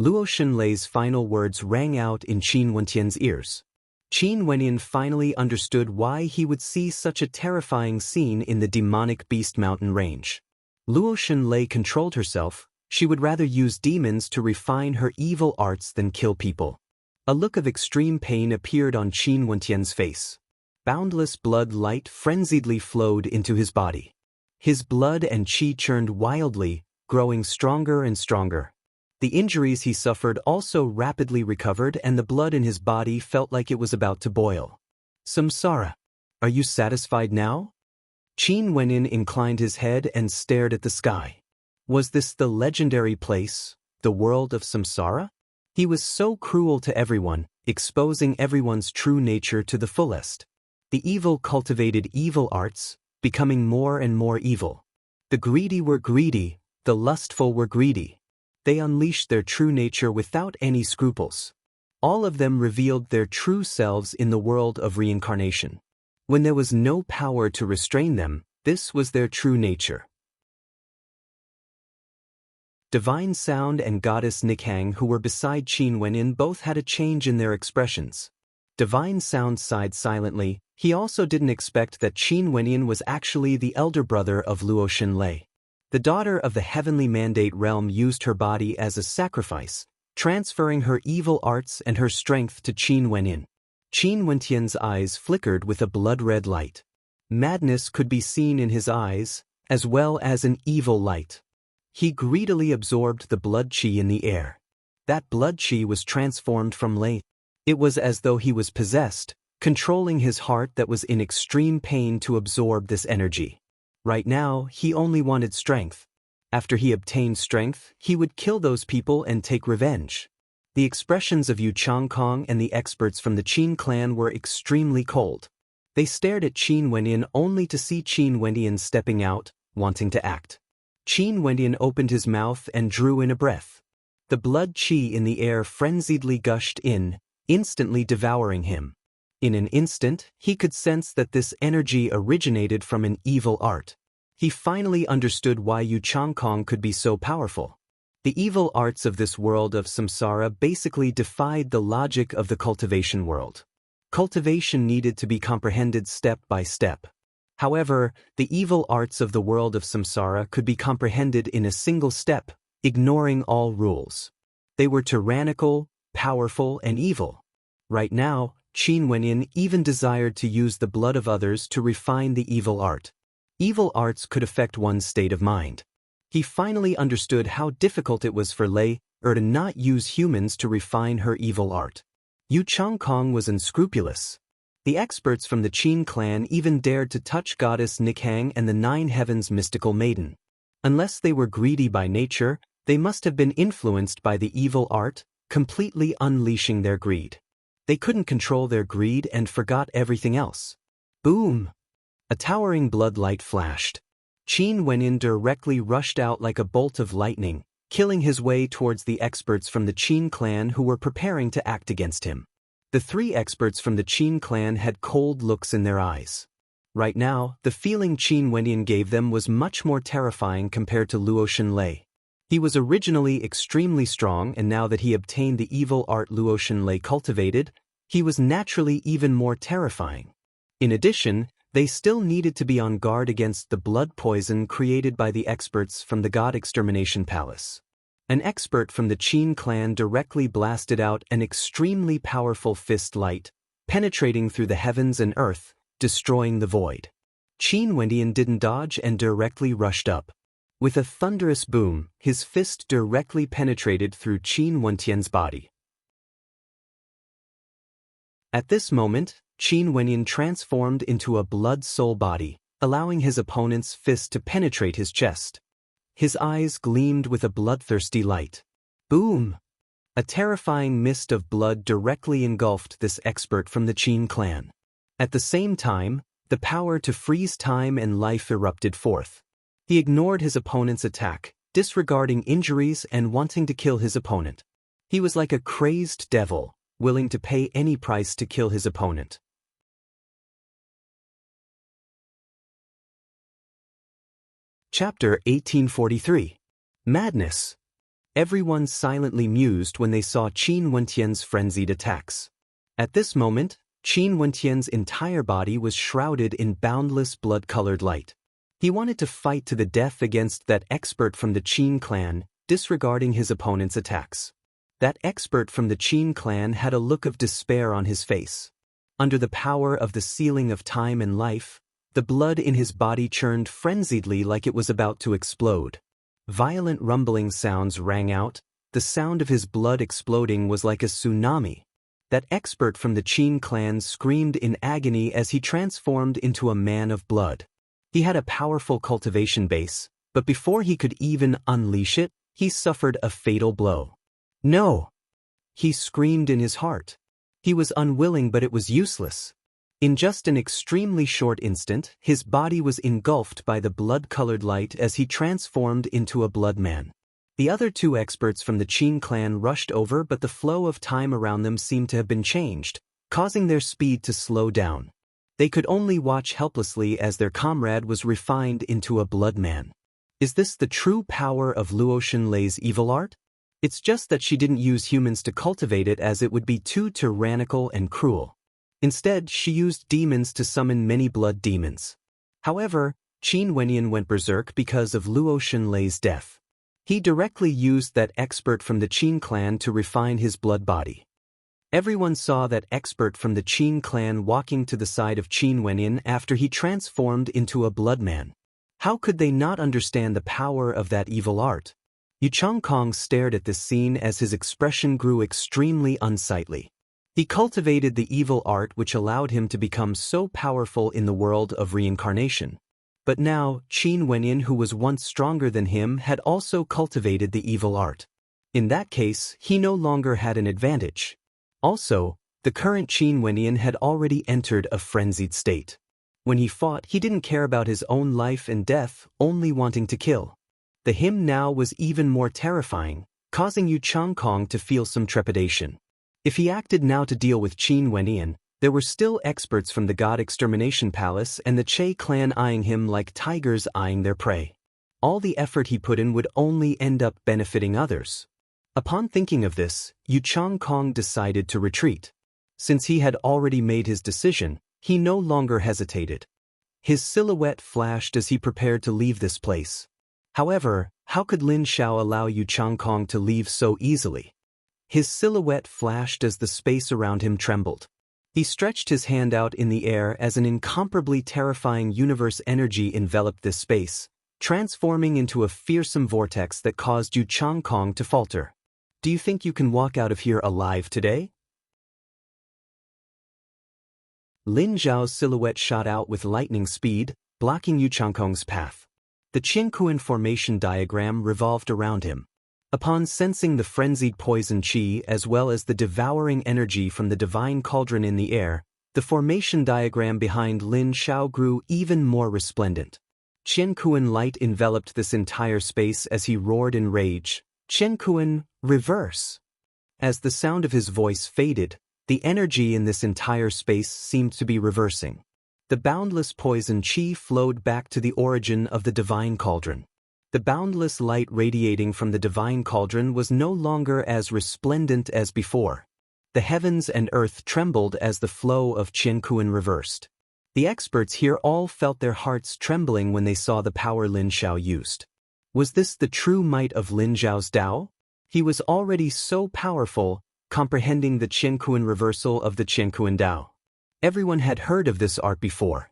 Luo Shenlei's final words rang out in Qin Wentian's ears. Qin Wenyan finally understood why he would see such a terrifying scene in the demonic Beast Mountain range. Luo Shenlei controlled herself. She would rather use demons to refine her evil arts than kill people. A look of extreme pain appeared on Qin Wentian's face. Boundless blood light frenziedly flowed into his body. His blood and qi churned wildly, growing stronger and stronger. The injuries he suffered also rapidly recovered, and the blood in his body felt like it was about to boil. Samsara, are you satisfied now? Qin Wenyan inclined his head and stared at the sky. Was this the legendary place, the world of Samsara? He was so cruel to everyone, exposing everyone's true nature to the fullest. The evil cultivated evil arts, becoming more and more evil. The greedy were greedy, the lustful were greedy. They unleashed their true nature without any scruples. All of them revealed their true selves in the world of reincarnation. When there was no power to restrain them, this was their true nature. Divine Sound and Goddess Nikhang, who were beside Qin Wenyan, both had a change in their expressions. Divine Sound sighed silently. He also didn't expect that Qin Wenyan was actually the elder brother of Luo Shenlei. The daughter of the heavenly mandate realm used her body as a sacrifice, transferring her evil arts and her strength to Qin Wenyan. Qin Wentian's eyes flickered with a blood-red light. Madness could be seen in his eyes, as well as an evil light. He greedily absorbed the blood qi in the air. That blood qi was transformed from light. It was as though he was possessed, controlling his heart that was in extreme pain to absorb this energy. Right now, he only wanted strength. After he obtained strength, he would kill those people and take revenge. The expressions of Yu Changkong and the experts from the Qin clan were extremely cold. They stared at Qin Wenyan only to see Qin Wenyan stepping out, wanting to act. Qin Wenyan opened his mouth and drew in a breath. The blood qi in the air frenziedly gushed in, instantly devouring him. In an instant, he could sense that this energy originated from an evil art. He finally understood why Yu Changkong could be so powerful. The evil arts of this world of samsara basically defied the logic of the cultivation world. Cultivation needed to be comprehended step by step. However, the evil arts of the world of samsara could be comprehended in a single step, ignoring all rules. They were tyrannical, powerful, and evil. Right now, Qin Wenyan even desired to use the blood of others to refine the evil art. Evil arts could affect one's state of mind. He finally understood how difficult it was for Lei to not use humans to refine her evil art. Yu Changkong was unscrupulous. The experts from the Qin clan even dared to touch Goddess Nikhang and the Nine Heavens mystical maiden. Unless they were greedy by nature, they must have been influenced by the evil art, completely unleashing their greed. They couldn't control their greed and forgot everything else. Boom! A towering blood light flashed. Qin Wenyan directly rushed out like a bolt of lightning, killing his way towards the experts from the Qin clan who were preparing to act against him. The three experts from the Qin clan had cold looks in their eyes. Right now, the feeling Qin Wenyan gave them was much more terrifying compared to Luo Shenlei. He was originally extremely strong, and now that he obtained the evil art Luo Shenlei cultivated, he was naturally even more terrifying. In addition, they still needed to be on guard against the blood poison created by the experts from the God Extermination Palace. An expert from the Qin clan directly blasted out an extremely powerful fist light, penetrating through the heavens and earth, destroying the void. Qin Wenyan didn't dodge and directly rushed up. With a thunderous boom, his fist directly penetrated through Qin Wentian's body. At this moment, Qin Wenyan transformed into a blood-soul body, allowing his opponent's fist to penetrate his chest. His eyes gleamed with a bloodthirsty light. Boom! A terrifying mist of blood directly engulfed this expert from the Qin clan. At the same time, the power to freeze time and life erupted forth. He ignored his opponent's attack, disregarding injuries and wanting to kill his opponent. He was like a crazed devil, willing to pay any price to kill his opponent. Chapter 1843. Madness. Everyone silently mused when they saw Qin Wentian's frenzied attacks. At this moment, Qin Wentian's entire body was shrouded in boundless blood-colored light. He wanted to fight to the death against that expert from the Qin clan, disregarding his opponent's attacks. That expert from the Qin clan had a look of despair on his face. Under the power of the sealing of time and life, the blood in his body churned frenziedly like it was about to explode. Violent rumbling sounds rang out. The sound of his blood exploding was like a tsunami. That expert from the Qin clan screamed in agony as he transformed into a man of blood. He had a powerful cultivation base, but before he could even unleash it, he suffered a fatal blow. No! He screamed in his heart. He was unwilling, but it was useless. In just an extremely short instant, his body was engulfed by the blood-colored light as he transformed into a blood man. The other two experts from the Qin clan rushed over, but the flow of time around them seemed to have been changed, causing their speed to slow down. They could only watch helplessly as their comrade was refined into a blood man. Is this the true power of Luo Xunlei's evil art? It's just that she didn't use humans to cultivate it, as it would be too tyrannical and cruel. Instead, she used demons to summon many blood demons. However, Qin Wentian went berserk because of Luo Xunlei's death. He directly used that expert from the Qin clan to refine his blood body. Everyone saw that expert from the Qin clan walking to the side of Qin Wentian after he transformed into a blood man. How could they not understand the power of that evil art? Yu Changkong stared at this scene as his expression grew extremely unsightly. He cultivated the evil art which allowed him to become so powerful in the world of reincarnation. But now, Qin Wentian, who was once stronger than him, had also cultivated the evil art. In that case, he no longer had an advantage. Also, the current Qin Wentian had already entered a frenzied state. When he fought, he didn't care about his own life and death, only wanting to kill. The him now was even more terrifying, causing Yu Changkong to feel some trepidation. If he acted now to deal with Qin Wentian, there were still experts from the God Extermination Palace and the Che clan eyeing him like tigers eyeing their prey. All the effort he put in would only end up benefiting others. Upon thinking of this, Yu Changkong decided to retreat. Since he had already made his decision, he no longer hesitated. His silhouette flashed as he prepared to leave this place. However, how could Lin Xiao allow Yu Changkong to leave so easily? His silhouette flashed as the space around him trembled. He stretched his hand out in the air as an incomparably terrifying universe energy enveloped this space, transforming into a fearsome vortex that caused Yu Changkong to falter. Do you think you can walk out of here alive today? Lin Zhao's silhouette shot out with lightning speed, blocking Yu Changkong's path. The Qinkuan formation diagram revolved around him. Upon sensing the frenzied poison qi as well as the devouring energy from the divine cauldron in the air, the formation diagram behind Lin Xiao grew even more resplendent. Qinkuan light enveloped this entire space as he roared in rage. Qinkuan, reverse! As the sound of his voice faded, the energy in this entire space seemed to be reversing. The boundless poison qi flowed back to the origin of the divine cauldron. The boundless light radiating from the divine cauldron was no longer as resplendent as before. The heavens and earth trembled as the flow of Qinkuan reversed. The experts here all felt their hearts trembling when they saw the power Lin Xiao used. Was this the true might of Lin Xiao's Tao? He was already so powerful, comprehending the Qinkuan reversal of the Qinkuan Tao. Everyone had heard of this art before.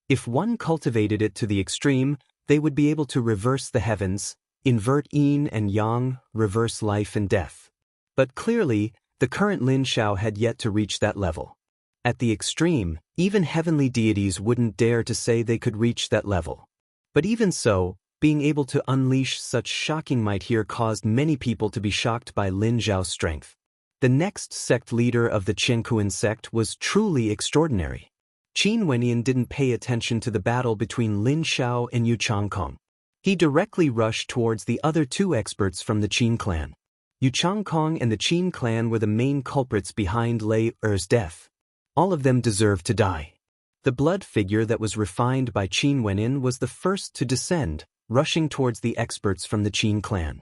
If one cultivated it to the extreme, they would be able to reverse the heavens, invert yin and yang, reverse life and death. But clearly, the current Lin Xiao had yet to reach that level. At the extreme, even heavenly deities wouldn't dare to say they could reach that level. But even so, being able to unleash such shocking might here caused many people to be shocked by Lin Zhao's strength. The next sect leader of the Qiankuan sect was truly extraordinary. Qin Wenyan didn't pay attention to the battle between Lin Xiao and Yu Changkong. He directly rushed towards the other two experts from the Qin clan. Yu Changkong and the Qin clan were the main culprits behind Lei Er's death. All of them deserved to die. The blood figure that was refined by Qin Wenyan was the first to descend, rushing towards the experts from the Qin clan.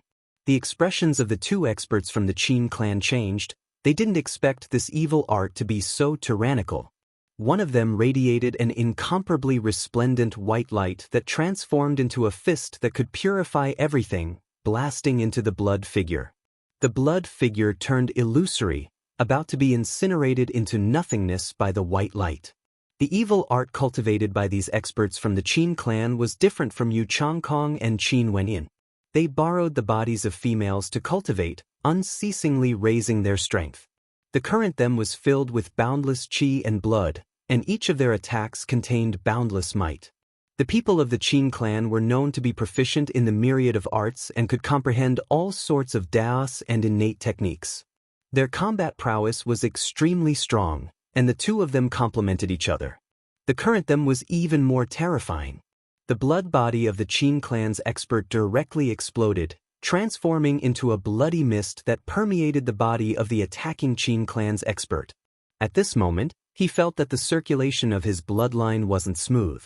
The expressions of the two experts from the Qin clan changed. They didn't expect this evil art to be so tyrannical. One of them radiated an incomparably resplendent white light that transformed into a fist that could purify everything, blasting into the blood figure. The blood figure turned illusory, about to be incinerated into nothingness by the white light. The evil art cultivated by these experts from the Qin clan was different from Yu Changkong and Qin Wenyan. They borrowed the bodies of females to cultivate, unceasingly raising their strength. The current them was filled with boundless qi and blood, and each of their attacks contained boundless might. The people of the Qin clan were known to be proficient in the myriad of arts and could comprehend all sorts of daos and innate techniques. Their combat prowess was extremely strong, and the two of them complemented each other. The current them was even more terrifying. The blood body of the Qin clan's expert directly exploded, transforming into a bloody mist that permeated the body of the attacking Qin clan's expert. At this moment, he felt that the circulation of his bloodline wasn't smooth.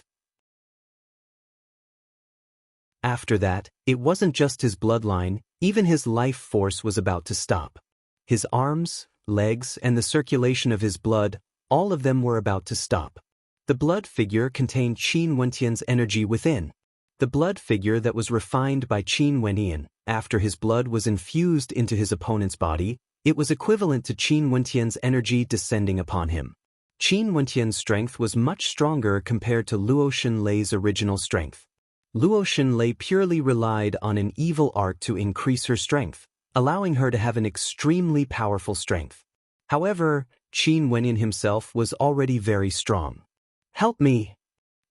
After that, it wasn't just his bloodline, even his life force was about to stop. His arms, legs, and the circulation of his blood, all of them were about to stop. The blood figure contained Qin Wenyan's energy within. The blood figure that was refined by Qin Wenyan, after his blood was infused into his opponent's body, it was equivalent to Qin Wenyan's energy descending upon him. Qin Wenyan's strength was much stronger compared to Luo Xunlei's original strength. Luo Xunlei purely relied on an evil art to increase her strength, allowing her to have an extremely powerful strength. However, Qin Wenyan himself was already very strong. "Help me!"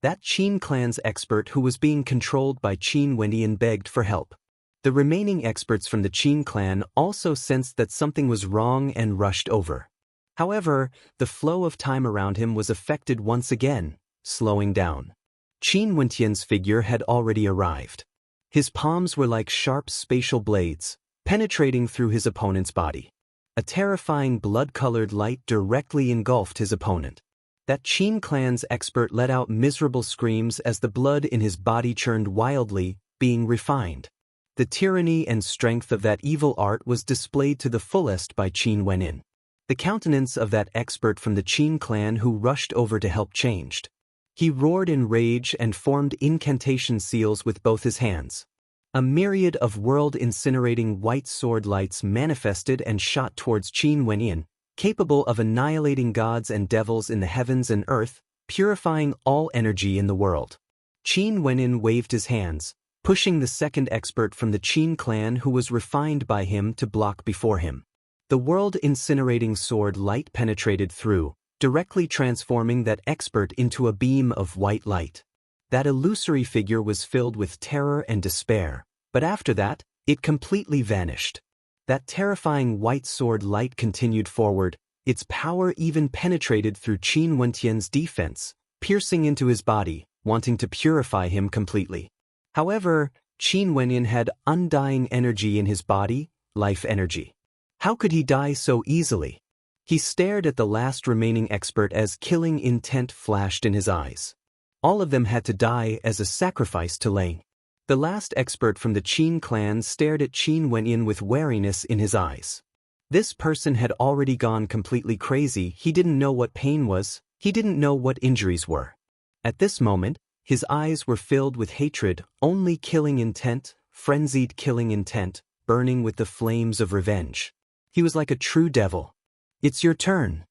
That Qin clan's expert who was being controlled by Qin Wenyan begged for help. The remaining experts from the Qin clan also sensed that something was wrong and rushed over. However, the flow of time around him was affected once again, slowing down. Qin Wenyan's figure had already arrived. His palms were like sharp spatial blades, penetrating through his opponent's body. A terrifying blood-colored light directly engulfed his opponent. That Qin clan's expert let out miserable screams as the blood in his body churned wildly, being refined. The tyranny and strength of that evil art was displayed to the fullest by Qin Wenyan. The countenance of that expert from the Qin clan who rushed over to help changed. He roared in rage and formed incantation seals with both his hands. A myriad of world-incinerating white sword lights manifested and shot towards Qin Wenyan, capable of annihilating gods and devils in the heavens and earth, purifying all energy in the world. Qin Wenyan waved his hands, pushing the second expert from the Qin clan who was refined by him to block before him. The world-incinerating sword light penetrated through, directly transforming that expert into a beam of white light. That illusory figure was filled with terror and despair, but after that, it completely vanished. That terrifying white sword light continued forward, its power even penetrated through Qin Wenyan's defense, piercing into his body, wanting to purify him completely. However, Qin Wenyan had undying energy in his body, life energy. How could he die so easily? He stared at the last remaining expert as killing intent flashed in his eyes. All of them had to die as a sacrifice to Lei. The last expert from the Qin clan stared at Qin Wenyan with wariness in his eyes. This person had already gone completely crazy. He didn't know what pain was, he didn't know what injuries were. At this moment, his eyes were filled with hatred, only killing intent, frenzied killing intent, burning with the flames of revenge. He was like a true devil. "It's your turn."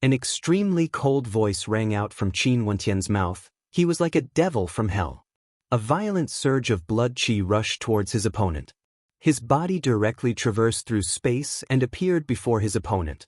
An extremely cold voice rang out from Qin Wenyan's mouth. He was like a devil from hell. A violent surge of blood qi rushed towards his opponent. His body directly traversed through space and appeared before his opponent.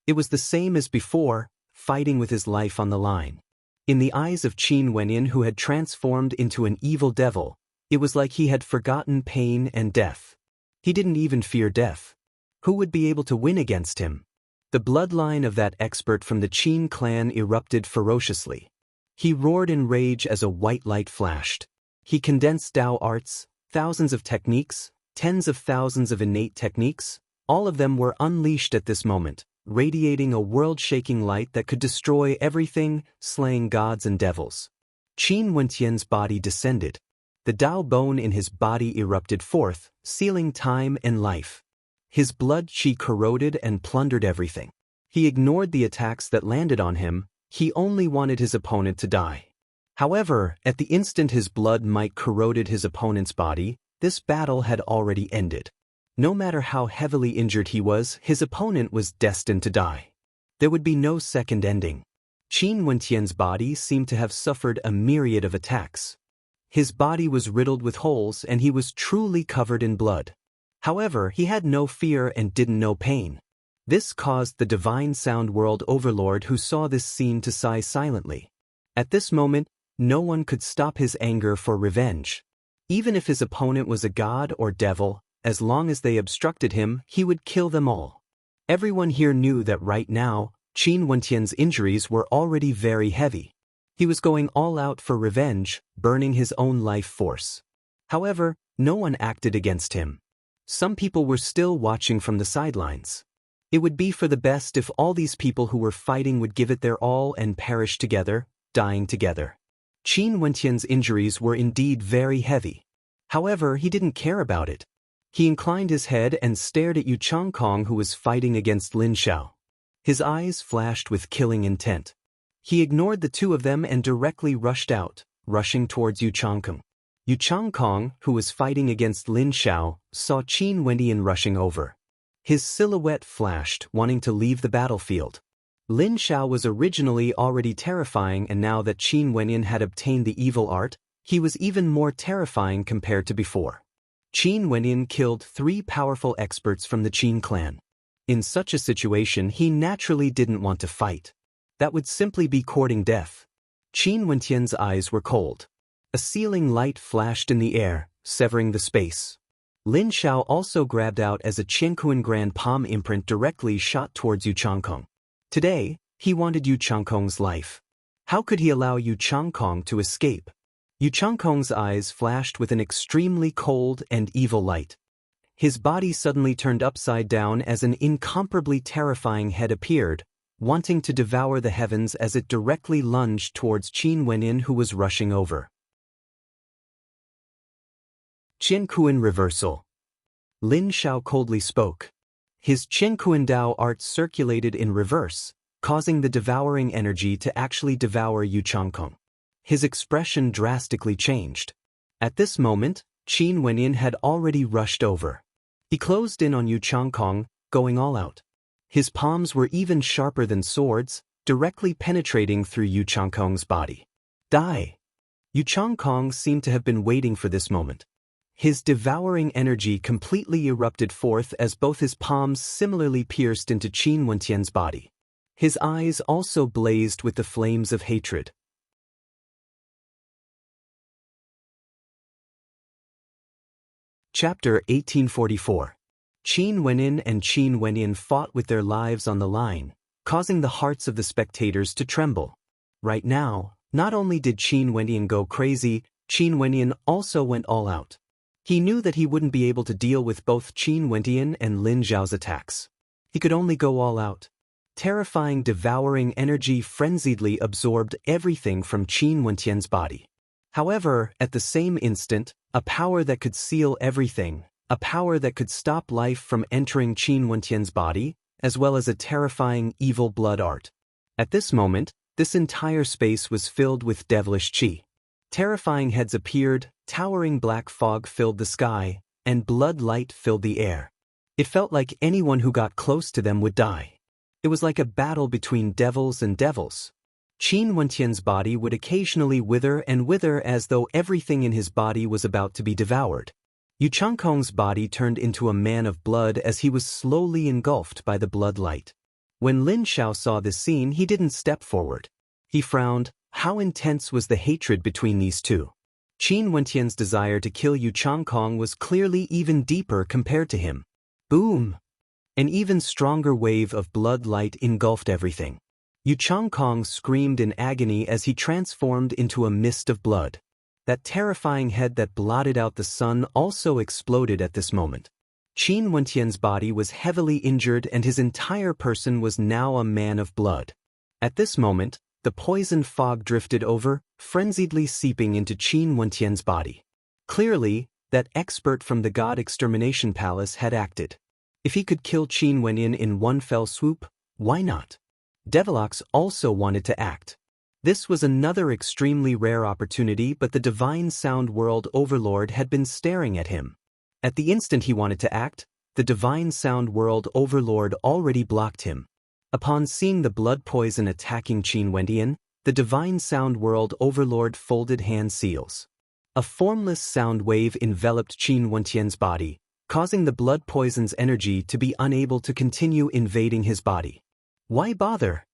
It was the same as before, fighting with his life on the line. In the eyes of Qin Wenyin, who had transformed into an evil devil, it was like he had forgotten pain and death. He didn't even fear death. Who would be able to win against him? The bloodline of that expert from the Qin clan erupted ferociously. He roared in rage as a white light flashed. He condensed Dao arts, thousands of techniques, tens of thousands of innate techniques. All of them were unleashed at this moment, radiating a world-shaking light that could destroy everything, slaying gods and devils. Qin Wenyan's body descended. The Dao bone in his body erupted forth, sealing time and life. His blood qi corroded and plundered everything. He ignored the attacks that landed on him. He only wanted his opponent to die. However, at the instant his blood might corroded his opponent's body, this battle had already ended. No matter how heavily injured he was, his opponent was destined to die. There would be no second ending. Qin Wenyan's body seemed to have suffered a myriad of attacks. His body was riddled with holes and he was truly covered in blood. However, he had no fear and didn't know pain. This caused the divine sound world overlord who saw this scene to sigh silently. At this moment, no one could stop his anger for revenge. Even if his opponent was a god or devil, as long as they obstructed him, he would kill them all. Everyone here knew that right now, Qin Wenyan's injuries were already very heavy. He was going all out for revenge, burning his own life force. However, no one acted against him. Some people were still watching from the sidelines. It would be for the best if all these people who were fighting would give it their all and perish together, dying together. Qin Wenyan's injuries were indeed very heavy. However, he didn't care about it. He inclined his head and stared at Yu Changkong, who was fighting against Lin Xiao. His eyes flashed with killing intent. He ignored the two of them and directly rushed out, rushing towards Yu Changkong. Yu Changkong, who was fighting against Lin Xiao, saw Qin Wenyan rushing over. His silhouette flashed, wanting to leave the battlefield. Lin Xiao was originally already terrifying, and now that Qin Wenyan had obtained the evil art, he was even more terrifying compared to before. Qin Wenyan killed 3 powerful experts from the Qin clan. In such a situation, he naturally didn't want to fight. That would simply be courting death. Qin Wenyan's eyes were cold. A sealing light flashed in the air, severing the space. Lin Xiao also grabbed out as a Qiankuan grand palm imprint directly shot towards Yu Changkong. Today, he wanted Yu Changkong's life. How could he allow Yu Changkong to escape? Yu Changkong's eyes flashed with an extremely cold and evil light. His body suddenly turned upside down as an incomparably terrifying head appeared, wanting to devour the heavens as it directly lunged towards Qin Wenyan, who was rushing over. Qiankuan reversal. Lin Xiao coldly spoke. His Qiankuan Dao art circulated in reverse, causing the devouring energy to actually devour Yu Changkong. His expression drastically changed. At this moment, Qin Wenyan had already rushed over. He closed in on Yu Changkong, going all out. His palms were even sharper than swords, directly penetrating through Yu Changkong's body. Die! Yu Changkong seemed to have been waiting for this moment. His devouring energy completely erupted forth as both his palms similarly pierced into Qin Wenyan's body. His eyes also blazed with the flames of hatred. Chapter 1844. Qin Wenyan and Qin Wenyan fought with their lives on the line, causing the hearts of the spectators to tremble. Right now, not only did Qin Wenyan go crazy, Qin Wenyan also went all out. He knew that he wouldn't be able to deal with both Qin Wenyan and Lin Xiao's attacks. He could only go all out. Terrifying, devouring energy frenziedly absorbed everything from Qin Wenyan's body. However, at the same instant, a power that could seal everything, a power that could stop life from entering Qin Wenyan's body, as well as a terrifying evil blood art. At this moment, this entire space was filled with devilish qi. Terrifying heads appeared, towering black fog filled the sky, and blood light filled the air. It felt like anyone who got close to them would die. It was like a battle between devils and devils. Qin Wenyan's body would occasionally wither and wither as though everything in his body was about to be devoured. Yu Changkong's body turned into a man of blood as he was slowly engulfed by the blood light. When Lin Xiao saw this scene, he didn't step forward. He frowned, how intense was the hatred between these two? Qin Wentian's desire to kill Yu Changkong was clearly even deeper compared to him. Boom! An even stronger wave of blood light engulfed everything. Yu Changkong screamed in agony as he transformed into a mist of blood. That terrifying head that blotted out the sun also exploded at this moment. Qin Wentian's body was heavily injured and his entire person was now a man of blood. At this moment, the poisoned fog drifted over, frenziedly seeping into Qin Wentian's body. Clearly, that expert from the God Extermination Palace had acted. If he could kill Qin Wenyan in one fell swoop, why not? Devilox also wanted to act. This was another extremely rare opportunity, but the Divine Sound World Overlord had been staring at him. At the instant he wanted to act, the Divine Sound World Overlord already blocked him. Upon seeing the blood poison attacking Qin Wendian, the Divine Sound World Overlord folded hand seals. A formless sound wave enveloped Qin Wentian's body, causing the blood poison's energy to be unable to continue invading his body. Why bother?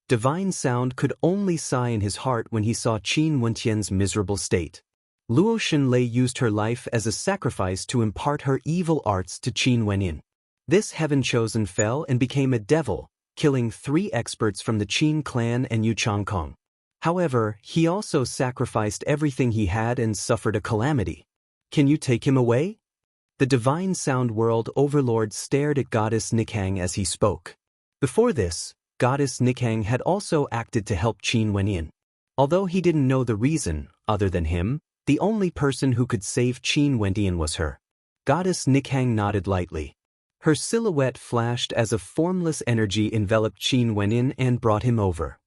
Divine Sound could only sigh in his heart when he saw Qin Wentian's miserable state. Luo Xinlei used her life as a sacrifice to impart her evil arts to Qin Wenyan. This heaven-chosen fell and became a devil, killing 3 experts from the Qin clan and Yu Changkong. However, he also sacrificed everything he had and suffered a calamity. Can you take him away? The Divine Sound World Overlord stared at Goddess Nikhang as he spoke. Before this, Goddess Nikhang had also acted to help Qin Wenyan. Although he didn't know the reason, other than him, the only person who could save Qin Wendian was her. Goddess Nikhang nodded lightly. Her silhouette flashed as a formless energy enveloped Qin Wenyan and brought him over.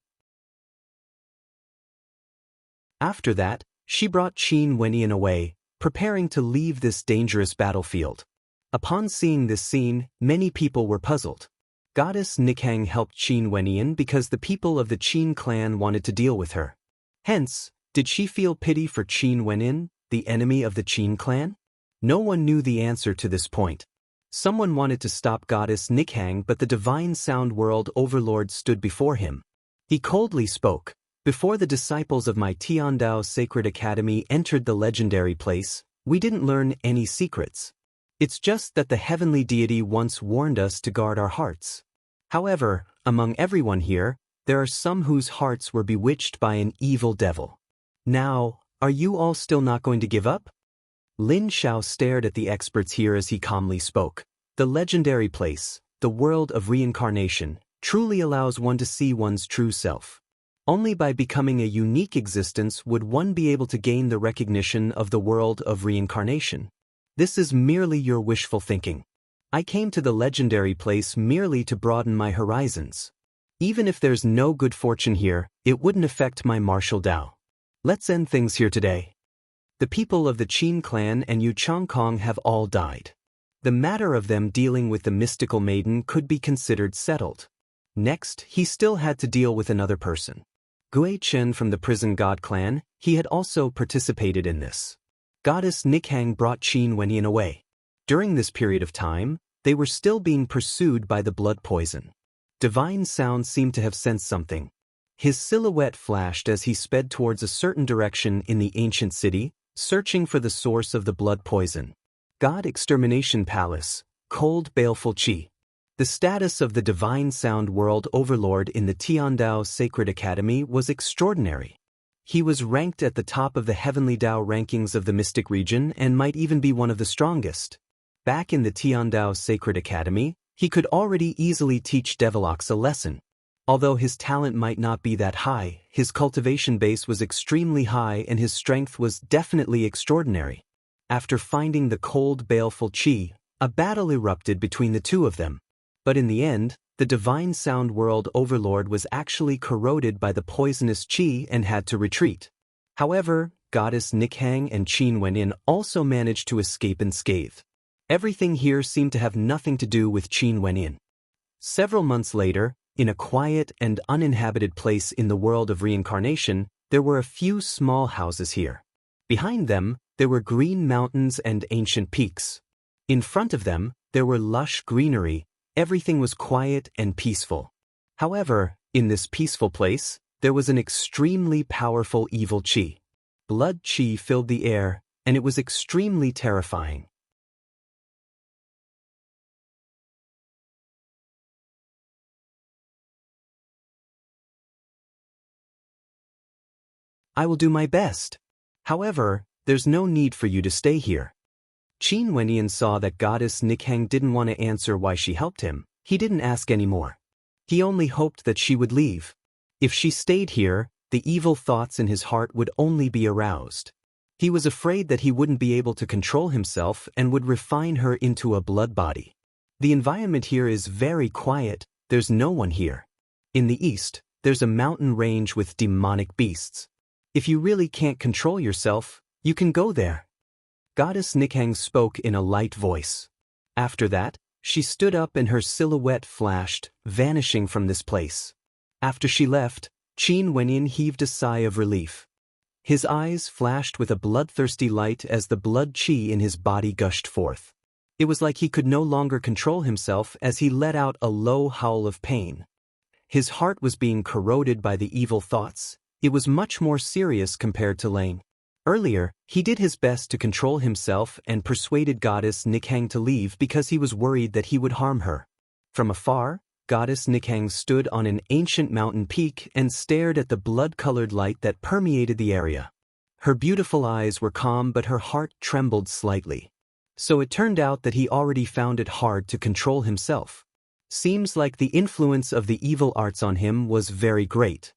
After that, she brought Qin Wenyan away, preparing to leave this dangerous battlefield. Upon seeing this scene, many people were puzzled. Goddess Nikhang helped Qin Wenyan because the people of the Qin clan wanted to deal with her. Hence, did she feel pity for Qin Wenyan, the enemy of the Qin clan? No one knew the answer to this point. Someone wanted to stop Goddess Nikhang, but the Divine Sound World Overlord stood before him. He coldly spoke, "Before the disciples of my Tiandao Sacred Academy entered the legendary place, we didn't learn any secrets. It's just that the heavenly deity once warned us to guard our hearts. However, among everyone here, there are some whose hearts were bewitched by an evil devil. Now, are you all still not going to give up?" Lin Xiao stared at the experts here as he calmly spoke. The legendary place, the world of reincarnation, truly allows one to see one's true self. Only by becoming a unique existence would one be able to gain the recognition of the world of reincarnation. This is merely your wishful thinking. I came to the legendary place merely to broaden my horizons. Even if there's no good fortune here, it wouldn't affect my martial Dao. Let's end things here today. The people of the Qin clan and Yu Changkong have all died. The matter of them dealing with the mystical maiden could be considered settled. Next, he still had to deal with another person. Gui Chen from the Prison God clan, he had also participated in this. Goddess Nikhang brought Qin Wenyan away. During this period of time, they were still being pursued by the blood poison. Divine Sound seemed to have sensed something. His silhouette flashed as he sped towards a certain direction in the ancient city, searching for the source of the blood poison. God Extermination Palace, Cold Baleful Qi. The status of the Divine Sound World Overlord in the Tiandao Sacred Academy was extraordinary. He was ranked at the top of the Heavenly Dao rankings of the Mystic region and might even be one of the strongest. Back in the Tiandao Sacred Academy, he could already easily teach Devilox a lesson. Although his talent might not be that high, his cultivation base was extremely high and his strength was definitely extraordinary. After finding the cold baleful Qi, a battle erupted between the two of them. But in the end, the Divine Sound World Overlord was actually corroded by the poisonous Qi and had to retreat. However, Goddess Nikhang and Qin Wenyan also managed to escape unscathed. Everything here seemed to have nothing to do with Qin Wenyan. Several months later, in a quiet and uninhabited place in the world of reincarnation, there were a few small houses here. Behind them, there were green mountains and ancient peaks. In front of them, there were lush greenery. Everything was quiet and peaceful. However, in this peaceful place, there was an extremely powerful evil chi. Blood chi filled the air, and it was extremely terrifying. I will do my best. However, there's no need for you to stay here. Qin Wenyan saw that Goddess Nikhang didn't want to answer why she helped him. He didn't ask anymore. He only hoped that she would leave. If she stayed here, the evil thoughts in his heart would only be aroused. He was afraid that he wouldn't be able to control himself and would refine her into a blood body. The environment here is very quiet, there's no one here. In the east, there's a mountain range with demonic beasts. If you really can't control yourself, you can go there. Goddess Nikhang spoke in a light voice. After that, she stood up and her silhouette flashed, vanishing from this place. After she left, Qin Wenyan heaved a sigh of relief. His eyes flashed with a bloodthirsty light as the blood qi in his body gushed forth. It was like he could no longer control himself as he let out a low howl of pain. His heart was being corroded by the evil thoughts. It was much more serious compared to Lane. Earlier, he did his best to control himself and persuaded Goddess Nikhang to leave because he was worried that he would harm her. From afar, Goddess Nikhang stood on an ancient mountain peak and stared at the blood-colored light that permeated the area. Her beautiful eyes were calm, but her heart trembled slightly. So it turned out that he already found it hard to control himself. Seems like the influence of the evil arts on him was very great.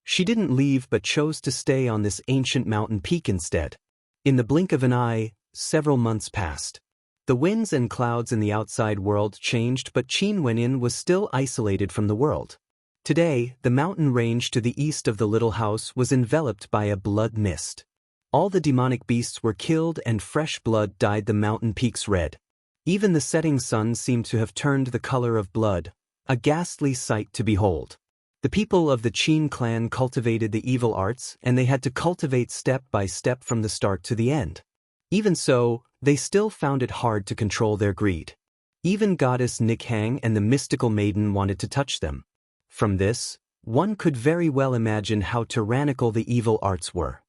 She didn't leave but chose to stay on this ancient mountain peak instead. In the blink of an eye, several months passed. The winds and clouds in the outside world changed, but Qin Wenyan was still isolated from the world. Today, the mountain range to the east of the little house was enveloped by a blood mist. All the demonic beasts were killed and fresh blood dyed the mountain peaks red. Even the setting sun seemed to have turned the color of blood, a ghastly sight to behold. The people of the Qin clan cultivated the evil arts, and they had to cultivate step by step from the start to the end. Even so, they still found it hard to control their greed. Even Goddess Nikhang and the mystical maiden wanted to touch them. From this, one could very well imagine how tyrannical the evil arts were.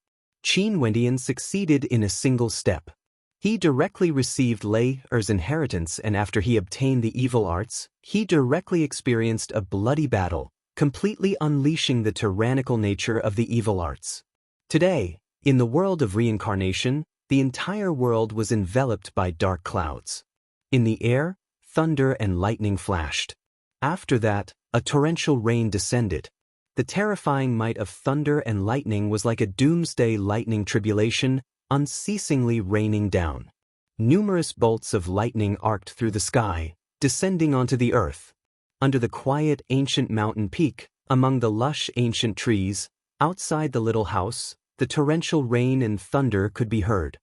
Qin Wenyan succeeded in a single step. He directly received Lei Er's inheritance, and after he obtained the evil arts, he directly experienced a bloody battle, completely unleashing the tyrannical nature of the evil arts. Today, in the world of reincarnation, the entire world was enveloped by dark clouds. In the air, thunder and lightning flashed. After that, a torrential rain descended. The terrifying might of thunder and lightning was like a doomsday lightning tribulation, unceasingly raining down. Numerous bolts of lightning arced through the sky, descending onto the earth. Under the quiet ancient mountain peak, among the lush ancient trees, outside the little house, the torrential rain and thunder could be heard.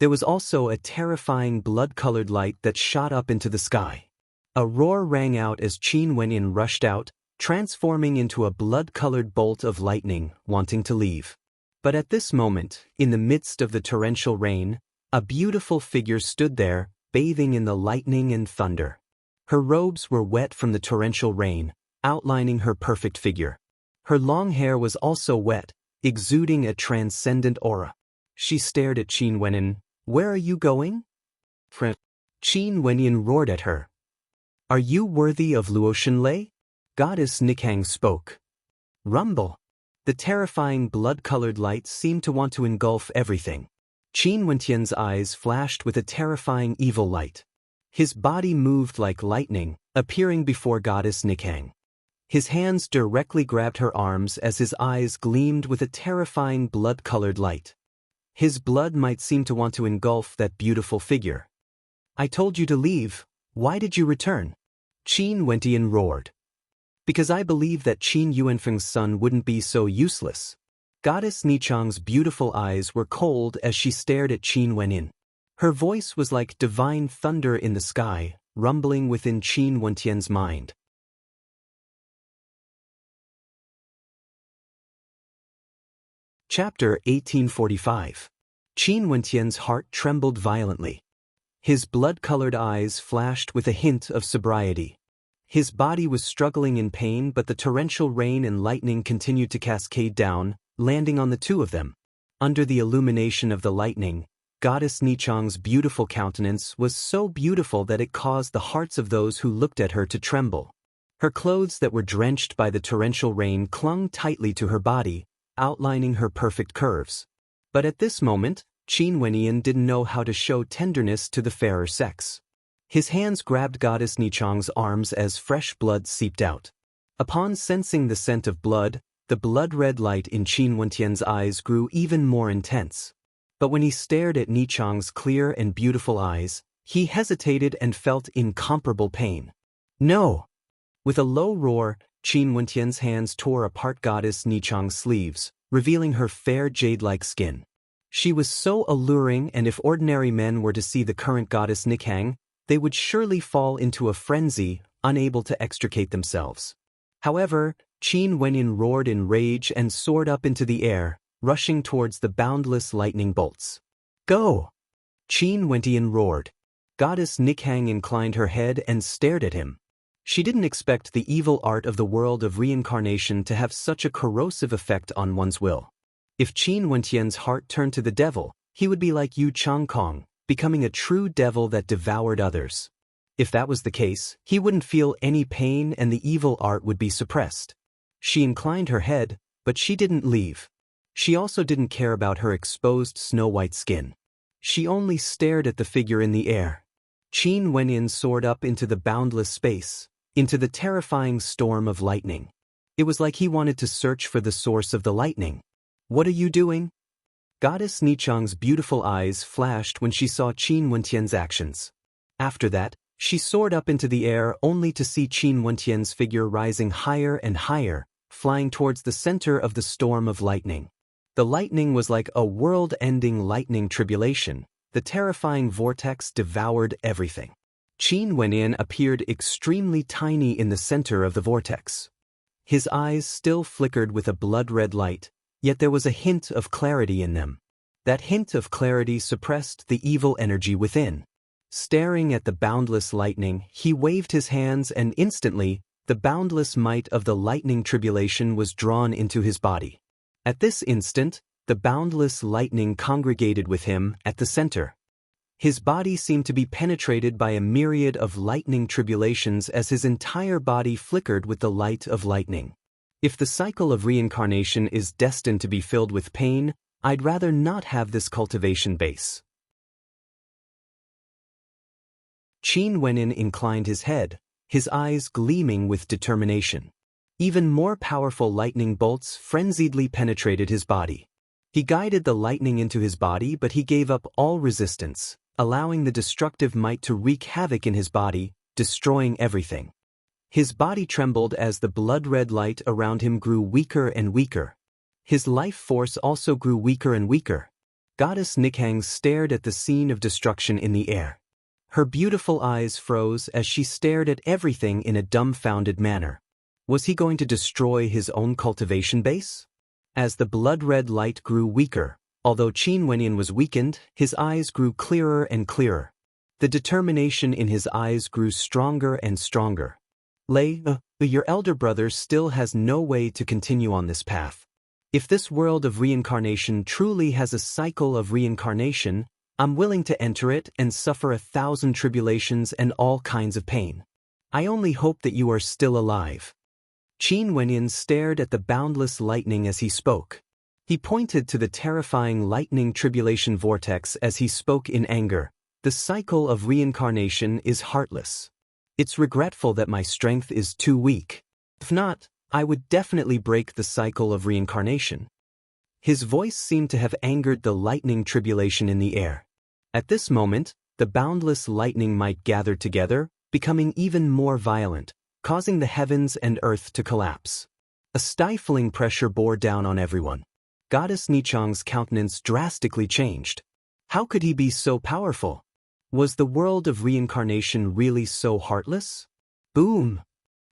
There was also a terrifying blood-colored light that shot up into the sky. A roar rang out as Qin Wenyan rushed out, transforming into a blood-colored bolt of lightning, wanting to leave. But at this moment, in the midst of the torrential rain, a beautiful figure stood there, bathing in the lightning and thunder. Her robes were wet from the torrential rain, outlining her perfect figure. Her long hair was also wet, exuding a transcendent aura. She stared at Qin Wenyan. "Where are you going?" Qin Wenyan roared at her. "Are you worthy of Luotian Lei?" Goddess Nikhang spoke. Rumble. The terrifying blood-colored light seemed to want to engulf everything. Qin Wenyan's eyes flashed with a terrifying evil light. His body moved like lightning, appearing before Goddess Nikhang. His hands directly grabbed her arms as his eyes gleamed with a terrifying blood-colored light. His blood might seem to want to engulf that beautiful figure. "I told you to leave. Why did you return?" Qin Wenyan roared. "Because I believe that Qin Yuanfeng's son wouldn't be so useless." Goddess Nichang's beautiful eyes were cold as she stared at Qin Wenyan. Her voice was like divine thunder in the sky, rumbling within Qin Wenyan's mind. Chapter 1845. Qin Wenyan's heart trembled violently. His blood-colored eyes flashed with a hint of sobriety. His body was struggling in pain, but the torrential rain and lightning continued to cascade down, landing on the two of them. Under the illumination of the lightning, Goddess Nichang's beautiful countenance was so beautiful that it caused the hearts of those who looked at her to tremble. Her clothes that were drenched by the torrential rain clung tightly to her body, outlining her perfect curves. But at this moment, Qin Wenyan didn't know how to show tenderness to the fairer sex. His hands grabbed Goddess Nichang's arms as fresh blood seeped out. Upon sensing the scent of blood, the blood-red light in Qin Wenyan's eyes grew even more intense. But when he stared at Nichang's clear and beautiful eyes, he hesitated and felt incomparable pain. No! With a low roar, Qin Wenyan's hands tore apart Goddess Nichang's sleeves, revealing her fair jade-like skin. She was so alluring, and if ordinary men were to see the current Goddess Nichang, they would surely fall into a frenzy, unable to extricate themselves. However, Qin Wenyan roared in rage and soared up into the air, rushing towards the boundless lightning bolts. Go! Qin Wenyan roared. Goddess Nichang inclined her head and stared at him. She didn't expect the evil art of the world of reincarnation to have such a corrosive effect on one's will. If Qin Wenyan's heart turned to the devil, he would be like Yu Changkong, becoming a true devil that devoured others. If that was the case, he wouldn't feel any pain and the evil art would be suppressed. She inclined her head, but she didn't leave. She also didn't care about her exposed snow-white skin. She only stared at the figure in the air. Qin Wenyan soared up into the boundless space, into the terrifying storm of lightning. It was like he wanted to search for the source of the lightning. What are you doing? Goddess Nichang's beautiful eyes flashed when she saw Qin Wenyan's actions. After that, she soared up into the air only to see Qin Wenyan's figure rising higher and higher, flying towards the center of the storm of lightning. The lightning was like a world-ending lightning tribulation. The terrifying vortex devoured everything. Qin Wenyan appeared extremely tiny in the center of the vortex. His eyes still flickered with a blood-red light, yet there was a hint of clarity in them. That hint of clarity suppressed the evil energy within. Staring at the boundless lightning, he waved his hands and instantly, the boundless might of the lightning tribulation was drawn into his body. At this instant, the boundless lightning congregated with him at the center. His body seemed to be penetrated by a myriad of lightning tribulations as his entire body flickered with the light of lightning. If the cycle of reincarnation is destined to be filled with pain, I'd rather not have this cultivation base. Qin Wenyan inclined his head, his eyes gleaming with determination. Even more powerful lightning bolts frenziedly penetrated his body. He guided the lightning into his body, but he gave up all resistance, allowing the destructive might to wreak havoc in his body, destroying everything. His body trembled as the blood-red light around him grew weaker and weaker. His life force also grew weaker and weaker. Goddess Nichang stared at the scene of destruction in the air. Her beautiful eyes froze as she stared at everything in a dumbfounded manner. Was he going to destroy his own cultivation base? As the blood-red light grew weaker, although Qin Wenyan was weakened, his eyes grew clearer and clearer. The determination in his eyes grew stronger and stronger. Your elder brother still has no way to continue on this path. If this world of reincarnation truly has a cycle of reincarnation, I'm willing to enter it and suffer 1,000 tribulations and all kinds of pain. I only hope that you are still alive. Qin Wenyan stared at the boundless lightning as he spoke. He pointed to the terrifying lightning tribulation vortex as he spoke in anger. The cycle of reincarnation is heartless. It's regretful that my strength is too weak. If not, I would definitely break the cycle of reincarnation. His voice seemed to have angered the lightning tribulation in the air. At this moment, the boundless lightning might gather together, becoming even more violent, causing the heavens and earth to collapse. A stifling pressure bore down on everyone. Goddess Nichang's countenance drastically changed. How could he be so powerful? Was the world of reincarnation really so heartless? Boom!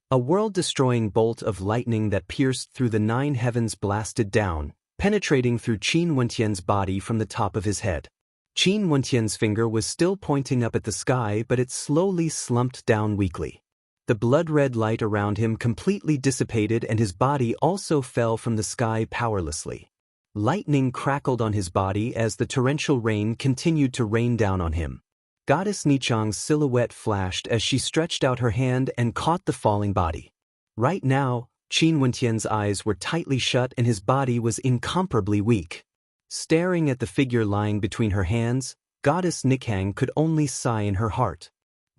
A world-destroying bolt of lightning that pierced through the 9 heavens blasted down, penetrating through Qin Wenyan's body from the top of his head. Qin Wenyan's finger was still pointing up at the sky, but it slowly slumped down weakly. The blood-red light around him completely dissipated and his body also fell from the sky powerlessly. Lightning crackled on his body as the torrential rain continued to rain down on him. Goddess Nichang's silhouette flashed as she stretched out her hand and caught the falling body. Right now, Qin Wentian's eyes were tightly shut and his body was incomparably weak. Staring at the figure lying between her hands, Goddess Nichang could only sigh in her heart.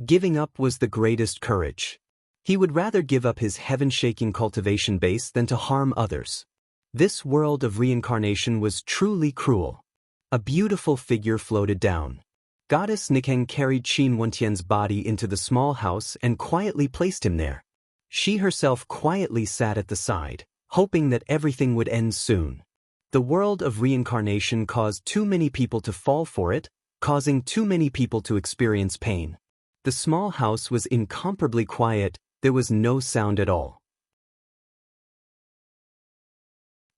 Giving up was the greatest courage. He would rather give up his heaven-shaking cultivation base than to harm others. This world of reincarnation was truly cruel. A beautiful figure floated down. Goddess Nichang carried Qin Wentian's body into the small house and quietly placed him there. She herself quietly sat at the side, hoping that everything would end soon. The world of reincarnation caused too many people to fall for it, causing too many people to experience pain. The small house was incomparably quiet, there was no sound at all.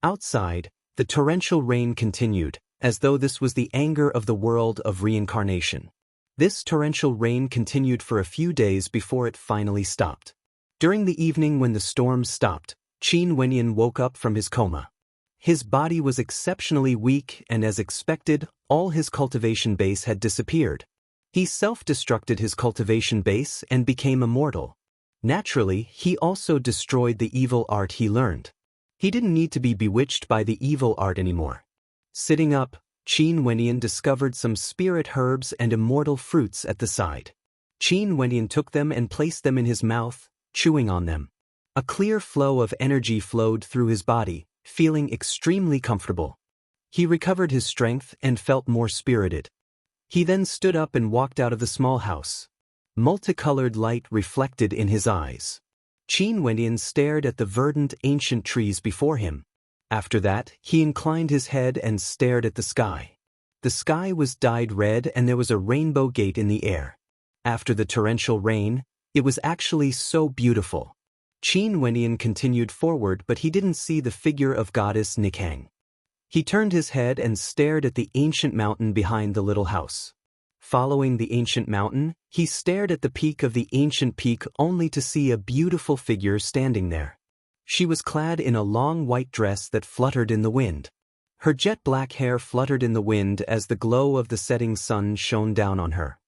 Outside, the torrential rain continued, as though this was the anger of the world of reincarnation. This torrential rain continued for a few days before it finally stopped. During the evening when the storm stopped, Qin Wenyan woke up from his coma. His body was exceptionally weak and as expected, all his cultivation base had disappeared. He self-destructed his cultivation base and became immortal. Naturally, he also destroyed the evil art he learned. He didn't need to be bewitched by the evil art anymore. Sitting up, Qin Wenyan discovered some spirit herbs and immortal fruits at the side. Qin Wenyan took them and placed them in his mouth, chewing on them. A clear flow of energy flowed through his body, feeling extremely comfortable. He recovered his strength and felt more spirited. He then stood up and walked out of the small house. Multicolored light reflected in his eyes. Qin Wenyan stared at the verdant ancient trees before him. After that, he inclined his head and stared at the sky. The sky was dyed red and there was a rainbow gate in the air. After the torrential rain, it was actually so beautiful. Qin Wenyan continued forward but he didn't see the figure of Goddess Nichang. He turned his head and stared at the ancient mountain behind the little house. Following the ancient mountain, he stared at the peak of the ancient peak only to see a beautiful figure standing there. She was clad in a long white dress that fluttered in the wind. Her jet-black hair fluttered in the wind as the glow of the setting sun shone down on her.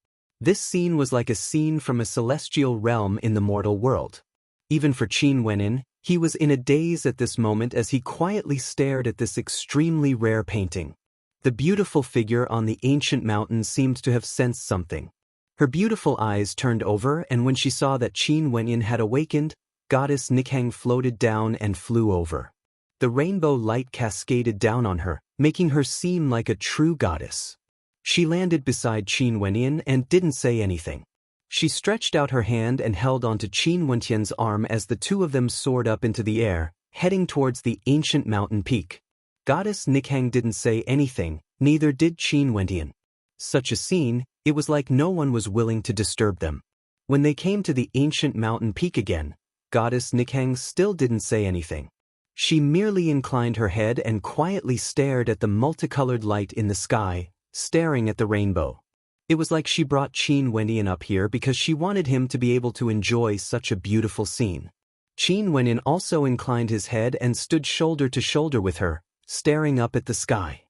This scene was like a scene from a celestial realm in the mortal world. Even for Qin Wenyan, he was in a daze at this moment as he quietly stared at this extremely rare painting. The beautiful figure on the ancient mountain seemed to have sensed something. Her beautiful eyes turned over and when she saw that Qin Wenyan had awakened, Goddess Nichang floated down and flew over. The rainbow light cascaded down on her, making her seem like a true goddess. She landed beside Qin Wenyan and didn't say anything. She stretched out her hand and held onto Qin Wentian's arm as the two of them soared up into the air, heading towards the ancient mountain peak. Goddess Nichang didn't say anything, neither did Qin Wentian. Such a scene, it was like no one was willing to disturb them. When they came to the ancient mountain peak again, Goddess Nichang still didn't say anything. She merely inclined her head and quietly stared at the multicolored light in the sky, staring at the rainbow. It was like she brought Qin Wenyan up here because she wanted him to be able to enjoy such a beautiful scene. Qin Wenyan also inclined his head and stood shoulder to shoulder with her, staring up at the sky.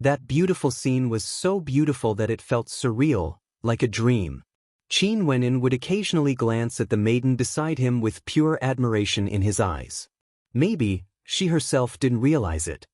That beautiful scene was so beautiful that it felt surreal, like a dream. Qin Wenyan would occasionally glance at the maiden beside him with pure admiration in his eyes. Maybe, she herself didn't realize it.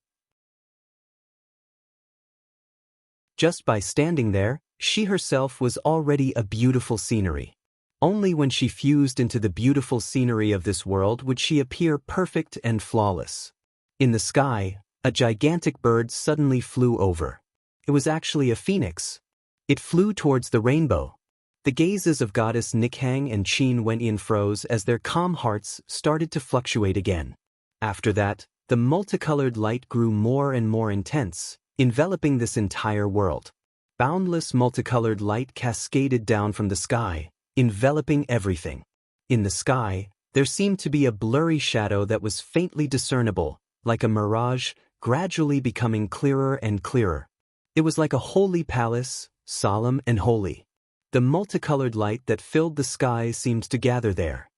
Just by standing there, she herself was already a beautiful scenery. Only when she fused into the beautiful scenery of this world would she appear perfect and flawless. In the sky, a gigantic bird suddenly flew over. It was actually a phoenix. It flew towards the rainbow. The gazes of Goddess Nichang and Qin Wenyan froze as their calm hearts started to fluctuate again. After that, the multicolored light grew more and more intense, enveloping this entire world. Boundless multicolored light cascaded down from the sky, enveloping everything. In the sky, there seemed to be a blurry shadow that was faintly discernible, like a mirage, gradually becoming clearer and clearer. It was like a holy palace, solemn and holy. The multicolored light that filled the sky seemed to gather there.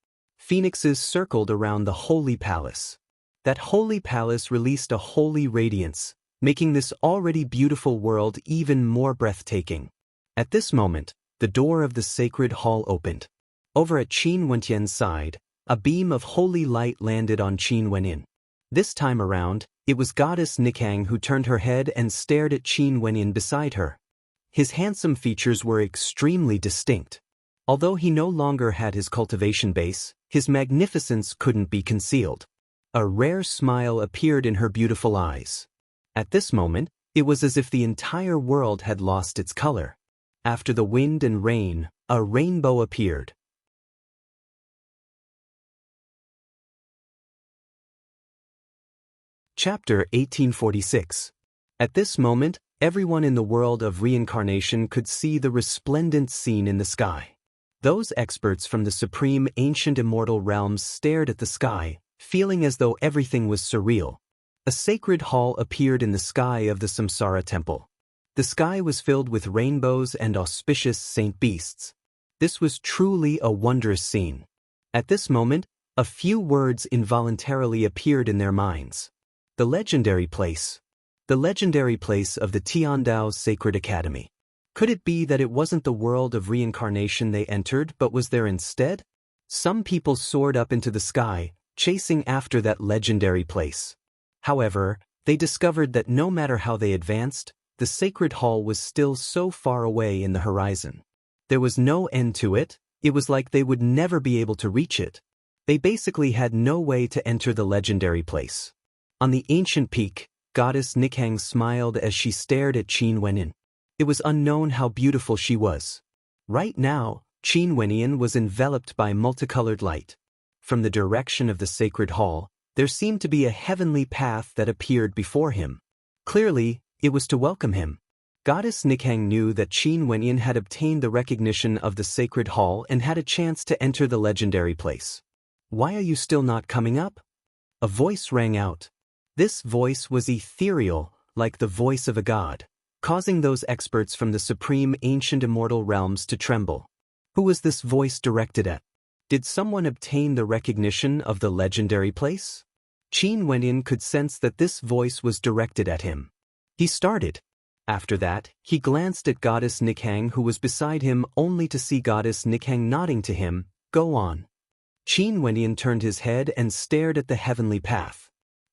phoenixes circled around the holy palace. That holy palace released a holy radiance, making this already beautiful world even more breathtaking. At this moment, the door of the sacred hall opened. Over at Qin Wentian's side, a beam of holy light landed on Qin Wenin. This time around, it was Goddess Nikang who turned her head and stared at Qin Wenin beside her. His handsome features were extremely distinct. Although he no longer had his cultivation base, his magnificence couldn't be concealed. A rare smile appeared in her beautiful eyes. At this moment, it was as if the entire world had lost its color. After the wind and rain, a rainbow appeared. Chapter 1846. At this moment, everyone in the world of reincarnation could see the resplendent scene in the sky. Those experts from the supreme ancient immortal realms stared at the sky, feeling as though everything was surreal. A sacred hall appeared in the sky of the Samsara temple. The sky was filled with rainbows and auspicious saint beasts. This was truly a wondrous scene. At this moment, a few words involuntarily appeared in their minds. The legendary place. The legendary place of the Tiandao's Sacred Academy. Could it be that it wasn't the world of reincarnation they entered but was there instead? Some people soared up into the sky, chasing after that legendary place. However, they discovered that no matter how they advanced, the sacred hall was still so far away in the horizon. There was no end to it. It was like they would never be able to reach it. They basically had no way to enter the legendary place. On the ancient peak, Goddess Nikang smiled as she stared at Qin Wenin. It was unknown how beautiful she was. Right now, Qin Wenin was enveloped by multicolored light. From the direction of the sacred hall, there seemed to be a heavenly path that appeared before him. Clearly, it was to welcome him. Goddess Nikang knew that Qin Wenin had obtained the recognition of the sacred hall and had a chance to enter the legendary place. "Why are you still not coming up?" A voice rang out. This voice was ethereal, like the voice of a god, causing those experts from the supreme ancient immortal realms to tremble. Who was this voice directed at? Did someone obtain the recognition of the legendary place? Qin Wenin could sense that this voice was directed at him. He started. After that, he glanced at Goddess Nikang who was beside him only to see Goddess Nikang nodding to him. "Go on." Qin Wenin turned his head and stared at the heavenly path.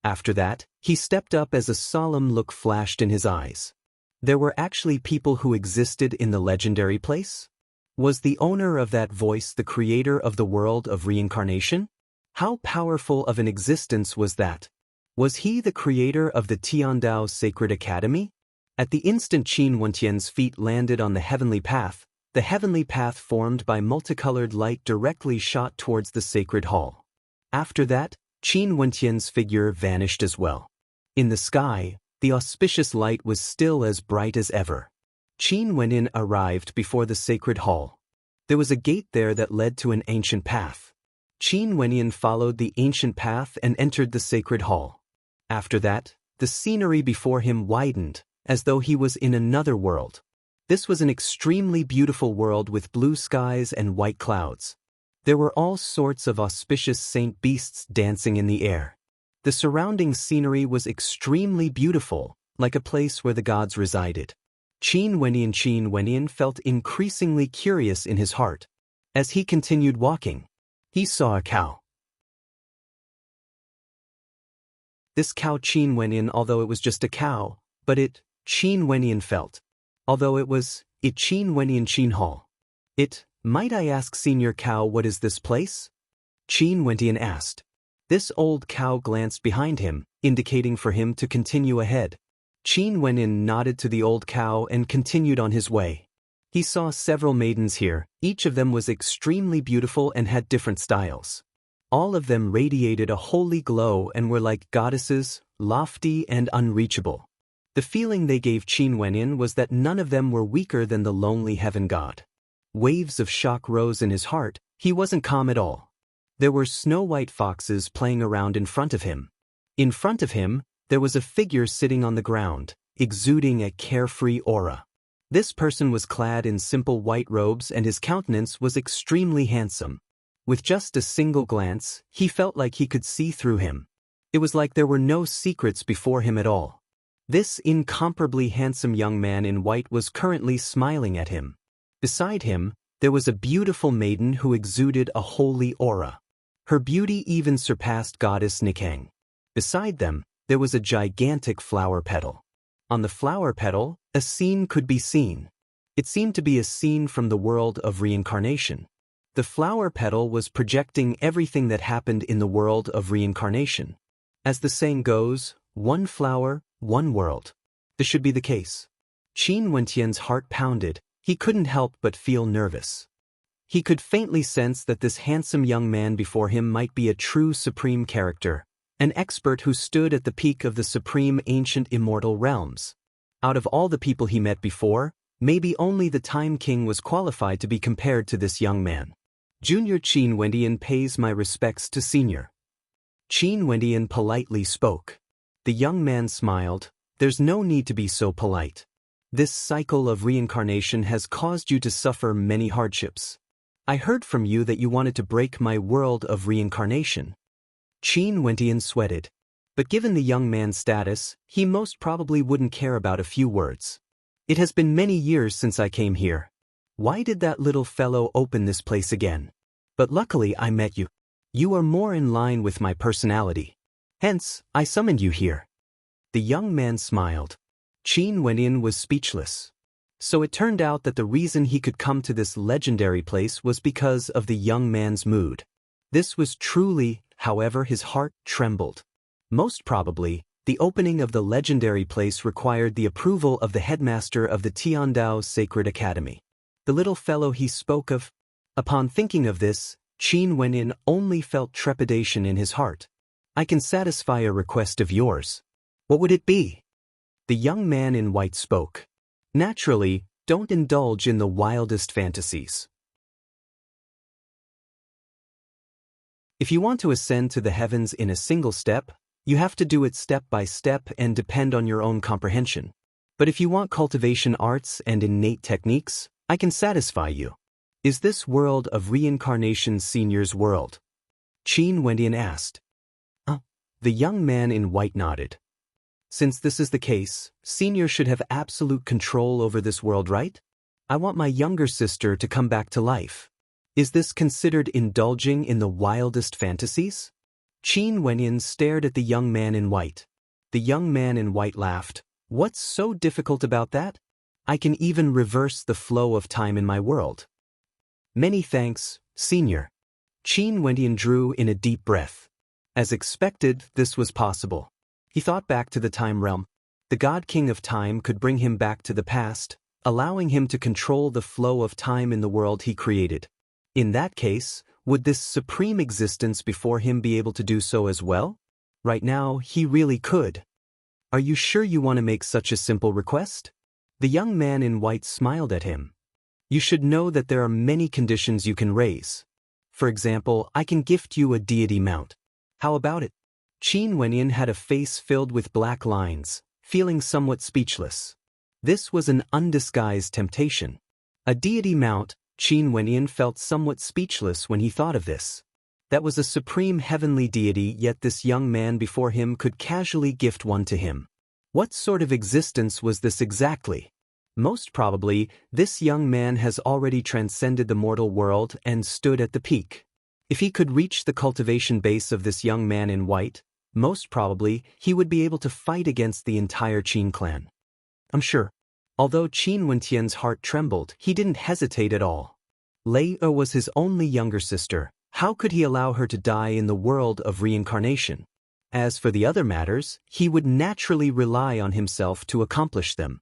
After that, he stepped up as a solemn look flashed in his eyes. There were actually people who existed in the legendary place? Was the owner of that voice the creator of the world of reincarnation? How powerful of an existence was that? Was he the creator of the Tiandao's Sacred Academy? At the instant Qin Wentian's feet landed on the heavenly path formed by multicolored light directly shot towards the sacred hall. After that, Qin Wentian's figure vanished as well. In the sky, the auspicious light was still as bright as ever. Qin Wenin arrived before the sacred hall. There was a gate there that led to an ancient path. Qin Wenin followed the ancient path and entered the sacred hall. After that, the scenery before him widened, as though he was in another world. This was an extremely beautiful world with blue skies and white clouds. There were all sorts of auspicious saint beasts dancing in the air. The surrounding scenery was extremely beautiful, like a place where the gods resided. Qin Wenin felt increasingly curious in his heart. As he continued walking, he saw a cow. This cow Qin Wenin, although it was just a cow, but Qin Wenin felt. Although it Qin Wenin Qin Hall. Might I ask Senior Cow what is this place? Qin Wentian asked. This old cow glanced behind him, indicating for him to continue ahead. Qin Wenin nodded to the old cow and continued on his way. He saw several maidens here, each of them was extremely beautiful and had different styles. All of them radiated a holy glow and were like goddesses, lofty and unreachable. The feeling they gave Qin Wenin was that none of them were weaker than the lonely heaven god. Waves of shock rose in his heart. He wasn't calm at all. There were snow-white foxes playing around in front of him. In front of him, there was a figure sitting on the ground, exuding a carefree aura. This person was clad in simple white robes and his countenance was extremely handsome. With just a single glance, he felt like he could see through him. It was like there were no secrets before him at all. This incomparably handsome young man in white was currently smiling at him. Beside him, there was a beautiful maiden who exuded a holy aura. Her beauty even surpassed goddess Nikang. Beside them, there was a gigantic flower petal. On the flower petal, a scene could be seen. It seemed to be a scene from the world of reincarnation. The flower petal was projecting everything that happened in the world of reincarnation. As the saying goes, one flower, one world. This should be the case. Qin Wentian's heart pounded. He couldn't help but feel nervous. He could faintly sense that this handsome young man before him might be a true supreme character, an expert who stood at the peak of the supreme ancient immortal realms. Out of all the people he met before, maybe only the Time King was qualified to be compared to this young man. Junior Qin Wentian pays my respects to Senior. Qin Wentian politely spoke. The young man smiled. There's no need to be so polite. This cycle of reincarnation has caused you to suffer many hardships. I heard from you that you wanted to break my world of reincarnation. Qin Wentian sweated. But given the young man's status, he most probably wouldn't care about a few words. It has been many years since I came here. Why did that little fellow open this place again? But luckily I met you. You are more in line with my personality. Hence, I summoned you here. The young man smiled. Qin Wentian was speechless. So it turned out that the reason he could come to this legendary place was because of the young man's mood. This was truly, however, his heart trembled. Most probably, the opening of the legendary place required the approval of the headmaster of the Tiandao Sacred Academy. The little fellow he spoke of. Upon thinking of this, Qin Wentian only felt trepidation in his heart. I can satisfy a request of yours. What would it be? The young man in white spoke. Naturally, don't indulge in the wildest fantasies. If you want to ascend to the heavens in a single step, you have to do it step by step and depend on your own comprehension. But if you want cultivation arts and innate techniques, I can satisfy you. Is this world of reincarnation Senior's world? Qin Wentian asked. The young man in white nodded. Since this is the case, Senior should have absolute control over this world, right? I want my younger sister to come back to life. Is this considered indulging in the wildest fantasies? Qin Wentian stared at the young man in white. The young man in white laughed. What's so difficult about that? I can even reverse the flow of time in my world. Many thanks, Senior. Qin Wentian drew in a deep breath. As expected, this was possible. He thought back to the time realm. The God King of Time could bring him back to the past, allowing him to control the flow of time in the world he created. In that case, would this supreme existence before him be able to do so as well? Right now, he really could. Are you sure you want to make such a simple request? The young man in white smiled at him. You should know that there are many conditions you can raise. For example, I can gift you a deity mount. How about it? Qin Wentian had a face filled with black lines, feeling somewhat speechless. This was an undisguised temptation. A deity mount. Qin Wentian felt somewhat speechless when he thought of this. That was a supreme heavenly deity, yet this young man before him could casually gift one to him. What sort of existence was this exactly? Most probably, this young man has already transcended the mortal world and stood at the peak. If he could reach the cultivation base of this young man in white, most probably, he would be able to fight against the entire Qin clan. I'm sure. Although Qin Wentian's heart trembled, he didn't hesitate at all. Lei was his only younger sister. How could he allow her to die in the world of reincarnation? As for the other matters, he would naturally rely on himself to accomplish them.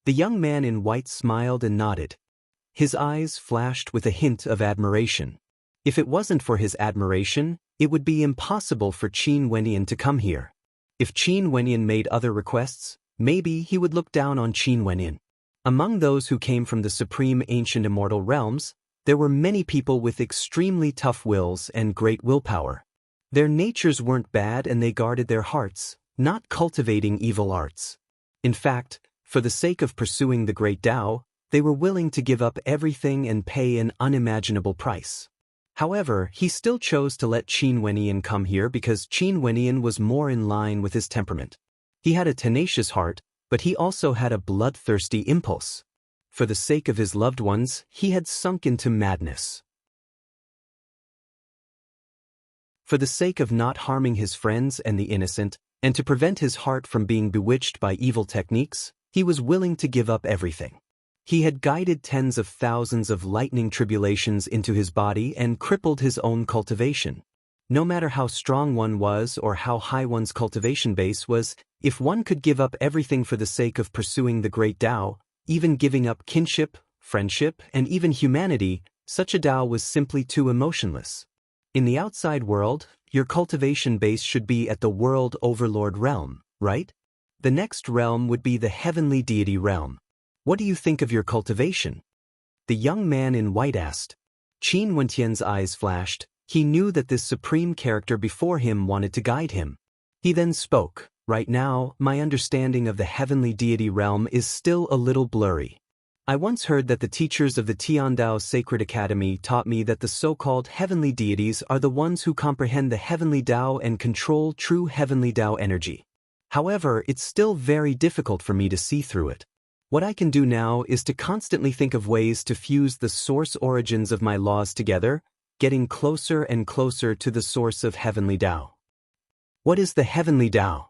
The young man in white smiled and nodded. His eyes flashed with a hint of admiration. If it wasn't for his admiration, it would be impossible for Qin Wentian to come here. If Qin Wentian made other requests, maybe he would look down on Qin Wentian. Among those who came from the supreme ancient immortal realms, there were many people with extremely tough wills and great willpower. Their natures weren't bad and they guarded their hearts, not cultivating evil arts. In fact, for the sake of pursuing the great Tao, they were willing to give up everything and pay an unimaginable price. However, he still chose to let Qin Wenyan come here because Qin Wenyan was more in line with his temperament. He had a tenacious heart, but he also had a bloodthirsty impulse. For the sake of his loved ones, he had sunk into madness. For the sake of not harming his friends and the innocent, and to prevent his heart from being bewitched by evil techniques, he was willing to give up everything. He had guided tens of thousands of lightning tribulations into his body and crippled his own cultivation. No matter how strong one was or how high one's cultivation base was, if one could give up everything for the sake of pursuing the great Tao, even giving up kinship, friendship, and even humanity, such a Tao was simply too emotionless. In the outside world, your cultivation base should be at the world overlord realm, right? The next realm would be the heavenly deity realm. What do you think of your cultivation? The young man in white asked. Qin Wentian's eyes flashed. He knew that this supreme character before him wanted to guide him. He then spoke. Right now, my understanding of the heavenly deity realm is still a little blurry. I once heard that the teachers of the Tiandao Sacred Academy taught me that the so-called heavenly deities are the ones who comprehend the heavenly Tao and control true heavenly Tao energy. However, it's still very difficult for me to see through it. What I can do now is to constantly think of ways to fuse the source origins of my laws together, getting closer and closer to the source of heavenly Tao. What is the heavenly Tao?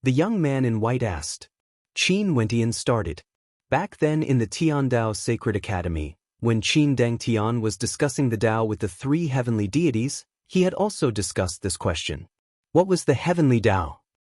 The young man in white asked. Qin Wentian started. Back then in the Tiandao Sacred Academy, when Qin Dangtian was discussing the Tao with the three heavenly deities, he had also discussed this question. What was the heavenly Tao?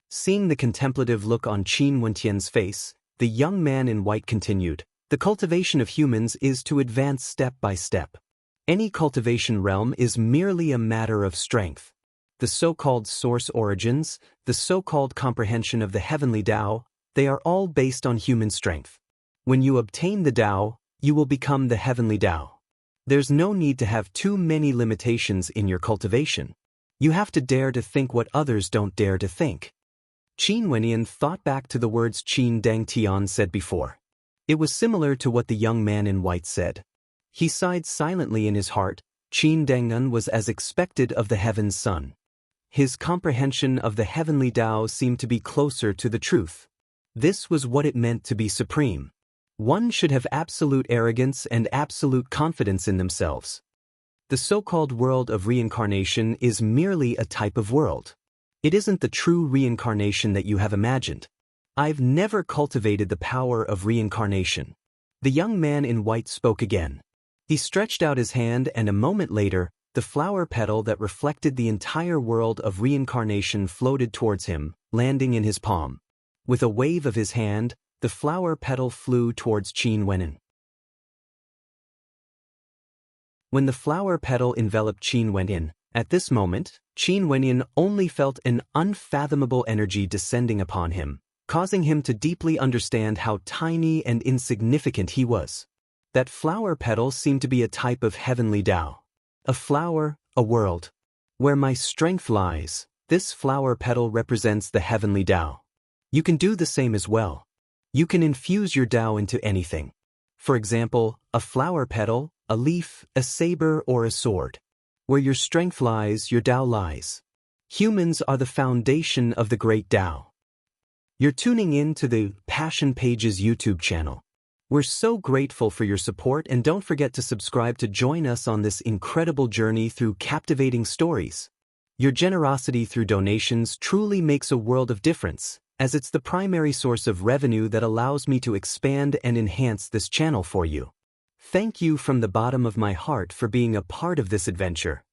Seeing the contemplative look on Qin Wentian's face, the young man in white continued, the cultivation of humans is to advance step by step. Any cultivation realm is merely a matter of strength. The so-called source origins, the so-called comprehension of the heavenly Tao, they are all based on human strength. When you obtain the Tao, you will become the heavenly Tao. There's no need to have too many limitations in your cultivation. You have to dare to think what others don't dare to think. Qin Wenyan thought back to the words Qin Dangtian said before. It was similar to what the young man in white said. He sighed silently in his heart. Qin Dangnan was as expected of the heaven's sun. His comprehension of the heavenly Tao seemed to be closer to the truth. This was what it meant to be supreme. One should have absolute arrogance and absolute confidence in themselves. The so-called world of reincarnation is merely a type of world. It isn't the true reincarnation that you have imagined. I've never cultivated the power of reincarnation. The young man in white spoke again. He stretched out his hand and a moment later, the flower petal that reflected the entire world of reincarnation floated towards him, landing in his palm. With a wave of his hand, the flower petal flew towards Qin Wenyan. When the flower petal enveloped Qin Wenyan, at this moment, Qin Wenyan only felt an unfathomable energy descending upon him, causing him to deeply understand how tiny and insignificant he was. That flower petal seemed to be a type of heavenly Tao. A flower, a world. Where my strength lies, this flower petal represents the heavenly Tao. You can do the same as well. You can infuse your Tao into anything. For example, a flower petal, a leaf, a saber, or a sword. Where your strength lies, your Tao lies. Humans are the foundation of the great Tao. You're tuning in to the Passion Pages YouTube channel. We're so grateful for your support, and don't forget to subscribe to join us on this incredible journey through captivating stories. Your generosity through donations truly makes a world of difference, as it's the primary source of revenue that allows me to expand and enhance this channel for you. Thank you from the bottom of my heart for being a part of this adventure.